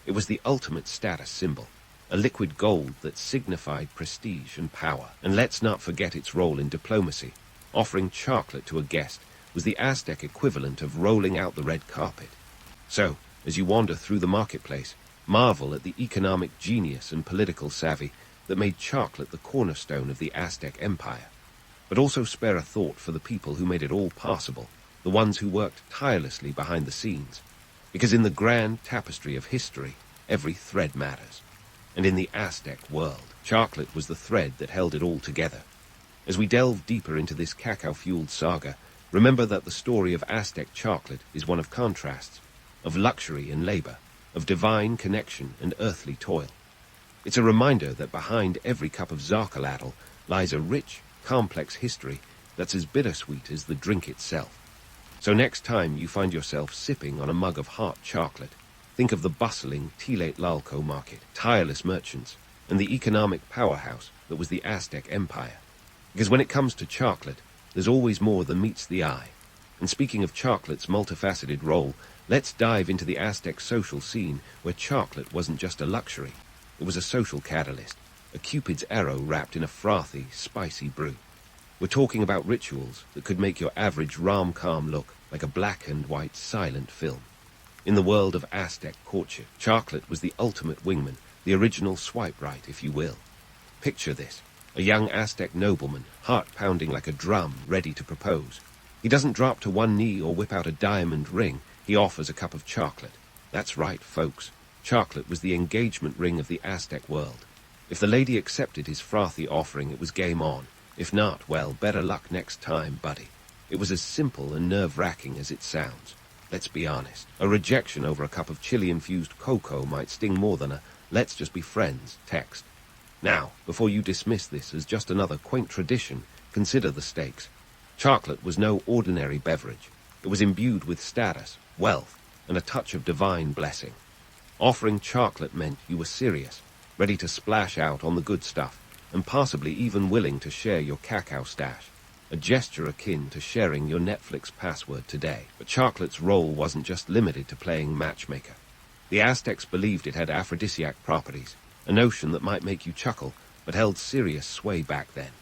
It was the ultimate status symbol, a liquid gold that signified prestige and power. And let's not forget its role in diplomacy. Offering chocolate to a guest was the Aztec equivalent of rolling out the red carpet. So, as you wander through the marketplace, marvel at the economic genius and political savvy that made chocolate the cornerstone of the Aztec empire. But also spare a thought for the people who made it all possible, the ones who worked tirelessly behind the scenes. Because in the grand tapestry of history, every thread matters. And in the Aztec world, chocolate was the thread that held it all together. As we delve deeper into this cacao-fueled saga, remember that the story of Aztec chocolate is one of contrasts, of luxury and labor, of divine connection and earthly toil. It's a reminder that behind every cup of Zarcalatl lies a rich, complex history that's as bittersweet as the drink itself. So next time you find yourself sipping on a mug of hot chocolate, think of the bustling Tlatelolco market, tireless merchants, and the economic powerhouse that was the Aztec Empire. Because when it comes to chocolate, there's always more than meets the eye. And speaking of chocolate's multifaceted role, let's dive into the Aztec social scene where chocolate wasn't just a luxury. It was a social catalyst, a Cupid's arrow wrapped in a frothy, spicy brew. We're talking about rituals that could make your average rom-com look like a black and white silent film. In the world of Aztec courtship, chocolate was the ultimate wingman, the original swipe right, if you will. Picture this. A young Aztec nobleman, heart pounding like a drum, ready to propose. He doesn't drop to one knee or whip out a diamond ring. He offers a cup of chocolate. That's right, folks. Chocolate was the engagement ring of the Aztec world. If the lady accepted his frothy offering, it was game on. If not, well, better luck next time, buddy. It was as simple and nerve-wracking as it sounds. Let's be honest. A rejection over a cup of chili-infused cocoa might sting more than a "let's just be friends" text. Now, before you dismiss this as just another quaint tradition, consider the stakes. Chocolate was no ordinary beverage. It was imbued with status, wealth, and a touch of divine blessing. Offering chocolate meant you were serious, ready to splash out on the good stuff, and possibly even willing to share your cacao stash, a gesture akin to sharing your Netflix password today. But chocolate's role wasn't just limited to playing matchmaker. The Aztecs believed it had aphrodisiac properties, a notion that might make you chuckle, but held serious sway back then.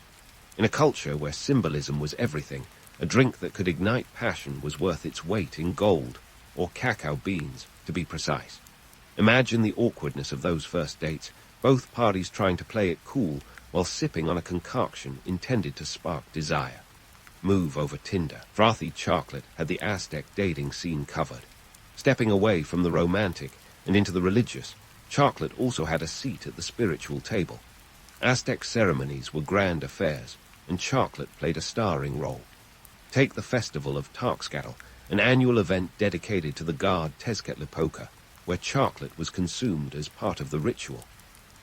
In a culture where symbolism was everything, a drink that could ignite passion was worth its weight in gold, or cacao beans, to be precise. Imagine the awkwardness of those first dates, both parties trying to play it cool while sipping on a concoction intended to spark desire. Move over Tinder. Frothy chocolate had the Aztec dating scene covered. Stepping away from the romantic and into the religious, chocolate also had a seat at the spiritual table. Aztec ceremonies were grand affairs, and chocolate played a starring role. Take the festival of Tarxcatl, an annual event dedicated to the god Tezcatlipoca, where chocolate was consumed as part of the ritual.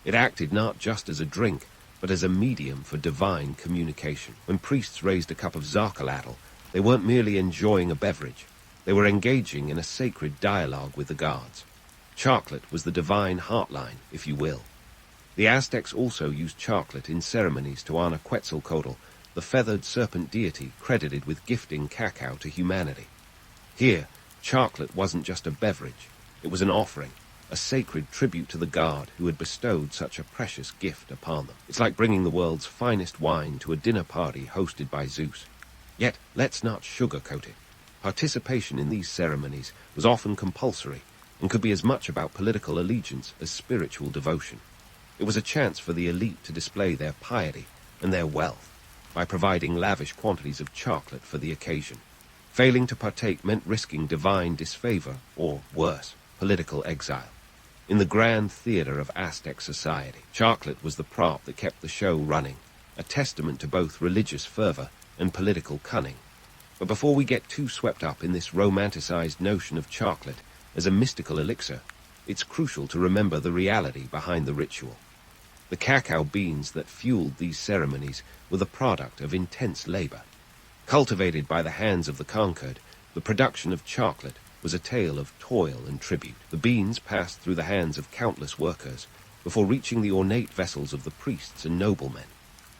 It acted not just as a drink, but as a medium for divine communication. When priests raised a cup of zarcalatl, they weren't merely enjoying a beverage. They were engaging in a sacred dialogue with the gods. Chocolate was the divine heartline, if you will. The Aztecs also used chocolate in ceremonies to honor Quetzalcoatl, the feathered serpent deity credited with gifting cacao to humanity. Here, chocolate wasn't just a beverage. It was an offering, a sacred tribute to the god who had bestowed such a precious gift upon them. It's like bringing the world's finest wine to a dinner party hosted by Zeus. Yet, let's not sugarcoat it. Participation in these ceremonies was often compulsory and could be as much about political allegiance as spiritual devotion. It was a chance for the elite to display their piety and their wealth by providing lavish quantities of chocolate for the occasion. Failing to partake meant risking divine disfavor or, worse, political exile. In the grand theater of Aztec society, chocolate was the prop that kept the show running, a testament to both religious fervor and political cunning. But before we get too swept up in this romanticized notion of chocolate as a mystical elixir, it's crucial to remember the reality behind the ritual. The cacao beans that fueled these ceremonies were the product of intense labor. Cultivated by the hands of the conquered, the production of chocolate was a tale of toil and tribute. The beans passed through the hands of countless workers before reaching the ornate vessels of the priests and noblemen.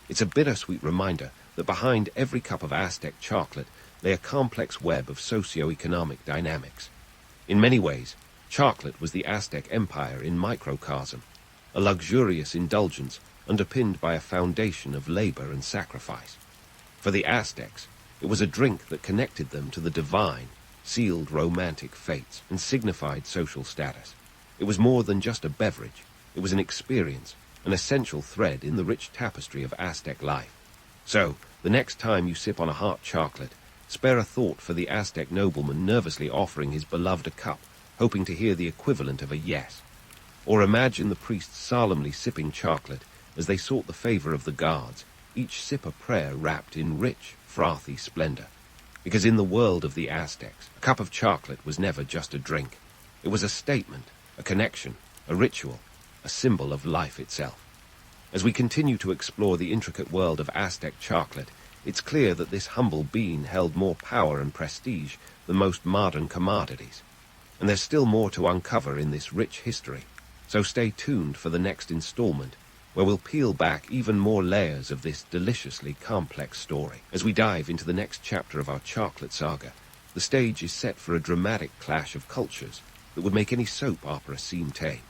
It's a bittersweet reminder that behind every cup of Aztec chocolate lay a complex web of socio-economic dynamics. In many ways, chocolate was the Aztec empire in microcosm, a luxurious indulgence underpinned by a foundation of labor and sacrifice. For the Aztecs, it was a drink that connected them to the divine, sealed romantic fates, and signified social status. It was more than just a beverage. It was an experience, an essential thread in the rich tapestry of Aztec life. So, the next time you sip on a hot chocolate, spare a thought for the Aztec nobleman nervously offering his beloved a cup, hoping to hear the equivalent of a yes. Or imagine the priests solemnly sipping chocolate as they sought the favor of the gods, each sip a prayer wrapped in rich, frothy splendor. Because in the world of the Aztecs, a cup of chocolate was never just a drink. It was a statement, a connection, a ritual, a symbol of life itself. As we continue to explore the intricate world of Aztec chocolate, it's clear that this humble bean held more power and prestige than most modern commodities. And there's still more to uncover in this rich history. So stay tuned for the next installment, where we'll peel back even more layers of this deliciously complex story. As we dive into the next chapter of our chocolate saga, the stage is set for a dramatic clash of cultures that would make any soap opera seem tame.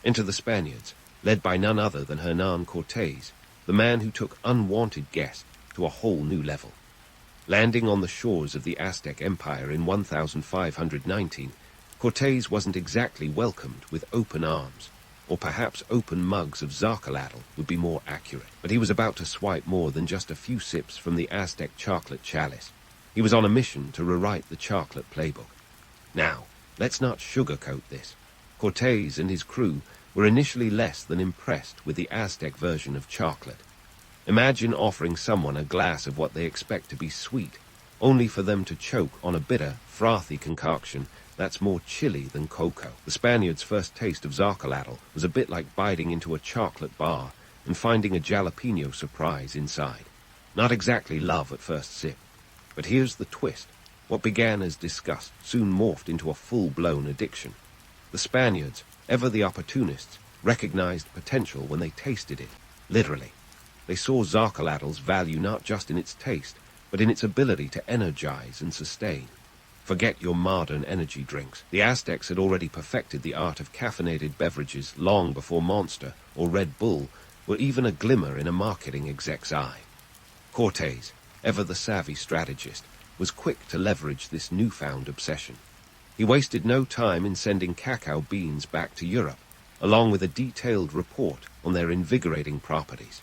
Enter the Spaniards, led by none other than Hernán Cortés, the man who took unwanted guests to a whole new level. Landing on the shores of the Aztec Empire in 1519, Cortés wasn't exactly welcomed with open arms. or perhaps open mugs of Zarcaladl would be more accurate. But he was about to swipe more than just a few sips from the Aztec chocolate chalice. He was on a mission to rewrite the chocolate playbook. Now, let's not sugarcoat this. Cortés and his crew were initially less than impressed with the Aztec version of chocolate. Imagine offering someone a glass of what they expect to be sweet, only for them to choke on a bitter, frothy concoction that's more chilly than cocoa. The Spaniards' first taste of Zarcaladl was a bit like biting into a chocolate bar and finding a jalapeno surprise inside. Not exactly love at first sip. But here's the twist. What began as disgust soon morphed into a full-blown addiction. The Spaniards, ever the opportunists, recognized potential when they tasted it, literally. They saw Zarcaladl's value not just in its taste, but in its ability to energize and sustain. Forget your modern energy drinks. The Aztecs had already perfected the art of caffeinated beverages long before Monster or Red Bull were even a glimmer in a marketing exec's eye. Cortés, ever the savvy strategist, was quick to leverage this newfound obsession. He wasted no time in sending cacao beans back to Europe, along with a detailed report on their invigorating properties.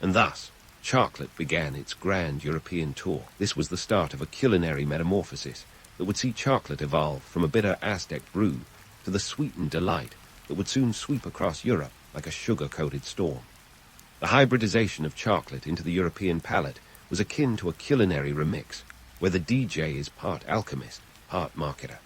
And thus, chocolate began its grand European tour. This was the start of a culinary metamorphosis that would see chocolate evolve from a bitter Aztec brew to the sweetened delight that would soon sweep across Europe like a sugar-coated storm. The hybridization of chocolate into the European palate was akin to a culinary remix, where the DJ is part alchemist, part marketer.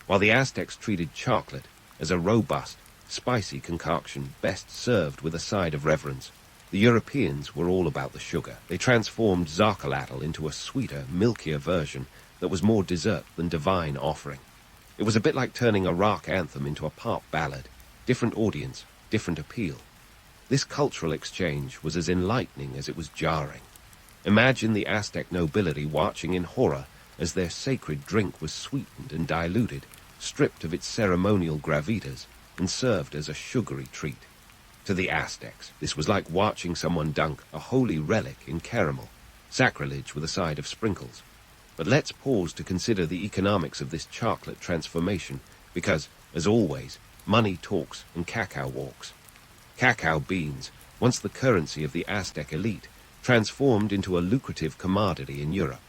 While the Aztecs treated chocolate as a robust, spicy concoction best served with a side of reverence, the Europeans were all about the sugar. They transformed Zarcaladl into a sweeter, milkier version that was more dessert than divine offering. It was a bit like turning a rock anthem into a pop ballad. Different audience, different appeal. This cultural exchange was as enlightening as it was jarring. Imagine the Aztec nobility watching in horror as their sacred drink was sweetened and diluted, stripped of its ceremonial gravitas, and served as a sugary treat. To the Aztecs, this was like watching someone dunk a holy relic in caramel, sacrilege with a side of sprinkles. But let's pause to consider the economics of this chocolate transformation, because, as always, money talks and cacao walks. Cacao beans, once the currency of the Aztec elite, transformed into a lucrative commodity in Europe.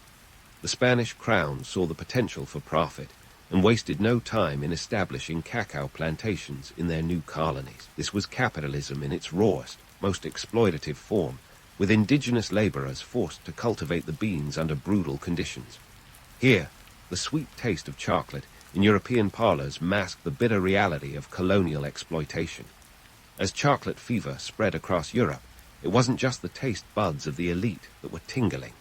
The Spanish crown saw the potential for profit and wasted no time in establishing cacao plantations in their new colonies. This was capitalism in its rawest, most exploitative form, with indigenous laborers forced to cultivate the beans under brutal conditions. Here, the sweet taste of chocolate in European parlors masked the bitter reality of colonial exploitation. As chocolate fever spread across Europe, it wasn't just the taste buds of the elite that were tingling.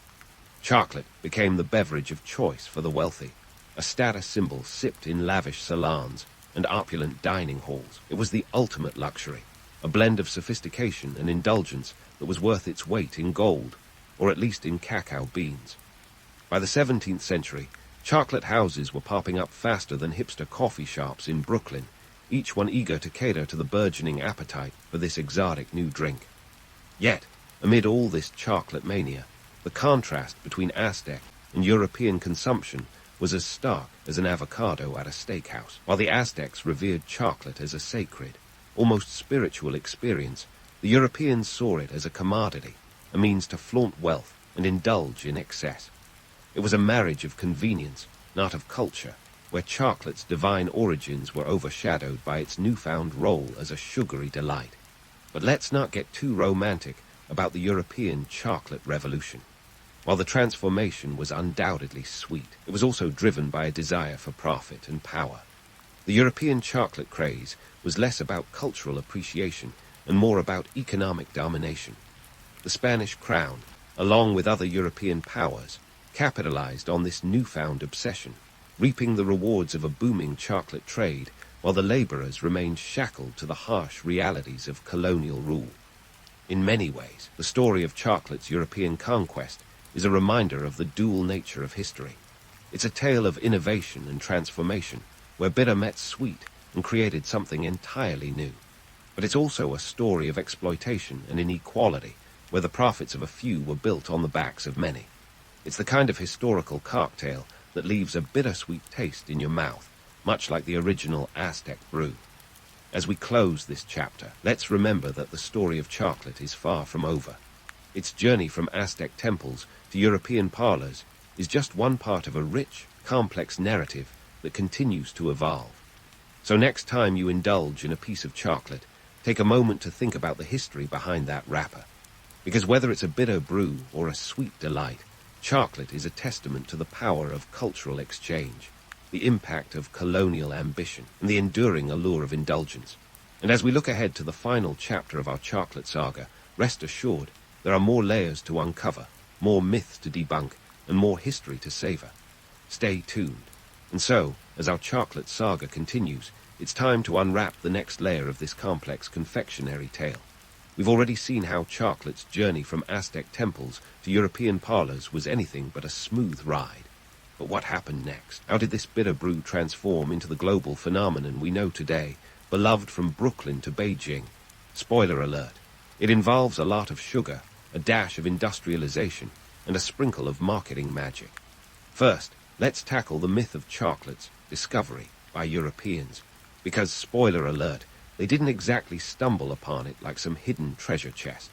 Chocolate became the beverage of choice for the wealthy, a status symbol sipped in lavish salons and opulent dining halls. It was the ultimate luxury, a blend of sophistication and indulgence that was worth its weight in gold, or at least in cacao beans. By the 17th century, chocolate houses were popping up faster than hipster coffee shops in Brooklyn, each one eager to cater to the burgeoning appetite for this exotic new drink. Yet, amid all this chocolate mania, the contrast between Aztec and European consumption was as stark as an avocado at a steakhouse. While the Aztecs revered chocolate as a sacred, almost spiritual experience, the Europeans saw it as a commodity, a means to flaunt wealth and indulge in excess. It was a marriage of convenience, not of culture, where chocolate's divine origins were overshadowed by its newfound role as a sugary delight. But let's not get too romantic about the European chocolate revolution. While the transformation was undoubtedly sweet, it was also driven by a desire for profit and power. The European chocolate craze was less about cultural appreciation and more about economic domination. The Spanish crown, along with other European powers, capitalized on this newfound obsession, reaping the rewards of a booming chocolate trade while the laborers remained shackled to the harsh realities of colonial rule. In many ways, the story of chocolate's European conquest is a reminder of the dual nature of history. It's a tale of innovation and transformation, where bitter met sweet and created something entirely new. But it's also a story of exploitation and inequality, where the profits of a few were built on the backs of many. It's the kind of historical cocktail that leaves a bittersweet taste in your mouth, much like the original Aztec brew. As we close this chapter, let's remember that the story of chocolate is far from over. Its journey from Aztec temples to European parlors is just one part of a rich, complex narrative that continues to evolve. So next time you indulge in a piece of chocolate, take a moment to think about the history behind that wrapper. Because whether it's a bitter brew or a sweet delight, chocolate is a testament to the power of cultural exchange, the impact of colonial ambition, and the enduring allure of indulgence. And as we look ahead to the final chapter of our chocolate saga, rest assured, there are more layers to uncover, more myths to debunk, and more history to savor. Stay tuned. And so, as our chocolate saga continues, it's time to unwrap the next layer of this complex confectionery tale. We've already seen how chocolate's journey from Aztec temples to European parlors was anything but a smooth ride. But what happened next? How did this bitter brew transform into the global phenomenon we know today, beloved from Brooklyn to Beijing? Spoiler alert, it involves a lot of sugar, a dash of industrialization, and a sprinkle of marketing magic. First, let's tackle the myth of chocolate's discovery by Europeans, because, spoiler alert, they didn't exactly stumble upon it like some hidden treasure chest.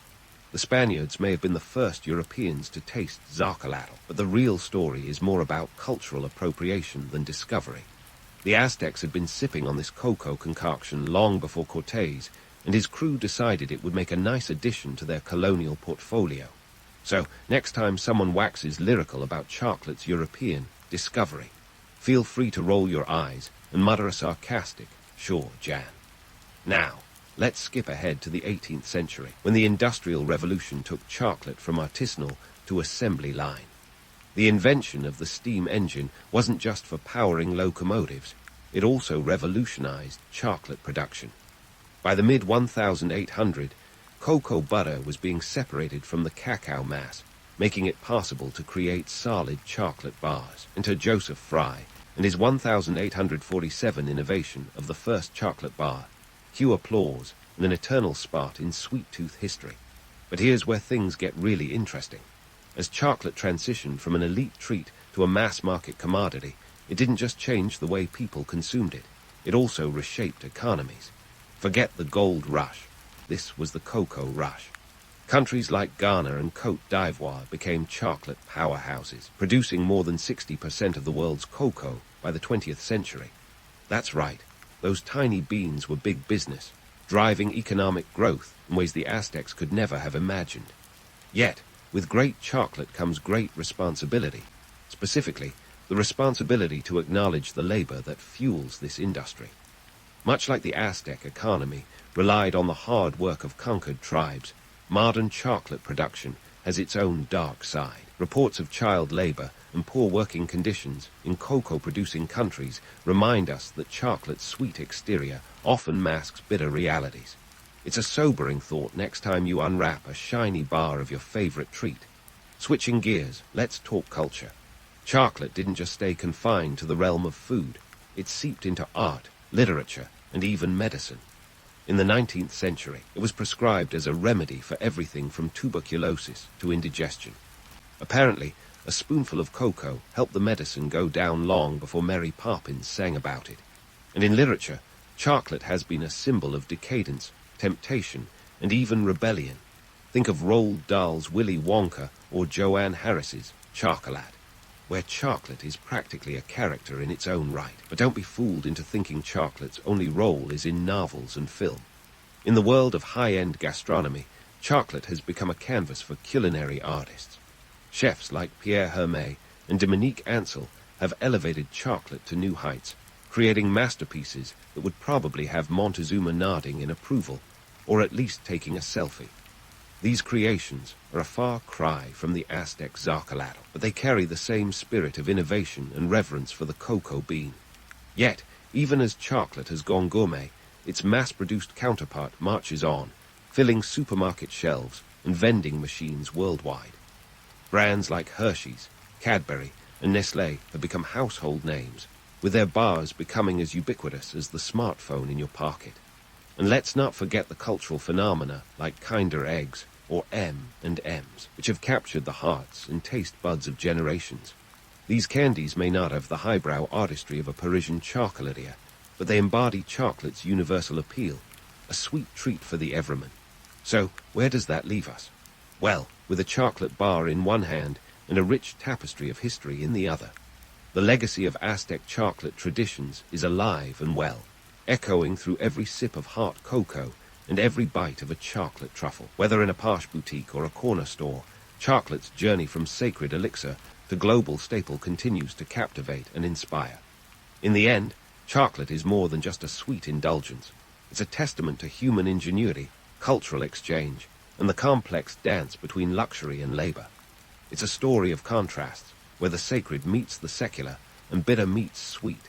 The Spaniards may have been the first Europeans to taste zacatl, but the real story is more about cultural appropriation than discovery. The Aztecs had been sipping on this cocoa concoction long before Cortés, and his crew decided it would make a nice addition to their colonial portfolio. So, next time someone waxes lyrical about chocolate's European discovery, feel free to roll your eyes and mutter a sarcastic, "Sure, Jan." Now, let's skip ahead to the 18th century, when the Industrial Revolution took chocolate from artisanal to assembly line. The invention of the steam engine wasn't just for powering locomotives, it also revolutionized chocolate production. By the mid-1800, cocoa butter was being separated from the cacao mass, making it possible to create solid chocolate bars. Enter Joseph Fry and his 1847 innovation of the first chocolate bar. Cue applause and an eternal spot in sweet tooth history. But here's where things get really interesting. As chocolate transitioned from an elite treat to a mass-market commodity, it didn't just change the way people consumed it, it also reshaped economies. Forget the gold rush. This was the cocoa rush. Countries like Ghana and Côte d'Ivoire became chocolate powerhouses, producing more than 60% of the world's cocoa by the 20th century. That's right, those tiny beans were big business, driving economic growth in ways the Aztecs could never have imagined. Yet, with great chocolate comes great responsibility, specifically, the responsibility to acknowledge the labor that fuels this industry. Much like the Aztec economy relied on the hard work of conquered tribes, modern chocolate production has its own dark side. Reports of child labor and poor working conditions in cocoa-producing countries remind us that chocolate's sweet exterior often masks bitter realities. It's a sobering thought next time you unwrap a shiny bar of your favorite treat. Switching gears, let's talk culture. Chocolate didn't just stay confined to the realm of food. It seeped into art, literature, and even medicine. In the 19th century, it was prescribed as a remedy for everything from tuberculosis to indigestion. Apparently, a spoonful of cocoa helped the medicine go down long before Mary Poppins sang about it. And in literature, chocolate has been a symbol of decadence, temptation, and even rebellion. Think of Roald Dahl's Willy Wonka or Joanne Harris's Chocolate, where chocolate is practically a character in its own right. But don't be fooled into thinking chocolate's only role is in novels and film. In the world of high-end gastronomy, chocolate has become a canvas for culinary artists. Chefs like Pierre Hermé and Dominique Ansel have elevated chocolate to new heights, creating masterpieces that would probably have Montezuma nodding in approval, or at least taking a selfie. These creations are a far cry from the Aztec zacatl, but they carry the same spirit of innovation and reverence for the cocoa bean. Yet, even as chocolate has gone gourmet, its mass-produced counterpart marches on, filling supermarket shelves and vending machines worldwide. Brands like Hershey's, Cadbury, and Nestlé have become household names, with their bars becoming as ubiquitous as the smartphone in your pocket. And let's not forget the cultural phenomena like Kinder Eggs or M&M's, which have captured the hearts and taste buds of generations. These candies may not have the highbrow artistry of a Parisian chocolatier, but they embody chocolate's universal appeal, a sweet treat for the everyman. So, where does that leave us? Well, with a chocolate bar in one hand and a rich tapestry of history in the other. The legacy of Aztec chocolate traditions is alive and well, echoing through every sip of hot cocoa and every bite of a chocolate truffle. Whether in a posh boutique or a corner store, chocolate's journey from sacred elixir to global staple continues to captivate and inspire. In the end, chocolate is more than just a sweet indulgence. It's a testament to human ingenuity, cultural exchange, and the complex dance between luxury and labor. It's a story of contrasts, where the sacred meets the secular and bitter meets sweet.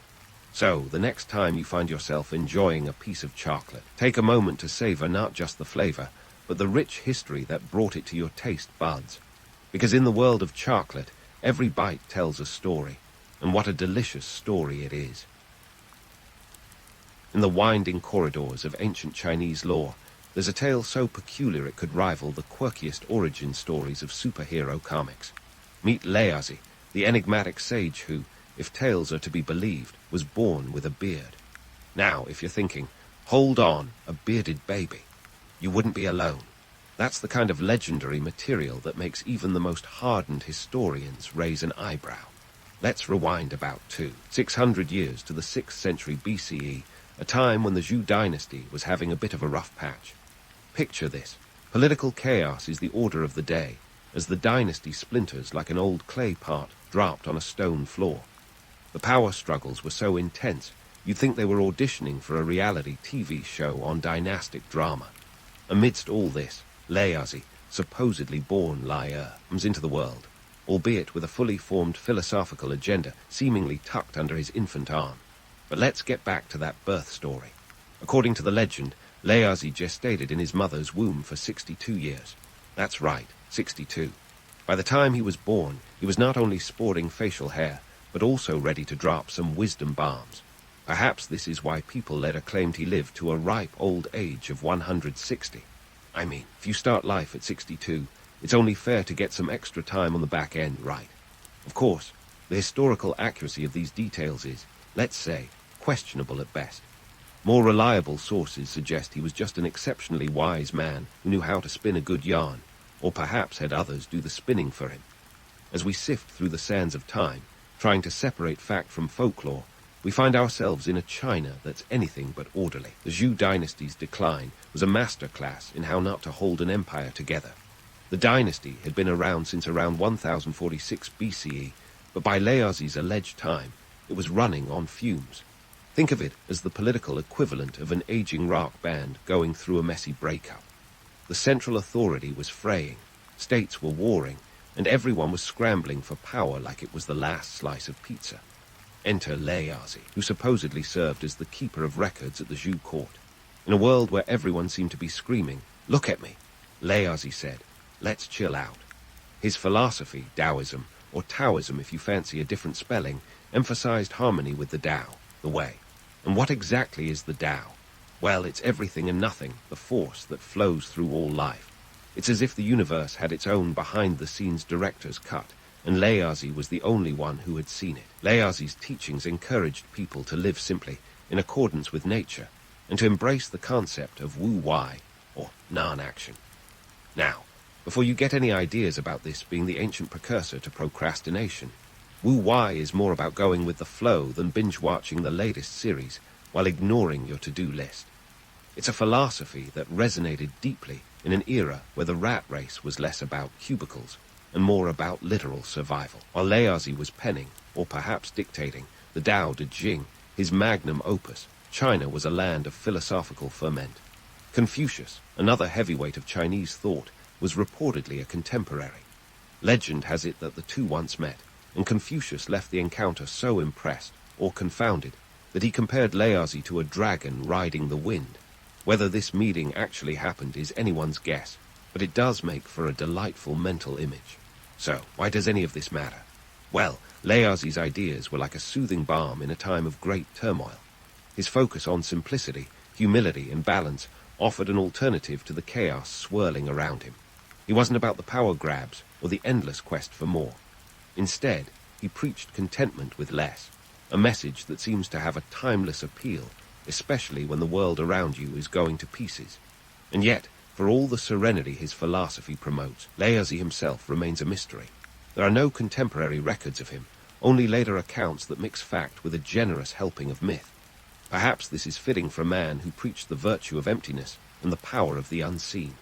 So, the next time you find yourself enjoying a piece of chocolate, take a moment to savor not just the flavor, but the rich history that brought it to your taste buds. Because in the world of chocolate, every bite tells a story, and what a delicious story it is. In the winding corridors of ancient Chinese lore, there's a tale so peculiar it could rival the quirkiest origin stories of superhero comics. Meet Laozi, the enigmatic sage who, if tales are to be believed, was born with a beard. Now, if you're thinking, hold on, a bearded baby, you wouldn't be alone. That's the kind of legendary material that makes even the most hardened historians raise an eyebrow. Let's rewind about 600 years to the 6th century BCE, a time when the Zhou dynasty was having a bit of a rough patch. Picture this. Political chaos is the order of the day, as the dynasty splinters like an old clay pot dropped on a stone floor. The power struggles were so intense, you'd think they were auditioning for a reality TV show on dynastic drama. Amidst all this, Laozi, supposedly born liar, comes into the world, albeit with a fully formed philosophical agenda seemingly tucked under his infant arm. But let's get back to that birth story. According to the legend, Laozi gestated in his mother's womb for 62 years. That's right, 62. By the time he was born, he was not only sporting facial hair, but also ready to drop some wisdom bombs. Perhaps this is why people later claimed he lived to a ripe old age of 160. I mean, if you start life at 62, it's only fair to get some extra time on the back end right. Of course, the historical accuracy of these details is, let's say, questionable at best. More reliable sources suggest he was just an exceptionally wise man who knew how to spin a good yarn, or perhaps had others do the spinning for him. As we sift through the sands of time, trying to separate fact from folklore, we find ourselves in a China that's anything but orderly. The Zhou dynasty's decline was a masterclass in how not to hold an empire together. The dynasty had been around since around 1046 BCE, but by Laozi's alleged time, it was running on fumes. Think of it as the political equivalent of an aging rock band going through a messy breakup. The central authority was fraying, states were warring, and everyone was scrambling for power like it was the last slice of pizza. Enter Laozi, who supposedly served as the keeper of records at the Zhou court. In a world where everyone seemed to be screaming, "Look at me," Laozi said, "Let's chill out." His philosophy, Daoism, or Taoism if you fancy a different spelling, emphasized harmony with the Tao, the way. And what exactly is the Tao? Well, it's everything and nothing, the force that flows through all life. It's as if the universe had its own behind-the-scenes director's cut, and Laozi was the only one who had seen it. Laozi's teachings encouraged people to live simply, in accordance with nature, and to embrace the concept of wu-wai, or non-action. Now, before you get any ideas about this being the ancient precursor to procrastination, wu-wai is more about going with the flow than binge-watching the latest series while ignoring your to-do list. It's a philosophy that resonated deeply in an era where the rat race was less about cubicles and more about literal survival. While Laozi was penning, or perhaps dictating, the Tao Te Ching, his magnum opus, China was a land of philosophical ferment. Confucius, another heavyweight of Chinese thought, was reportedly a contemporary. Legend has it that the two once met, and Confucius left the encounter so impressed, or confounded, that he compared Laozi to a dragon riding the wind. Whether this meeting actually happened is anyone's guess, but it does make for a delightful mental image. So, why does any of this matter? Well, Laozi's ideas were like a soothing balm in a time of great turmoil. His focus on simplicity, humility, and balance offered an alternative to the chaos swirling around him. He wasn't about the power grabs or the endless quest for more. Instead, he preached contentment with less, a message that seems to have a timeless appeal, especially when the world around you is going to pieces. And yet, for all the serenity his philosophy promotes, Laozi himself remains a mystery. There are no contemporary records of him, only later accounts that mix fact with a generous helping of myth. Perhaps this is fitting for a man who preached the virtue of emptiness and the power of the unseen.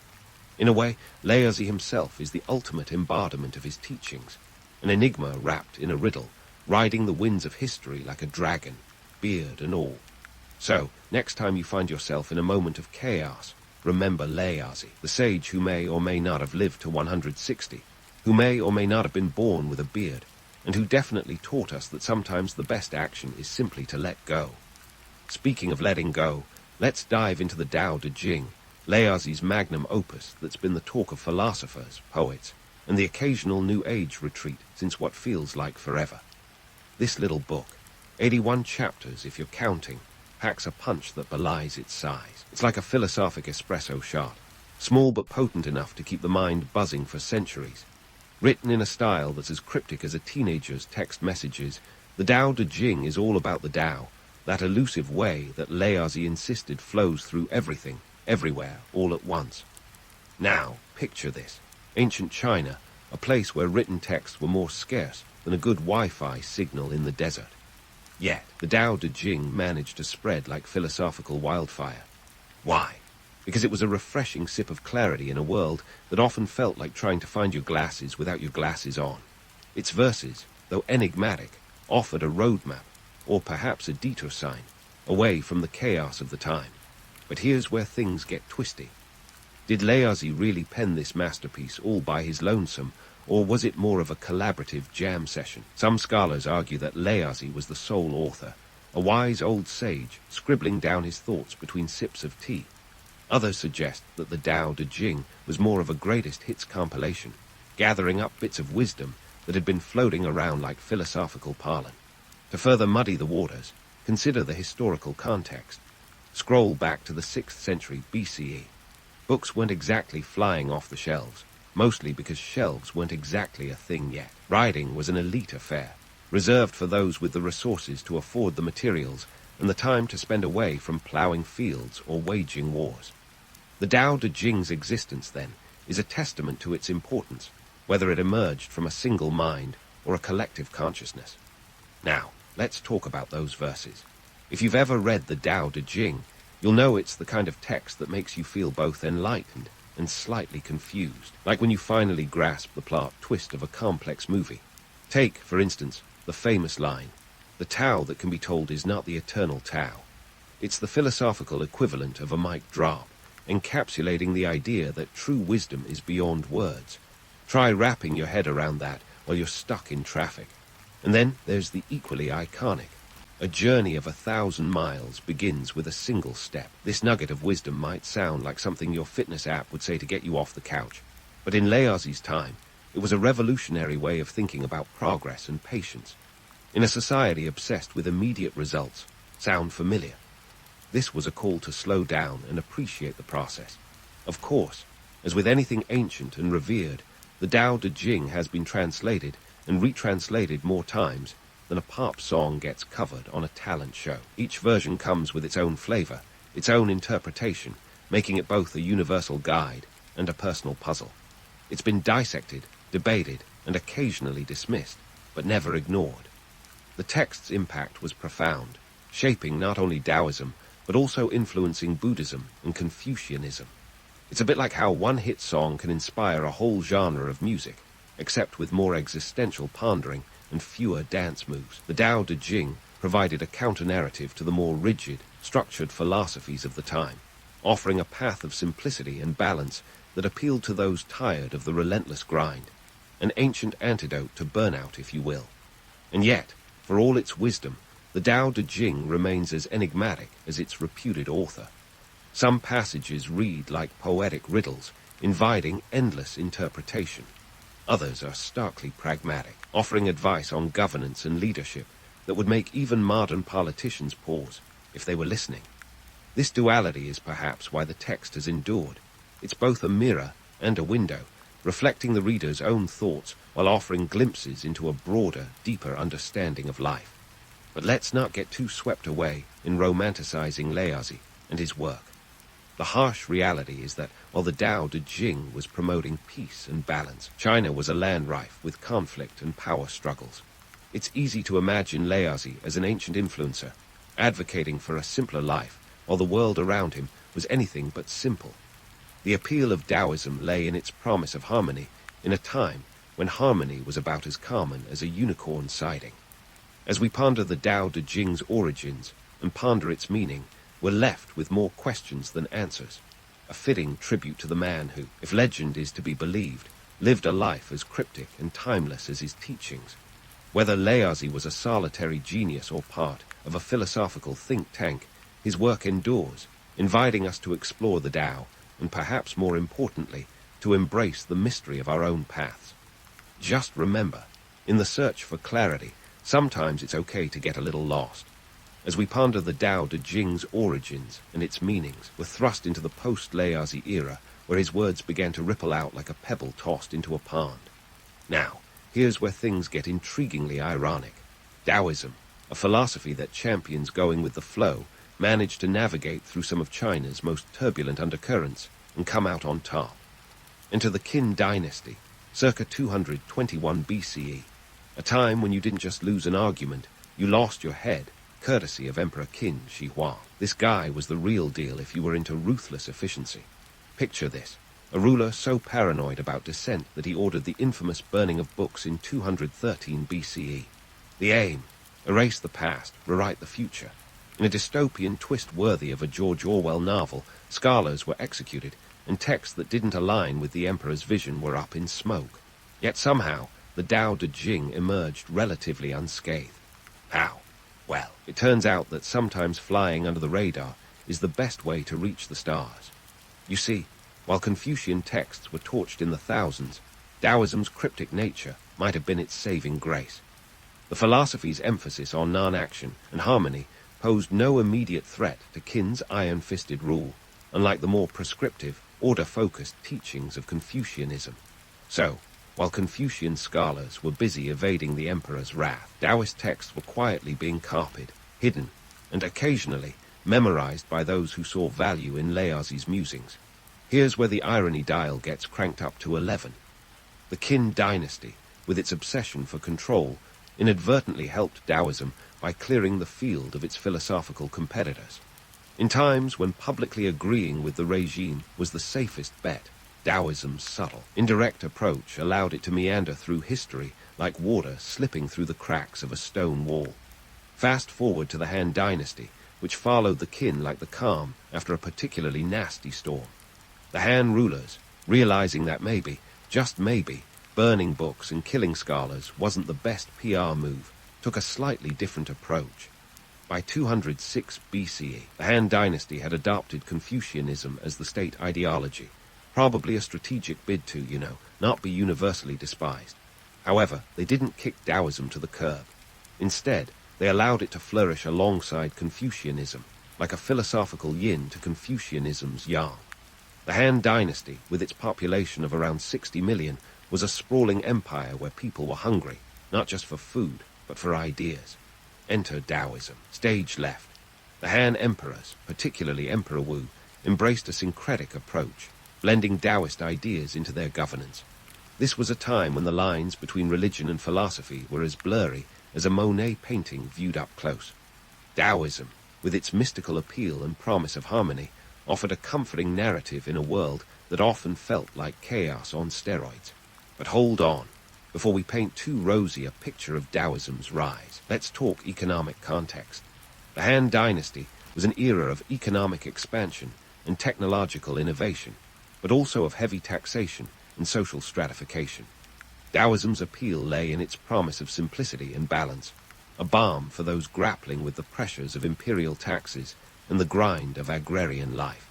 In a way, Laozi himself is the ultimate embodiment of his teachings, an enigma wrapped in a riddle, riding the winds of history like a dragon, beard and all. So, next time you find yourself in a moment of chaos, remember Laozi, the sage who may or may not have lived to 160, who may or may not have been born with a beard, and who definitely taught us that sometimes the best action is simply to let go. Speaking of letting go, let's dive into the Tao Te Ching, Laozi's magnum opus that's been the talk of philosophers, poets, and the occasional New Age retreat since what feels like forever. This little book, 81 chapters if you're counting, packs a punch that belies its size. It's like a philosophic espresso shot, small but potent enough to keep the mind buzzing for centuries. Written in a style that's as cryptic as a teenager's text messages, the Tao Te Ching is all about the Tao, that elusive way that Laozi insisted flows through everything, everywhere, all at once. Now, picture this. Ancient China, a place where written texts were more scarce than a good Wi-Fi signal in the desert. Yet, the Tao Te Ching managed to spread like philosophical wildfire. Why? Because it was a refreshing sip of clarity in a world that often felt like trying to find your glasses without your glasses on. Its verses, though enigmatic, offered a roadmap, or perhaps a detour sign, away from the chaos of the time. But here's where things get twisty. Did Laozi really pen this masterpiece all by his lonesome, or was it more of a collaborative jam session? Some scholars argue that Laozi was the sole author, a wise old sage scribbling down his thoughts between sips of tea. Others suggest that the Tao Te Ching was more of a greatest hits compilation, gathering up bits of wisdom that had been floating around like philosophical pollen. To further muddy the waters, consider the historical context. Scroll back to the 6th century BCE. Books weren't exactly flying off the shelves, mostly because shelves weren't exactly a thing yet. Writing was an elite affair, reserved for those with the resources to afford the materials and the time to spend away from ploughing fields or waging wars. The Tao Te Ching's existence, then, is a testament to its importance, whether it emerged from a single mind or a collective consciousness. Now, let's talk about those verses. If you've ever read the Tao Te Ching, you'll know it's the kind of text that makes you feel both enlightened and slightly confused, like when you finally grasp the plot twist of a complex movie. Take, for instance, the famous line, "The Tao that can be told is not the eternal Tao." It's the philosophical equivalent of a mic drop, encapsulating the idea that true wisdom is beyond words. Try wrapping your head around that while you're stuck in traffic. And then there's the equally iconic, "A journey of 1,000 miles begins with a single step." This nugget of wisdom might sound like something your fitness app would say to get you off the couch, but in Laozi's time, it was a revolutionary way of thinking about progress and patience. In a society obsessed with immediate results, sound familiar? This was a call to slow down and appreciate the process. Of course, as with anything ancient and revered, the Tao Te Ching has been translated and retranslated more times than a pop song gets covered on a talent show. Each version comes with its own flavor, its own interpretation, making it both a universal guide and a personal puzzle. It's been dissected, debated, and occasionally dismissed, but never ignored. The text's impact was profound, shaping not only Daoism, but also influencing Buddhism and Confucianism. It's a bit like how one hit song can inspire a whole genre of music, except with more existential pondering and fewer dance moves. The Tao Te Ching provided a counter-narrative to the more rigid, structured philosophies of the time, offering a path of simplicity and balance that appealed to those tired of the relentless grind, an ancient antidote to burnout, if you will. And yet, for all its wisdom, the Tao Te Ching remains as enigmatic as its reputed author. Some passages read like poetic riddles, inviting endless interpretation. Others are starkly pragmatic, offering advice on governance and leadership that would make even modern politicians pause if they were listening. This duality is perhaps why the text has endured. It's both a mirror and a window, reflecting the reader's own thoughts while offering glimpses into a broader, deeper understanding of life. But let's not get too swept away in romanticizing Laozi and his work. The harsh reality is that while the Tao Te Ching was promoting peace and balance, China was a land rife with conflict and power struggles. It's easy to imagine Laozi as an ancient influencer, advocating for a simpler life, while the world around him was anything but simple. The appeal of Daoism lay in its promise of harmony in a time when harmony was about as common as a unicorn sighting. As we ponder the Tao Te Ching's origins and ponder its meaning, we're left with more questions than answers, a fitting tribute to the man who, if legend is to be believed, lived a life as cryptic and timeless as his teachings. Whether Laozi was a solitary genius or part of a philosophical think tank, his work endures, inviting us to explore the Tao, and perhaps more importantly, to embrace the mystery of our own paths. Just remember, in the search for clarity, sometimes it's okay to get a little lost. As we ponder the Tao Te Ching's origins and its meanings, we're thrust into the post-Laozi era, where his words began to ripple out like a pebble tossed into a pond. Now, here's where things get intriguingly ironic. Daoism, a philosophy that champions going with the flow, managed to navigate through some of China's most turbulent undercurrents and come out on top. Enter the Qin dynasty, circa 221 BCE, a time when you didn't just lose an argument, you lost your head, courtesy of Emperor Qin Shi Huang. This guy was the real deal if you were into ruthless efficiency. Picture this, a ruler so paranoid about dissent that he ordered the infamous burning of books in 213 BCE. The aim, erase the past, rewrite the future. In a dystopian twist worthy of a George Orwell novel, scholars were executed, and texts that didn't align with the emperor's vision were up in smoke. Yet somehow, the Tao Te Ching emerged relatively unscathed. How? Well, it turns out that sometimes flying under the radar is the best way to reach the stars. You see, while Confucian texts were torched in the thousands, Daoism's cryptic nature might have been its saving grace. The philosophy's emphasis on non-action and harmony posed no immediate threat to Qin's iron-fisted rule, unlike the more prescriptive, order-focused teachings of Confucianism. So, while Confucian scholars were busy evading the emperor's wrath, Taoist texts were quietly being copied, hidden, and occasionally memorized by those who saw value in Laozi's musings. Here's where the irony dial gets cranked up to 11. The Qin dynasty, with its obsession for control, inadvertently helped Daoism by clearing the field of its philosophical competitors. In times when publicly agreeing with the regime was the safest bet, Daoism's subtle, indirect approach allowed it to meander through history like water slipping through the cracks of a stone wall. Fast forward to the Han dynasty, which followed the Qin like the calm after a particularly nasty storm. The Han rulers, realizing that maybe, just maybe, burning books and killing scholars wasn't the best PR move, took a slightly different approach. By 206 BCE, the Han dynasty had adopted Confucianism as the state ideology, probably a strategic bid to, not be universally despised. However, they didn't kick Daoism to the curb. Instead, they allowed it to flourish alongside Confucianism, like a philosophical yin to Confucianism's yang. The Han dynasty, with its population of around 60 million, was a sprawling empire where people were hungry, not just for food, but for ideas. Enter Daoism. Stage left. The Han emperors, particularly Emperor Wu, embraced a syncretic approach, blending Taoist ideas into their governance. This was a time when the lines between religion and philosophy were as blurry as a Monet painting viewed up close. Daoism, with its mystical appeal and promise of harmony, offered a comforting narrative in a world that often felt like chaos on steroids. But hold on. Before we paint too rosy a picture of Daoism's rise, let's talk economic context. The Han dynasty was an era of economic expansion and technological innovation, but also of heavy taxation and social stratification. Daoism's appeal lay in its promise of simplicity and balance, a balm for those grappling with the pressures of imperial taxes and the grind of agrarian life.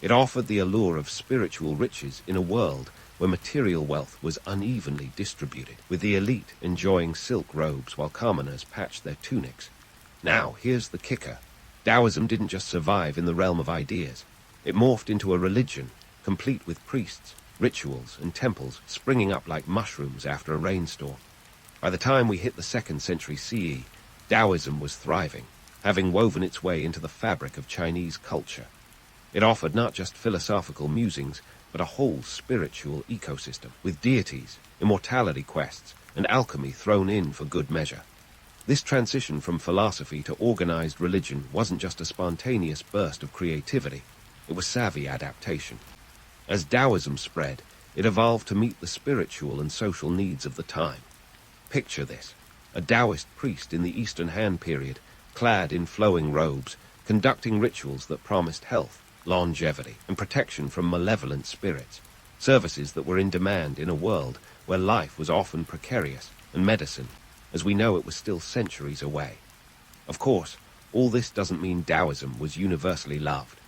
It offered the allure of spiritual riches in a world where material wealth was unevenly distributed, with the elite enjoying silk robes while commoners patched their tunics. Now, here's the kicker. Daoism didn't just survive in the realm of ideas. It morphed into a religion, complete with priests, rituals, and temples springing up like mushrooms after a rainstorm. By the time we hit the 2nd century CE, Daoism was thriving, having woven its way into the fabric of Chinese culture. It offered not just philosophical musings, but a whole spiritual ecosystem, with deities, immortality quests, and alchemy thrown in for good measure. This transition from philosophy to organized religion wasn't just a spontaneous burst of creativity, it was savvy adaptation. As Daoism spread, it evolved to meet the spiritual and social needs of the time. Picture this: a Taoist priest in the Eastern Han period, clad in flowing robes, conducting rituals that promised health, longevity, and protection from malevolent spirits, services that were in demand in a world where life was often precarious and medicine, as we know it, was still centuries away. Of course, all this doesn't mean Taoism was universally loved.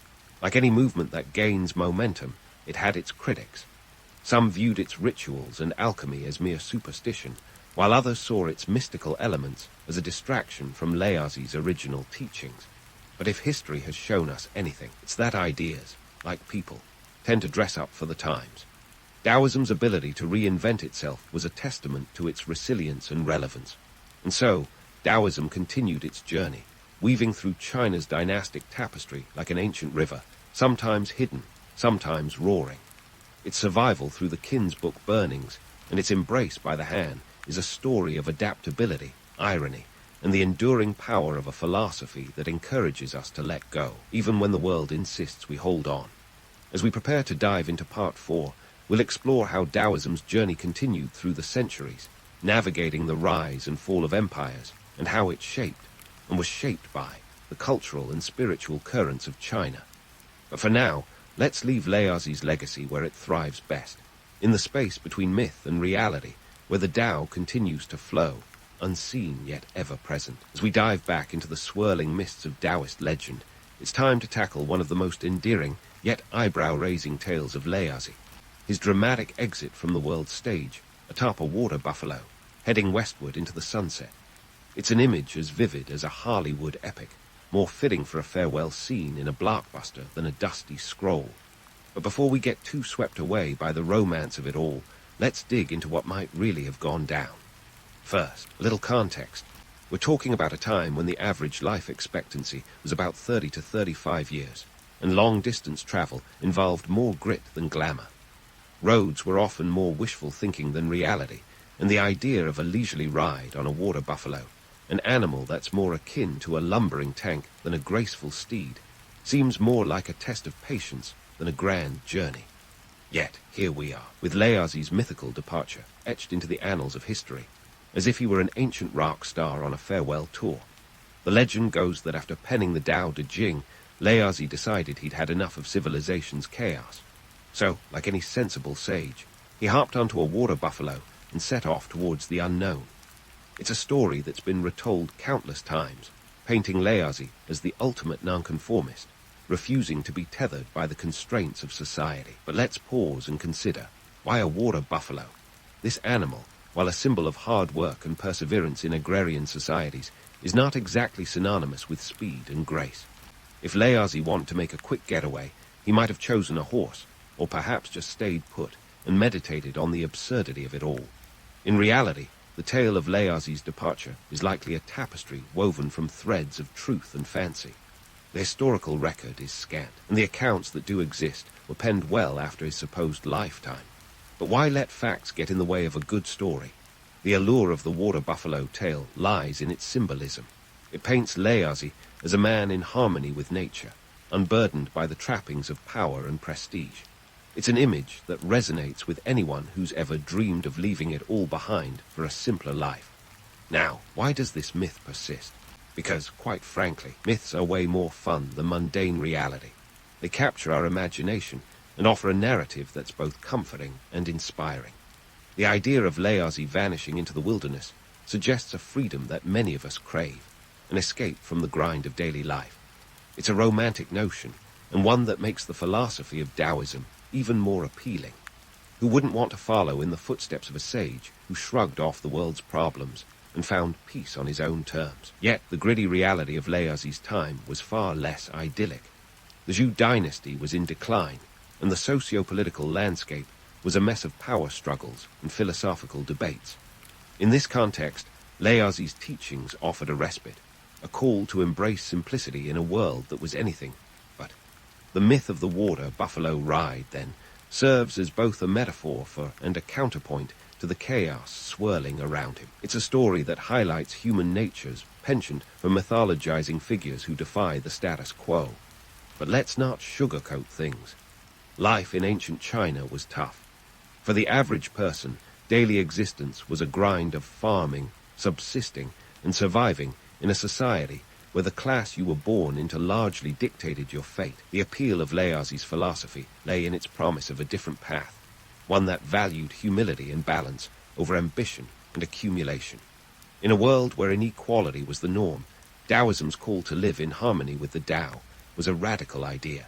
Like any movement that gains momentum, it had its critics. Some viewed its rituals and alchemy as mere superstition, while others saw its mystical elements as a distraction from Laozi's original teachings. But if history has shown us anything, it's that ideas, like people, tend to dress up for the times. Taoism's ability to reinvent itself was a testament to its resilience and relevance. And so, Taoism continued its journey, weaving through China's dynastic tapestry like an ancient river, sometimes hidden, sometimes roaring. Its survival through the Qin's book burnings and its embrace by the Han is a story of adaptability, irony, and the enduring power of a philosophy that encourages us to let go, even when the world insists we hold on. As we prepare to dive into Part 4, we'll explore how Taoism's journey continued through the centuries, navigating the rise and fall of empires, and how it shaped, and was shaped by, the cultural and spiritual currents of China. But for now, let's leave Laozi's legacy where it thrives best, in the space between myth and reality, where the Tao continues to flow, unseen yet ever present. As we dive back into the swirling mists of Taoist legend, it's time to tackle one of the most endearing yet eyebrow-raising tales of Laozi, his dramatic exit from the world stage atop a water buffalo, heading westward into the sunset. It's an image as vivid as a Hollywood epic, more fitting for a farewell scene in a blockbuster than a dusty scroll. But before we get too swept away by the romance of it all, let's dig into what might really have gone down. First, a little context. We're talking about a time when the average life expectancy was about 30 to 35 years, and long-distance travel involved more grit than glamour. Roads were often more wishful thinking than reality, and the idea of a leisurely ride on a water buffalo, an animal that's more akin to a lumbering tank than a graceful steed, seems more like a test of patience than a grand journey. Yet, here we are, with Laozi's mythical departure etched into the annals of history, as if he were an ancient rock star on a farewell tour. The legend goes that after penning the Tao Te Ching, Laozi decided he'd had enough of civilization's chaos. So, like any sensible sage, he hopped onto a water buffalo and set off towards the unknown. It's a story that's been retold countless times, painting Laozi as the ultimate nonconformist, refusing to be tethered by the constraints of society. But let's pause and consider, why a water buffalo? This animal, while a symbol of hard work and perseverance in agrarian societies, is not exactly synonymous with speed and grace. If Laozi wanted to make a quick getaway, he might have chosen a horse, or perhaps just stayed put and meditated on the absurdity of it all. In reality, the tale of Laozi's departure is likely a tapestry woven from threads of truth and fancy. The historical record is scant, and the accounts that do exist were penned well after his supposed lifetime. But why let facts get in the way of a good story? The allure of the water buffalo tale lies in its symbolism. It paints Laozi as a man in harmony with nature, unburdened by the trappings of power and prestige. It's an image that resonates with anyone who's ever dreamed of leaving it all behind for a simpler life. Now, why does this myth persist? Because, quite frankly, myths are way more fun than mundane reality. They capture our imagination and offer a narrative that's both comforting and inspiring. The idea of Laozi vanishing into the wilderness suggests a freedom that many of us crave, an escape from the grind of daily life. It's a romantic notion, and one that makes the philosophy of Taoism even more appealing. Who wouldn't want to follow in the footsteps of a sage who shrugged off the world's problems and found peace on his own terms? Yet the gritty reality of Laozi's time was far less idyllic. The Zhou dynasty was in decline, and the socio-political landscape was a mess of power struggles and philosophical debates. In this context, Laozi's teachings offered a respite, a call to embrace simplicity in a world that was anything but. The myth of the water buffalo ride, then, serves as both a metaphor for and a counterpoint to the chaos swirling around him. It's a story that highlights human nature's penchant for mythologizing figures who defy the status quo. But let's not sugarcoat things. Life in ancient China was tough. For the average person, daily existence was a grind of farming, subsisting, and surviving in a society where the class you were born into largely dictated your fate. The appeal of Laozi's philosophy lay in its promise of a different path, one that valued humility and balance over ambition and accumulation. In a world where inequality was the norm, Daoism's call to live in harmony with the Tao was a radical idea.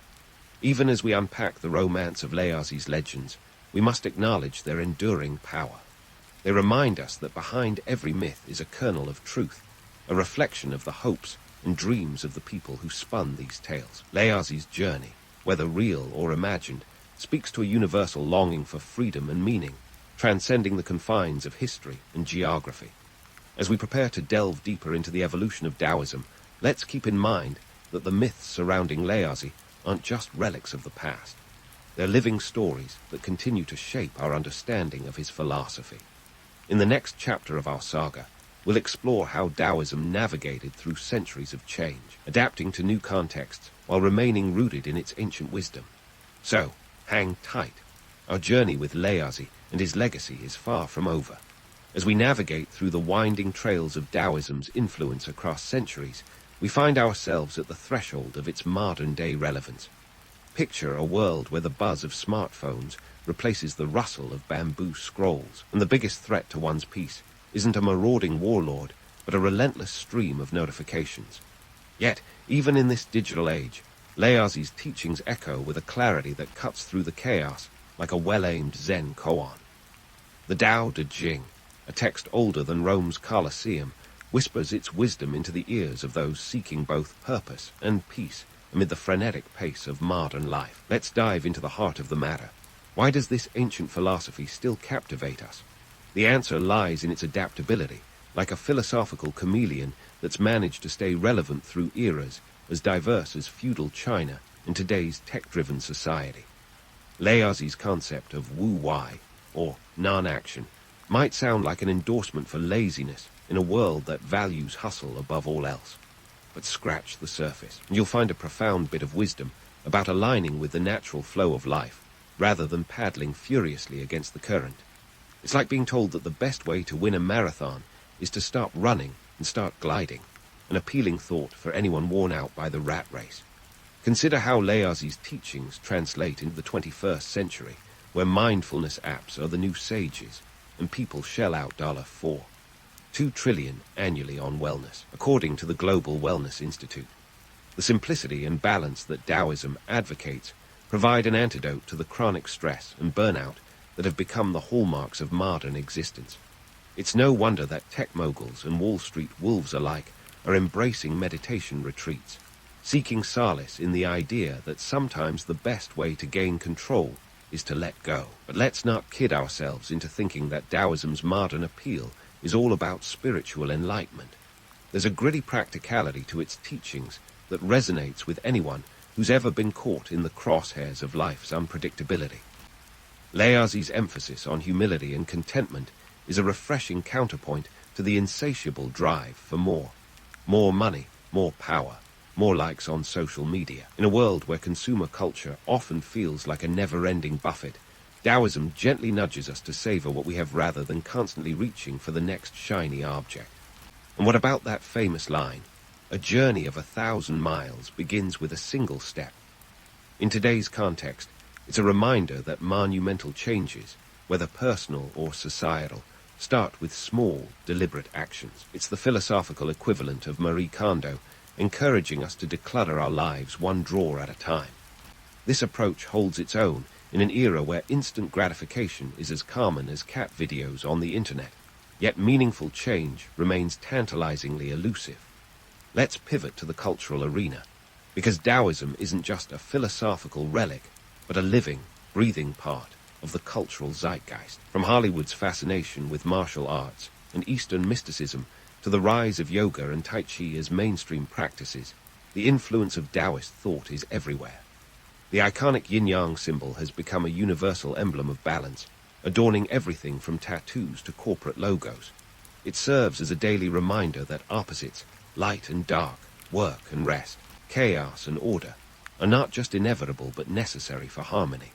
Even as we unpack the romance of Laozi's legends, we must acknowledge their enduring power. They remind us that behind every myth is a kernel of truth, a reflection of the hopes and dreams of the people who spun these tales. Laozi's journey, whether real or imagined, speaks to a universal longing for freedom and meaning, transcending the confines of history and geography. As we prepare to delve deeper into the evolution of Daoism, let's keep in mind that the myths surrounding Laozi aren't just relics of the past. They're living stories that continue to shape our understanding of his philosophy. In the next chapter of our saga, we'll explore how Daoism navigated through centuries of change, adapting to new contexts while remaining rooted in its ancient wisdom. So, hang tight. Our journey with Laozi and his legacy is far from over. As we navigate through the winding trails of Daoism's influence across centuries, we find ourselves at the threshold of its modern-day relevance. Picture a world where the buzz of smartphones replaces the rustle of bamboo scrolls, and the biggest threat to one's peace isn't a marauding warlord, but a relentless stream of notifications. Yet, even in this digital age, Laozi's teachings echo with a clarity that cuts through the chaos like a well-aimed Zen koan. The Tao Te Ching, a text older than Rome's Colosseum, whispers its wisdom into the ears of those seeking both purpose and peace amid the frenetic pace of modern life. Let's dive into the heart of the matter. Why does this ancient philosophy still captivate us? The answer lies in its adaptability, like a philosophical chameleon that's managed to stay relevant through eras as diverse as feudal China and today's tech-driven society. Laozi's concept of wu-wai, or non-action, might sound like an endorsement for laziness in a world that values hustle above all else. But scratch the surface, and you'll find a profound bit of wisdom about aligning with the natural flow of life, rather than paddling furiously against the current. It's like being told that the best way to win a marathon is to stop running and start gliding, an appealing thought for anyone worn out by the rat race. Consider how Laozi's teachings translate into the 21st century, where mindfulness apps are the new sages, and people shell out $4.2 trillion annually on wellness, according to the Global Wellness Institute. The simplicity and balance that Daoism advocates provide an antidote to the chronic stress and burnout that have become the hallmarks of modern existence. It's no wonder that tech moguls and Wall Street wolves alike are embracing meditation retreats, seeking solace in the idea that sometimes the best way to gain control is to let go. But let's not kid ourselves into thinking that Daoism's modern appeal is all about spiritual enlightenment. There's a gritty practicality to its teachings that resonates with anyone who's ever been caught in the crosshairs of life's unpredictability. Laozi's emphasis on humility and contentment is a refreshing counterpoint to the insatiable drive for more. More money, more power, more likes on social media. In a world where consumer culture often feels like a never-ending buffet, Daoism gently nudges us to savor what we have rather than constantly reaching for the next shiny object. And what about that famous line, "A journey of 1,000 miles begins with a single step"? In today's context, it's a reminder that monumental changes, whether personal or societal, start with small, deliberate actions. It's the philosophical equivalent of Marie Kondo, encouraging us to declutter our lives one drawer at a time. This approach holds its own in an era where instant gratification is as common as cat videos on the internet, yet meaningful change remains tantalizingly elusive. Let's pivot to the cultural arena, because Daoism isn't just a philosophical relic, but a living, breathing part of the cultural zeitgeist. From Hollywood's fascination with martial arts and Eastern mysticism To the rise of yoga and Tai Chi as mainstream practices, the influence of Taoist thought is everywhere. The iconic yin-yang symbol has become a universal emblem of balance, adorning everything from tattoos to corporate logos. It serves as a daily reminder that opposites, light and dark, work and rest, chaos and order, are not just inevitable but necessary for harmony.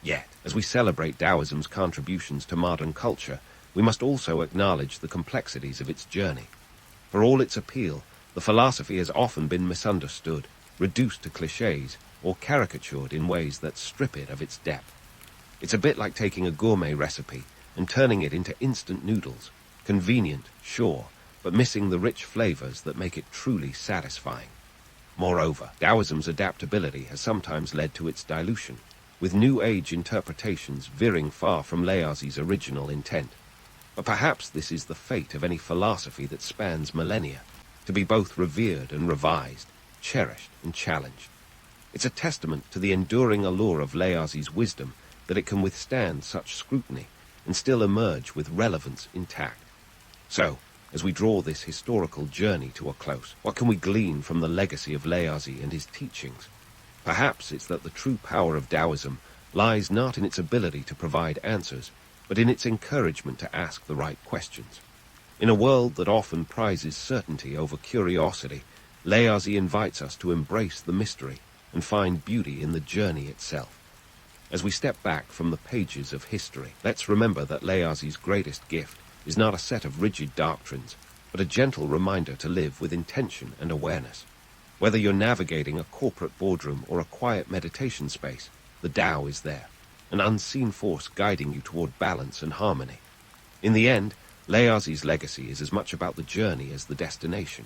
Yet, as we celebrate Taoism's contributions to modern culture, we must also acknowledge the complexities of its journey. For all its appeal, the philosophy has often been misunderstood, reduced to clichés, or caricatured in ways that strip it of its depth. It's a bit like taking a gourmet recipe and turning it into instant noodles, convenient, sure, but missing the rich flavors that make it truly satisfying. Moreover, Taoism's adaptability has sometimes led to its dilution, with New Age interpretations veering far from Laozi's original intent. But perhaps this is the fate of any philosophy that spans millennia, to be both revered and revised, cherished and challenged. It's a testament to the enduring allure of Laozi's wisdom that it can withstand such scrutiny and still emerge with relevance intact. So, as we draw this historical journey to a close, what can we glean from the legacy of Laozi and his teachings? Perhaps it's that the true power of Taoism lies not in its ability to provide answers, but in its encouragement to ask the right questions. In a world that often prizes certainty over curiosity, Laozi invites us to embrace the mystery and find beauty in the journey itself. As we step back from the pages of history, let's remember that Laozi's greatest gift is not a set of rigid doctrines, but a gentle reminder to live with intention and awareness. Whether you're navigating a corporate boardroom or a quiet meditation space, the Tao is there, an unseen force guiding you toward balance and harmony. In the end, Laozi's legacy is as much about the journey as the destination.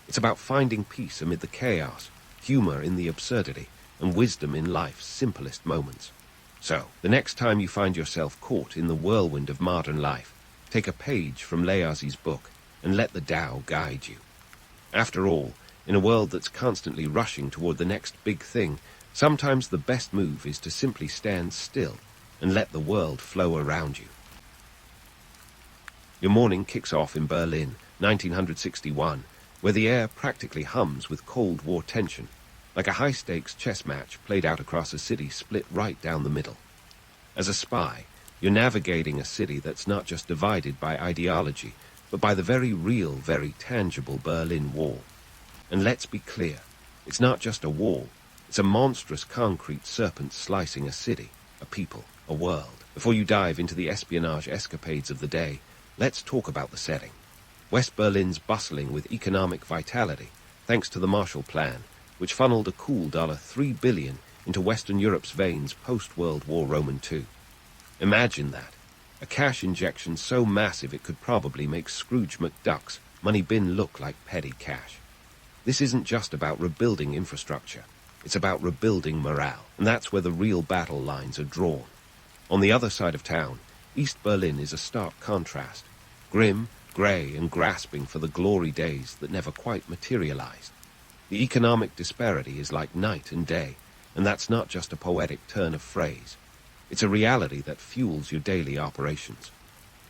It's about finding peace amid the chaos, humor in the absurdity, and wisdom in life's simplest moments. So, the next time you find yourself caught in the whirlwind of modern life, take a page from Laozi's book and let the Tao guide you. After all, in a world that's constantly rushing toward the next big thing, sometimes the best move is to simply stand still and let the world flow around you. Your morning kicks off in Berlin, 1961, where the air practically hums with Cold War tension, like a high-stakes chess match played out across a city split right down the middle. As a spy, you're navigating a city that's not just divided by ideology, but by the very real, very tangible Berlin Wall. And let's be clear, it's not just a wall, it's a monstrous concrete serpent slicing a city, a people, a world. Before you dive into the espionage escapades of the day, let's talk about the setting. West Berlin's bustling with economic vitality, thanks to the Marshall Plan, which funneled a cool $3 billion into Western Europe's veins post-World War Roman II. Imagine that, a cash injection so massive it could probably make Scrooge McDuck's money bin look like petty cash. This isn't just about rebuilding infrastructure, it's about rebuilding morale, and that's where the real battle lines are drawn. On the other side of town, East Berlin is a stark contrast, grim, grey and grasping for the glory days that never quite materialized. The economic disparity is like night and day, and that's not just a poetic turn of phrase. It's a reality that fuels your daily operations.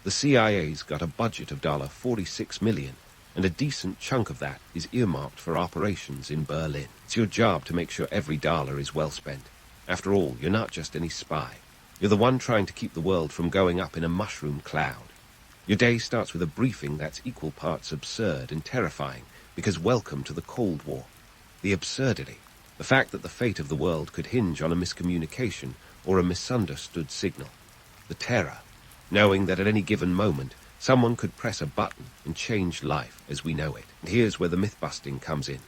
The CIA's got a budget of $46 million, and a decent chunk of that is earmarked for operations in Berlin. It's your job to make sure every dollar is well spent. After all, you're not just any spy. You're the one trying to keep the world from going up in a mushroom cloud. Your day starts with a briefing that's equal parts absurd and terrifying, because welcome to the Cold War. The absurdity, the fact that the fate of the world could hinge on a miscommunication or a misunderstood signal. The terror, knowing that at any given moment, someone could press a button and change life as we know it. And here's where the myth-busting comes in.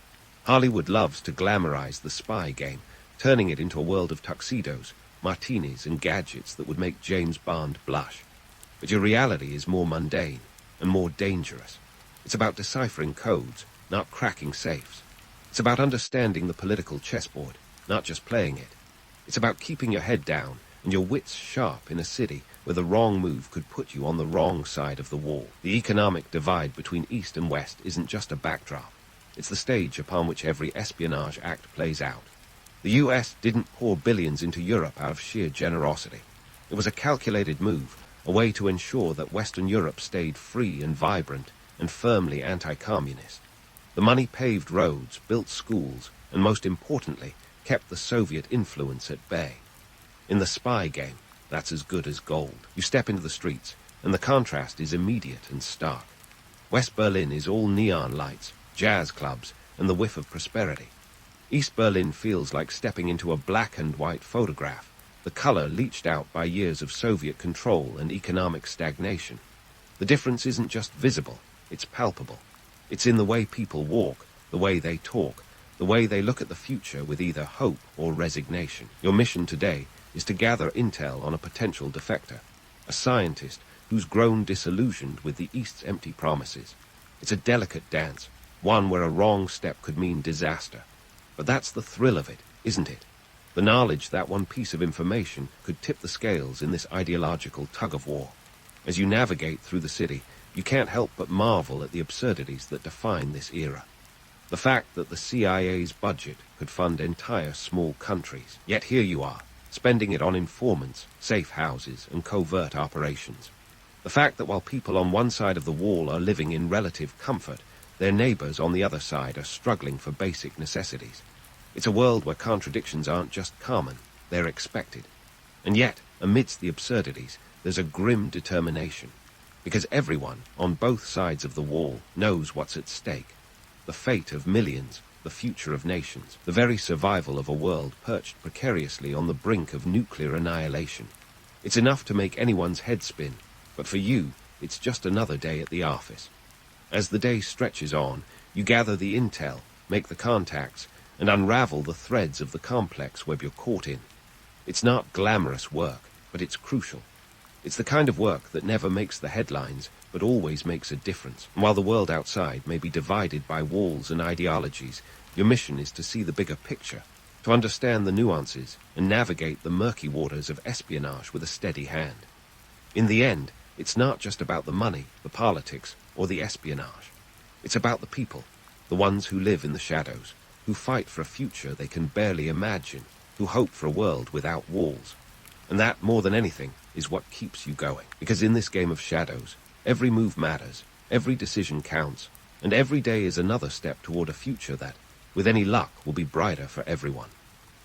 Hollywood loves to glamorize the spy game, turning it into a world of tuxedos, martinis and gadgets that would make James Bond blush. But your reality is more mundane and more dangerous. It's about deciphering codes, not cracking safes. It's about understanding the political chessboard, not just playing it. It's about keeping your head down and your wits sharp in a city where the wrong move could put you on the wrong side of the wall. The economic divide between East and West isn't just a backdrop. It's the stage upon which every espionage act plays out. The US didn't pour billions into Europe out of sheer generosity. It was a calculated move, a way to ensure that Western Europe stayed free and vibrant, and firmly anti-communist. The money paved roads, built schools, and most importantly, kept the Soviet influence at bay. In the spy game, that's as good as gold. You step into the streets, and the contrast is immediate and stark. West Berlin is all neon lights, jazz clubs, and the whiff of prosperity. East Berlin feels like stepping into a black and white photograph, the color leached out by years of Soviet control and economic stagnation. The difference isn't just visible, it's palpable. It's in the way people walk, the way they talk, the way they look at the future with either hope or resignation. Your mission today is to gather intel on a potential defector, a scientist who's grown disillusioned with the East's empty promises. It's a delicate dance, one where a wrong step could mean disaster. But that's the thrill of it, isn't it? The knowledge that one piece of information could tip the scales in this ideological tug-of-war. As you navigate through the city, you can't help but marvel at the absurdities that define this era. The fact that the CIA's budget could fund entire small countries. Yet here you are, spending it on informants, safe houses, and covert operations. The fact that while people on one side of the wall are living in relative comfort, their neighbors on the other side are struggling for basic necessities. It's a world where contradictions aren't just common, they're expected. And yet, amidst the absurdities, there's a grim determination. Because everyone, on both sides of the wall, knows what's at stake. The fate of millions, the future of nations, the very survival of a world perched precariously on the brink of nuclear annihilation. It's enough to make anyone's head spin, but for you, it's just another day at the office. As the day stretches on, you gather the intel, make the contacts, and unravel the threads of the complex web you're caught in. It's not glamorous work, but it's crucial. It's the kind of work that never makes the headlines, but always makes a difference. And while the world outside may be divided by walls and ideologies, your mission is to see the bigger picture, to understand the nuances, and navigate the murky waters of espionage with a steady hand. In the end, it's not just about the money, the politics, or the espionage. It's about the people, the ones who live in the shadows, who fight for a future they can barely imagine, who hope for a world without walls. And that, more than anything, is what keeps you going. Because in this game of shadows, every move matters, every decision counts, and every day is another step toward a future that, with any luck, will be brighter for everyone.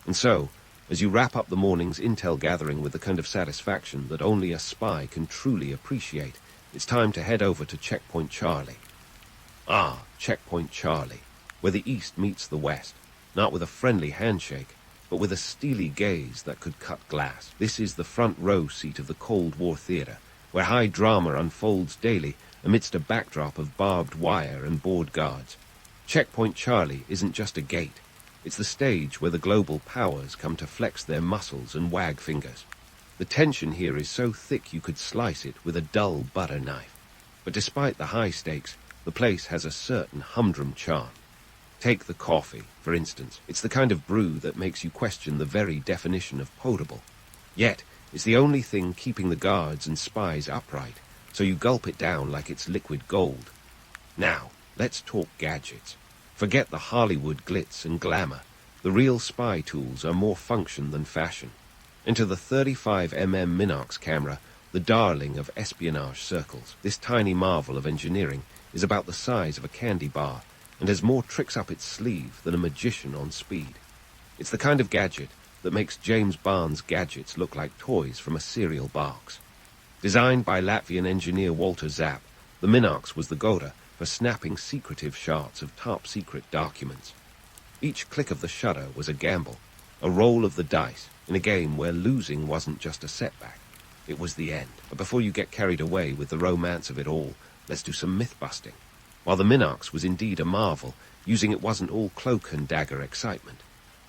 And so, as you wrap up the morning's intel gathering with the kind of satisfaction that only a spy can truly appreciate, it's time to head over to Checkpoint Charlie. Ah, Checkpoint Charlie, where the East meets the West, not with a friendly handshake, but with a steely gaze that could cut glass. This is the front row seat of the Cold War theater, where high drama unfolds daily amidst a backdrop of barbed wire and bored guards. Checkpoint Charlie isn't just a gate. It's the stage where the global powers come to flex their muscles and wag fingers. The tension here is so thick you could slice it with a dull butter knife. But despite the high stakes, the place has a certain humdrum charm. Take the coffee, for instance. It's the kind of brew that makes you question the very definition of potable. Yet, it's the only thing keeping the guards and spies upright, so you gulp it down like it's liquid gold. Now, let's talk gadgets. Forget the Hollywood glitz and glamour. The real spy tools are more function than fashion. Enter the 35mm Minox camera, the darling of espionage circles. This tiny marvel of engineering is about the size of a candy bar and has more tricks up its sleeve than a magician on speed. It's the kind of gadget that makes James Bond's gadgets look like toys from a cereal box. Designed by Latvian engineer Walter Zapp, the Minox was the go-to for snapping secretive shots of top-secret documents. Each click of the shutter was a gamble, a roll of the dice, in a game where losing wasn't just a setback, it was the end. But before you get carried away with the romance of it all, let's do some myth-busting. While the Minox was indeed a marvel, using it wasn't all cloak and dagger excitement.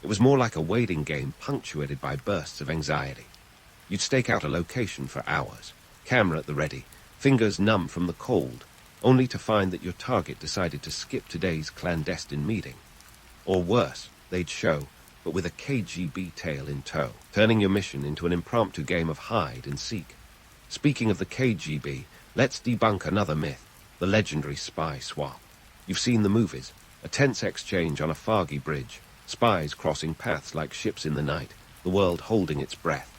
It was more like a waiting game punctuated by bursts of anxiety. You'd stake out a location for hours, camera at the ready, fingers numb from the cold, only to find that your target decided to skip today's clandestine meeting. Or worse, they'd show, but with a KGB tail in tow, turning your mission into an impromptu game of hide and seek. Speaking of the KGB, let's debunk another myth, the legendary spy swap. You've seen the movies, a tense exchange on a foggy bridge, spies crossing paths like ships in the night, the world holding its breath.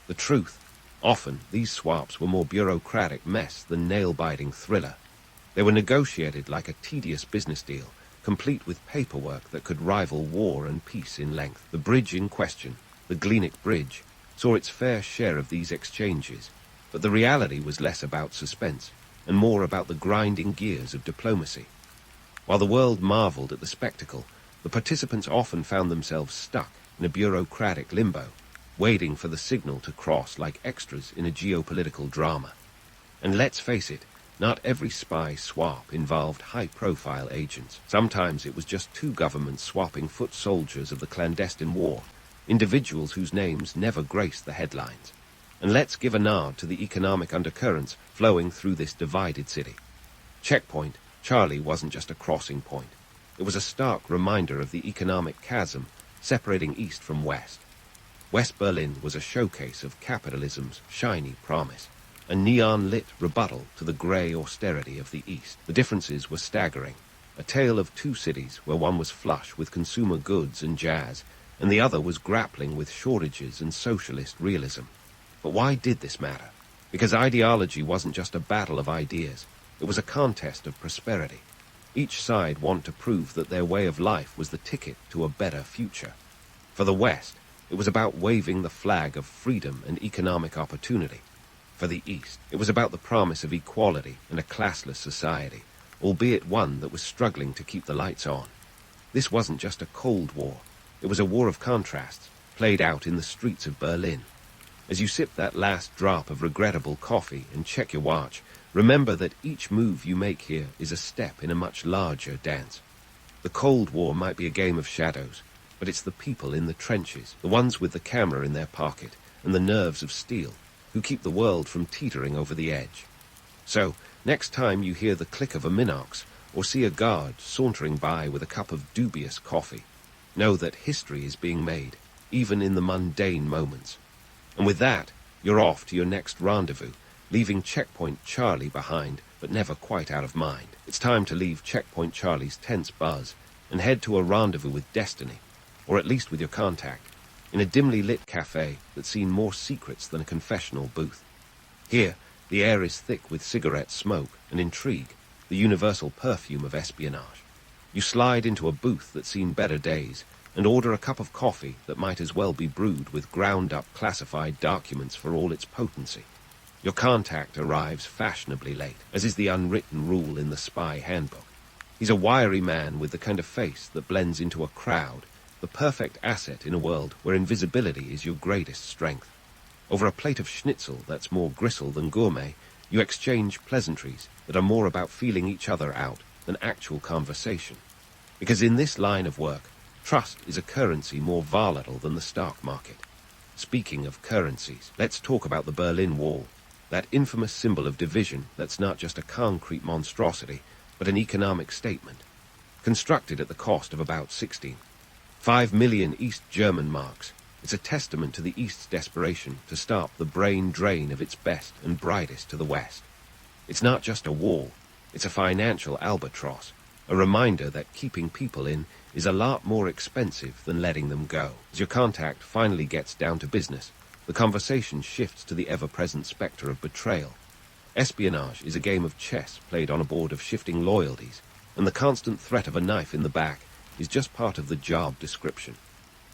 The truth, often these swaps were more bureaucratic mess than nail-biting thriller. They were negotiated like a tedious business deal, complete with paperwork that could rival war and peace in length. The bridge in question, the Glenic Bridge, saw its fair share of these exchanges, but the reality was less about suspense and more about the grinding gears of diplomacy. While the world marveled at the spectacle, the participants often found themselves stuck in a bureaucratic limbo, waiting for the signal to cross like extras in a geopolitical drama. And let's face it, not every spy swap involved high-profile agents. Sometimes it was just two governments swapping foot soldiers of the clandestine war, individuals whose names never graced the headlines. And let's give a nod to the economic undercurrents flowing through this divided city. Checkpoint Charlie wasn't just a crossing point. It was a stark reminder of the economic chasm separating East from West. West Berlin was a showcase of capitalism's shiny promise, a neon-lit rebuttal to the grey austerity of the East. The differences were staggering, a tale of two cities where one was flush with consumer goods and jazz, and the other was grappling with shortages and socialist realism. But why did this matter? Because ideology wasn't just a battle of ideas, it was a contest of prosperity. Each side wanted to prove that their way of life was the ticket to a better future. For the West, it was about waving the flag of freedom and economic opportunity. For the East, it was about the promise of equality and a classless society, albeit one that was struggling to keep the lights on. This wasn't just a Cold War. It was a war of contrasts, played out in the streets of Berlin. As you sip that last drop of regrettable coffee and check your watch, remember that each move you make here is a step in a much larger dance. The Cold War might be a game of shadows, but it's the people in the trenches, the ones with the camera in their pocket and the nerves of steel, who keep the world from teetering over the edge. So, next time you hear the click of a Minox or see a guard sauntering by with a cup of dubious coffee, know that history is being made, even in the mundane moments. And with that, you're off to your next rendezvous, leaving Checkpoint Charlie behind, but never quite out of mind. It's time to leave Checkpoint Charlie's tense buzz and head to a rendezvous with destiny, or at least with your contact, in a dimly lit cafe that's seen more secrets than a confessional booth. Here, the air is thick with cigarette smoke and intrigue, the universal perfume of espionage. You slide into a booth that's seen better days and order a cup of coffee that might as well be brewed with ground-up classified documents for all its potency. Your contact arrives fashionably late, as is the unwritten rule in the spy handbook. He's a wiry man with the kind of face that blends into a crowd, the perfect asset in a world where invisibility is your greatest strength. Over a plate of schnitzel that's more gristle than gourmet, you exchange pleasantries that are more about feeling each other out than actual conversation. Because in this line of work, trust is a currency more volatile than the stock market. Speaking of currencies, let's talk about the Berlin Wall, that infamous symbol of division that's not just a concrete monstrosity, but an economic statement. Constructed at the cost of about 5 million East German marks, it's a testament to the East's desperation to stop the brain drain of its best and brightest to the West. It's not just a wall, it's a financial albatross, a reminder that keeping people in is a lot more expensive than letting them go. As your contact finally gets down to business, the conversation shifts to the ever-present spectre of betrayal. Espionage is a game of chess played on a board of shifting loyalties, and the constant threat of a knife in the back is just part of the job description.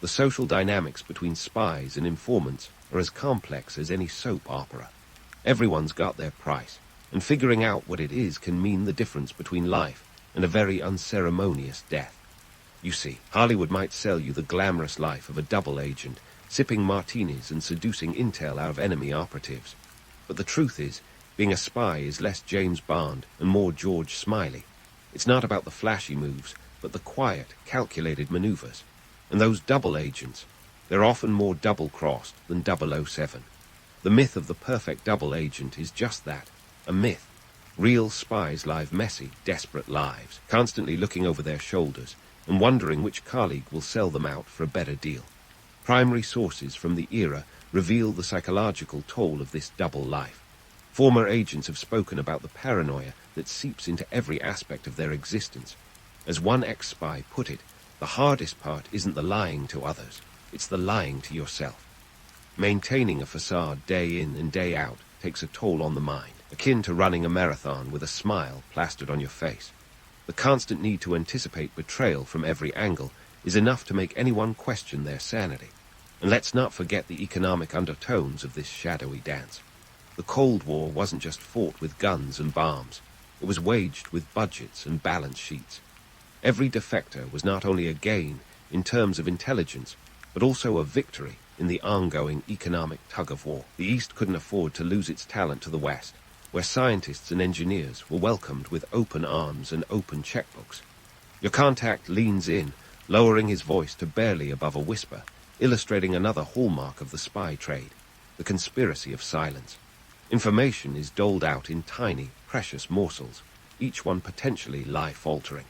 The social dynamics between spies and informants are as complex as any soap opera. Everyone's got their price, and figuring out what it is can mean the difference between life and a very unceremonious death. You see, Hollywood might sell you the glamorous life of a double agent, sipping martinis and seducing intel out of enemy operatives. But the truth is, being a spy is less James Bond and more George Smiley. It's not about the flashy moves, but the quiet, calculated maneuvers. And those double agents, they're often more double-crossed than 007. The myth of the perfect double agent is just that, a myth. Real spies live messy, desperate lives, constantly looking over their shoulders and wondering which colleague will sell them out for a better deal. Primary sources from the era reveal the psychological toll of this double life. Former agents have spoken about the paranoia that seeps into every aspect of their existence. As one ex-spy put it, the hardest part isn't the lying to others, it's the lying to yourself. Maintaining a facade day in and day out takes a toll on the mind. akin to running a marathon with a smile plastered on your face. The constant need to anticipate betrayal from every angle is enough to make anyone question their sanity. And let's not forget the economic undertones of this shadowy dance. The Cold War wasn't just fought with guns and bombs. It was waged with budgets and balance sheets. Every defector was not only a gain in terms of intelligence, but also a victory in the ongoing economic tug-of-war. The East couldn't afford to lose its talent to the West, where scientists and engineers were welcomed with open arms and open checkbooks. Your contact leans in, lowering his voice to barely above a whisper, illustrating another hallmark of the spy trade, the conspiracy of silence. Information is doled out in tiny, precious morsels, each one potentially life-altering.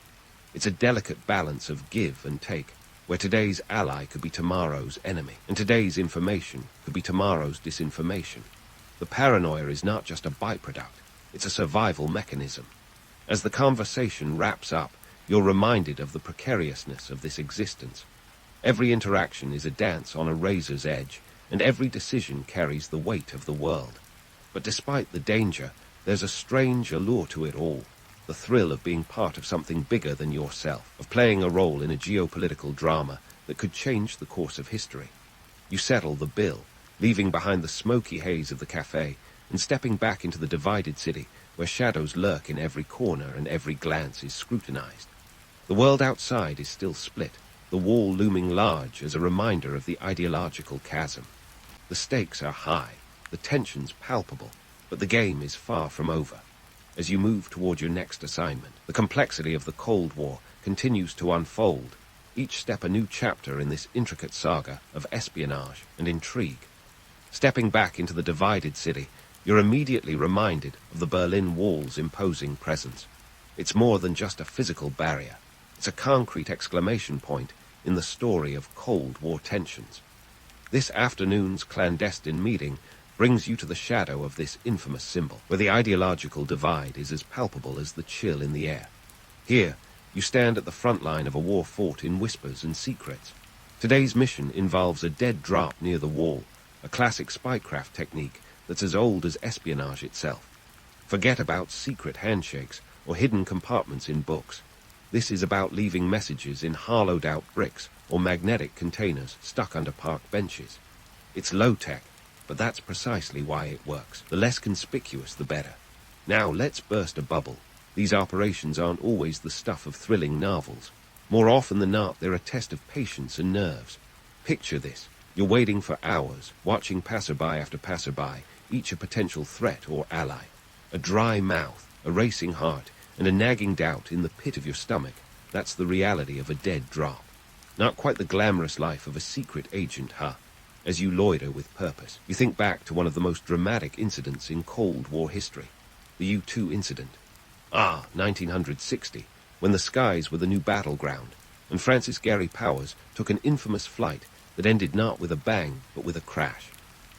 It's a delicate balance of give and take, where today's ally could be tomorrow's enemy, and today's information could be tomorrow's disinformation. The paranoia is not just a byproduct, it's a survival mechanism. As the conversation wraps up, you're reminded of the precariousness of this existence. Every interaction is a dance on a razor's edge, and every decision carries the weight of the world. But despite the danger, there's a strange allure to it all. The thrill of being part of something bigger than yourself, of playing a role in a geopolitical drama that could change the course of history. You settle the bill, leaving behind the smoky haze of the cafe and stepping back into the divided city where shadows lurk in every corner and every glance is scrutinized. The world outside is still split, the wall looming large as a reminder of the ideological chasm. The stakes are high, the tensions palpable, but the game is far from over. As you move toward your next assignment, the complexity of the Cold War continues to unfold, each step a new chapter in this intricate saga of espionage and intrigue. Stepping back into the divided city, you're immediately reminded of the Berlin Wall's imposing presence. It's more than just a physical barrier. It's a concrete exclamation point in the story of Cold War tensions. This afternoon's clandestine meeting brings you to the shadow of this infamous symbol, where the ideological divide is as palpable as the chill in the air. Here, you stand at the front line of a war fought in whispers and secrets. Today's mission involves a dead drop near the wall, a classic spycraft technique that's as old as espionage itself. Forget about secret handshakes or hidden compartments in books. This is about leaving messages in hollowed-out bricks or magnetic containers stuck under park benches. It's low-tech, but that's precisely why it works. The less conspicuous, the better. Now, let's burst a bubble. These operations aren't always the stuff of thrilling novels. More often than not, they're a test of patience and nerves. Picture this. You're waiting for hours, watching passerby after passerby, each a potential threat or ally. A dry mouth, a racing heart, and a nagging doubt in the pit of your stomach. That's the reality of a dead drop. Not quite the glamorous life of a secret agent, huh? As you loiter with purpose, you think back to one of the most dramatic incidents in Cold War history, the U-2 incident. 1960, when the skies were the new battleground, and Francis Gary Powers took an infamous flight that ended not with a bang, but with a crash.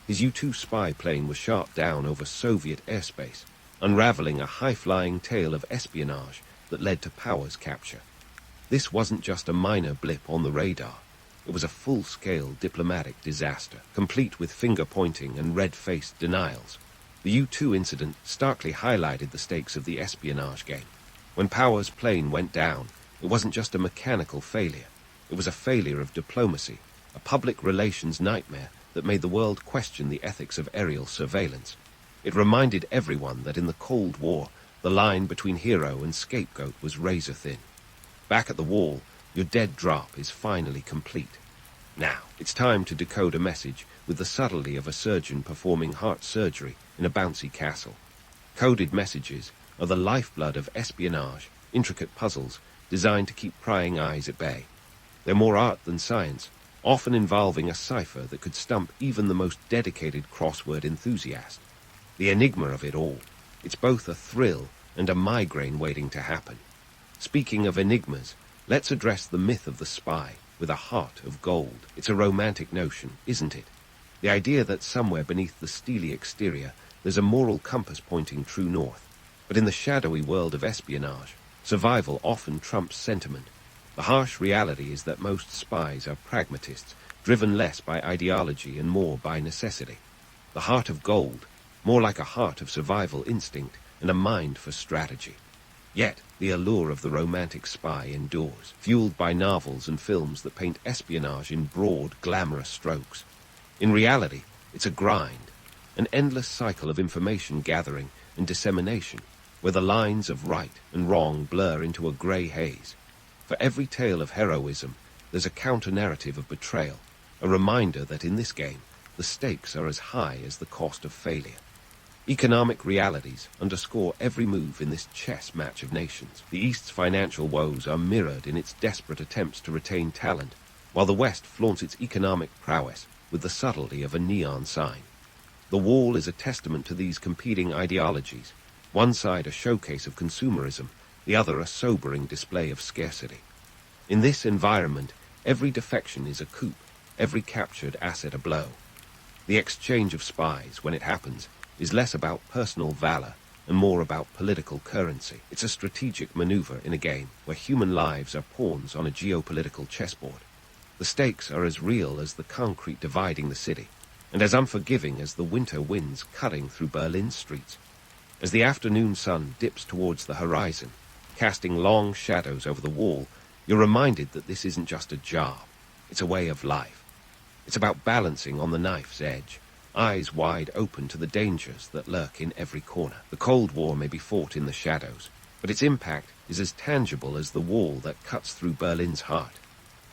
His U-2 spy plane was shot down over Soviet airspace, unraveling a high-flying tale of espionage that led to Powers' capture. This wasn't just a minor blip on the radar. It was a full-scale diplomatic disaster, complete with finger-pointing and red-faced denials. The U-2 incident starkly highlighted the stakes of the espionage game. When Powers' plane went down, it wasn't just a mechanical failure. It was a failure of diplomacy, a public relations nightmare that made the world question the ethics of aerial surveillance. It reminded everyone that in the Cold War, the line between hero and scapegoat was razor-thin. Back at the wall, your dead drop is finally complete. Now, it's time to decode a message with the subtlety of a surgeon performing heart surgery in a bouncy castle. Coded messages are the lifeblood of espionage, intricate puzzles designed to keep prying eyes at bay. They're more art than science, often involving a cipher that could stump even the most dedicated crossword enthusiast. The enigma of it all, it's both a thrill and a migraine waiting to happen. Speaking of enigmas, let's address the myth of the spy with a heart of gold. It's a romantic notion, isn't it? The idea that somewhere beneath the steely exterior there's a moral compass pointing true north. But in the shadowy world of espionage, survival often trumps sentiment. The harsh reality is that most spies are pragmatists, driven less by ideology and more by necessity. The heart of gold, more like a heart of survival instinct and a mind for strategy. Yet, the allure of the romantic spy endures, fueled by novels and films that paint espionage in broad, glamorous strokes. In reality, it's a grind, an endless cycle of information gathering and dissemination, where the lines of right and wrong blur into a grey haze. For every tale of heroism, there's a counter-narrative of betrayal, a reminder that in this game, the stakes are as high as the cost of failure. Economic realities underscore every move in this chess match of nations. The East's financial woes are mirrored in its desperate attempts to retain talent, while the West flaunts its economic prowess with the subtlety of a neon sign. The Wall is a testament to these competing ideologies, one side a showcase of consumerism, the other a sobering display of scarcity. In this environment, every defection is a coup, every captured asset a blow. The exchange of spies, when it happens, is less about personal valor and more about political currency. It's a strategic maneuver in a game where human lives are pawns on a geopolitical chessboard. The stakes are as real as the concrete dividing the city, and as unforgiving as the winter winds cutting through Berlin's streets. As the afternoon sun dips towards the horizon, casting long shadows over the wall, you're reminded that this isn't just a job, it's a way of life. It's about balancing on the knife's edge, eyes wide open to the dangers that lurk in every corner. The Cold War may be fought in the shadows, but its impact is as tangible as the wall that cuts through Berlin's heart.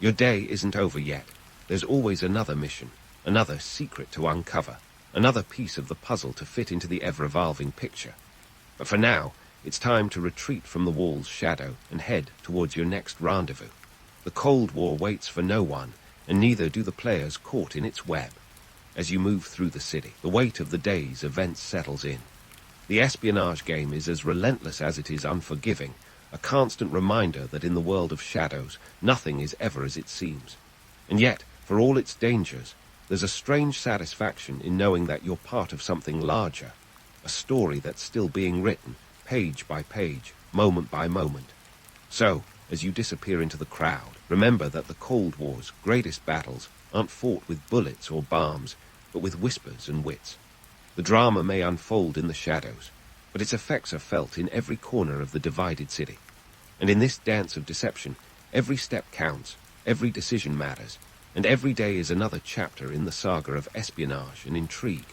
Your day isn't over yet. There's always another mission, another secret to uncover, another piece of the puzzle to fit into the ever-evolving picture. But for now, it's time to retreat from the wall's shadow and head towards your next rendezvous. The Cold War waits for no one, and neither do the players caught in its web. As you move through the city, the weight of the day's events settles in. The espionage game is as relentless as it is unforgiving, a constant reminder that in the world of shadows, nothing is ever as it seems. And yet, for all its dangers, there's a strange satisfaction in knowing that you're part of something larger, a story that's still being written, page by page, moment by moment. So, as you disappear into the crowd, remember that the Cold War's greatest battles aren't fought with bullets or bombs, but with whispers and wits. The drama may unfold in the shadows, but its effects are felt in every corner of the divided city. And in this dance of deception, every step counts, every decision matters, and every day is another chapter in the saga of espionage and intrigue.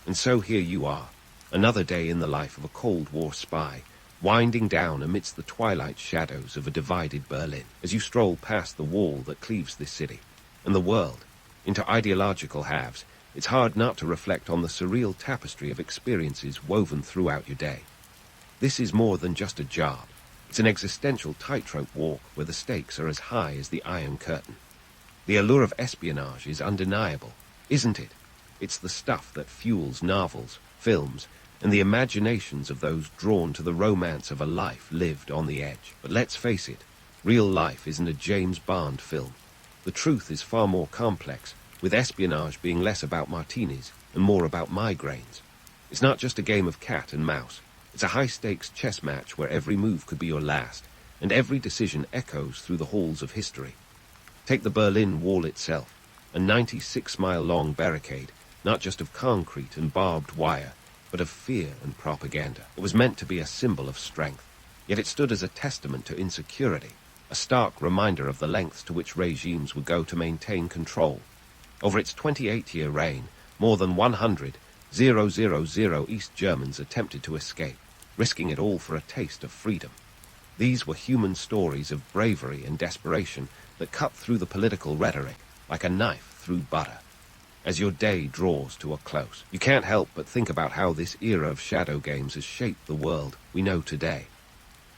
And so here you are, another day in the life of a Cold War spy, winding down amidst the twilight shadows of a divided Berlin, as you stroll past the wall that cleaves this city and the world into ideological halves. It's hard not to reflect on the surreal tapestry of experiences woven throughout your day. This is more than just a job. It's an existential tightrope walk where the stakes are as high as the Iron Curtain. The allure of espionage is undeniable, isn't it? It's the stuff that fuels novels, films, and the imaginations of those drawn to the romance of a life lived on the edge. But let's face it, real life isn't a James Bond film. The truth is far more complex, with espionage being less about martinis and more about migraines. It's not just a game of cat and mouse. It's a high-stakes chess match where every move could be your last, and every decision echoes through the halls of history. Take the Berlin Wall itself, a 96-mile-long barricade, not just of concrete and barbed wire, but of fear and propaganda. It was meant to be a symbol of strength, yet it stood as a testament to insecurity, a stark reminder of the lengths to which regimes would go to maintain control. Over its 28-year reign, more than 100,000 East Germans attempted to escape, risking it all for a taste of freedom. These were human stories of bravery and desperation that cut through the political rhetoric like a knife through butter. As your day draws to a close, you can't help but think about how this era of shadow games has shaped the world we know today.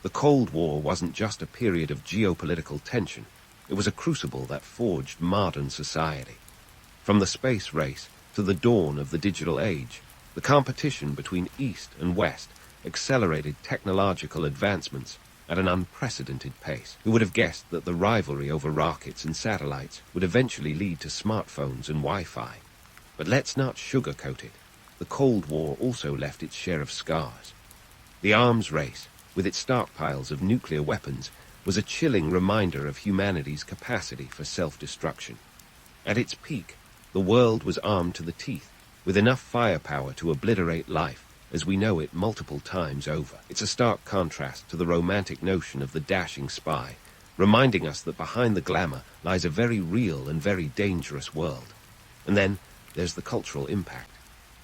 The Cold War wasn't just a period of geopolitical tension. It was a crucible that forged modern society. From the space race to the dawn of the digital age, the competition between East and West accelerated technological advancements at an unprecedented pace. Who would have guessed that the rivalry over rockets and satellites would eventually lead to smartphones and Wi-Fi? But let's not sugarcoat it. The Cold War also left its share of scars. The arms race, with its stockpiles of nuclear weapons, was a chilling reminder of humanity's capacity for self-destruction. At its peak, the world was armed to the teeth, with enough firepower to obliterate life as we know it multiple times over. It's a stark contrast to the romantic notion of the dashing spy, reminding us that behind the glamour lies a very real and very dangerous world. And then there's the cultural impact.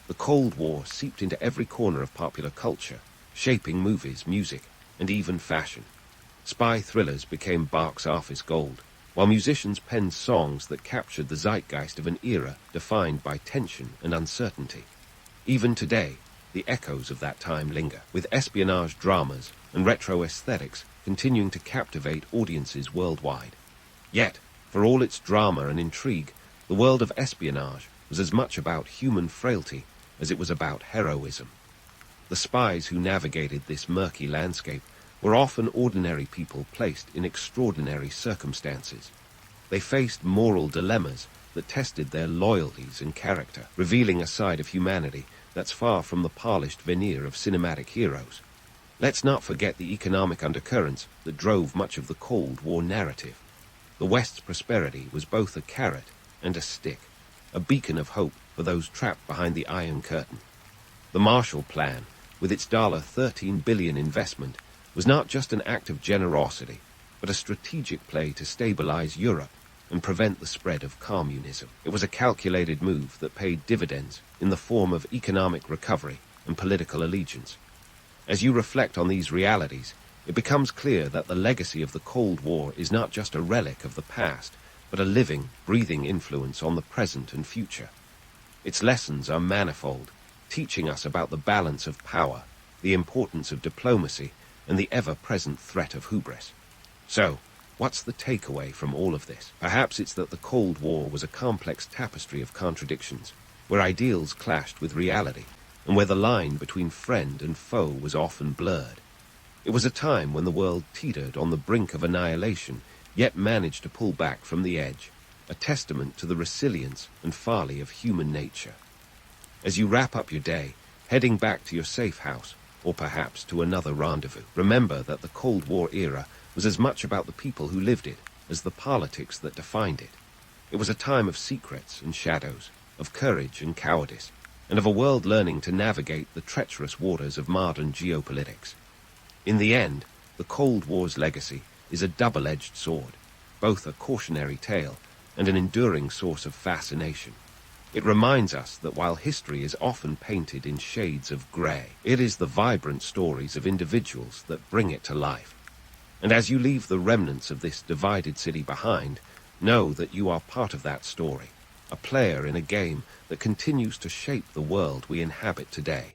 The Cold War seeped into every corner of popular culture, shaping movies, music, and even fashion. Spy thrillers became box office gold, while musicians penned songs that captured the zeitgeist of an era defined by tension and uncertainty. Even today, the echoes of that time linger, with espionage dramas and retro aesthetics continuing to captivate audiences worldwide. Yet, for all its drama and intrigue, the world of espionage was as much about human frailty as it was about heroism. The spies who navigated this murky landscape were often ordinary people placed in extraordinary circumstances. They faced moral dilemmas that tested their loyalties and character, revealing a side of humanity that's far from the polished veneer of cinematic heroes. Let's not forget the economic undercurrents that drove much of the Cold War narrative. The West's prosperity was both a carrot and a stick, a beacon of hope for those trapped behind the Iron Curtain. The Marshall Plan, with its $13 billion investment, was not just an act of generosity, but a strategic play to stabilize Europe and prevent the spread of communism. It was a calculated move that paid dividends in the form of economic recovery and political allegiance. As you reflect on these realities, it becomes clear that the legacy of the Cold War is not just a relic of the past, but a living, breathing influence on the present and future. Its lessons are manifold, teaching us about the balance of power, the importance of diplomacy, and the ever-present threat of hubris. So, what's the takeaway from all of this? Perhaps it's that the Cold War was a complex tapestry of contradictions, where ideals clashed with reality, and where the line between friend and foe was often blurred. It was a time when the world teetered on the brink of annihilation, yet managed to pull back from the edge, a testament to the resilience and folly of human nature. As you wrap up your day, heading back to your safe house, or perhaps to another rendezvous, remember that the Cold War era was as much about the people who lived it as the politics that defined it. It was a time of secrets and shadows, of courage and cowardice, and of a world learning to navigate the treacherous waters of modern geopolitics. In the end, the Cold War's legacy is a double-edged sword, both a cautionary tale and an enduring source of fascination. It reminds us that while history is often painted in shades of grey, it is the vibrant stories of individuals that bring it to life. And as you leave the remnants of this divided city behind, know that you are part of that story, a player in a game that continues to shape the world we inhabit today.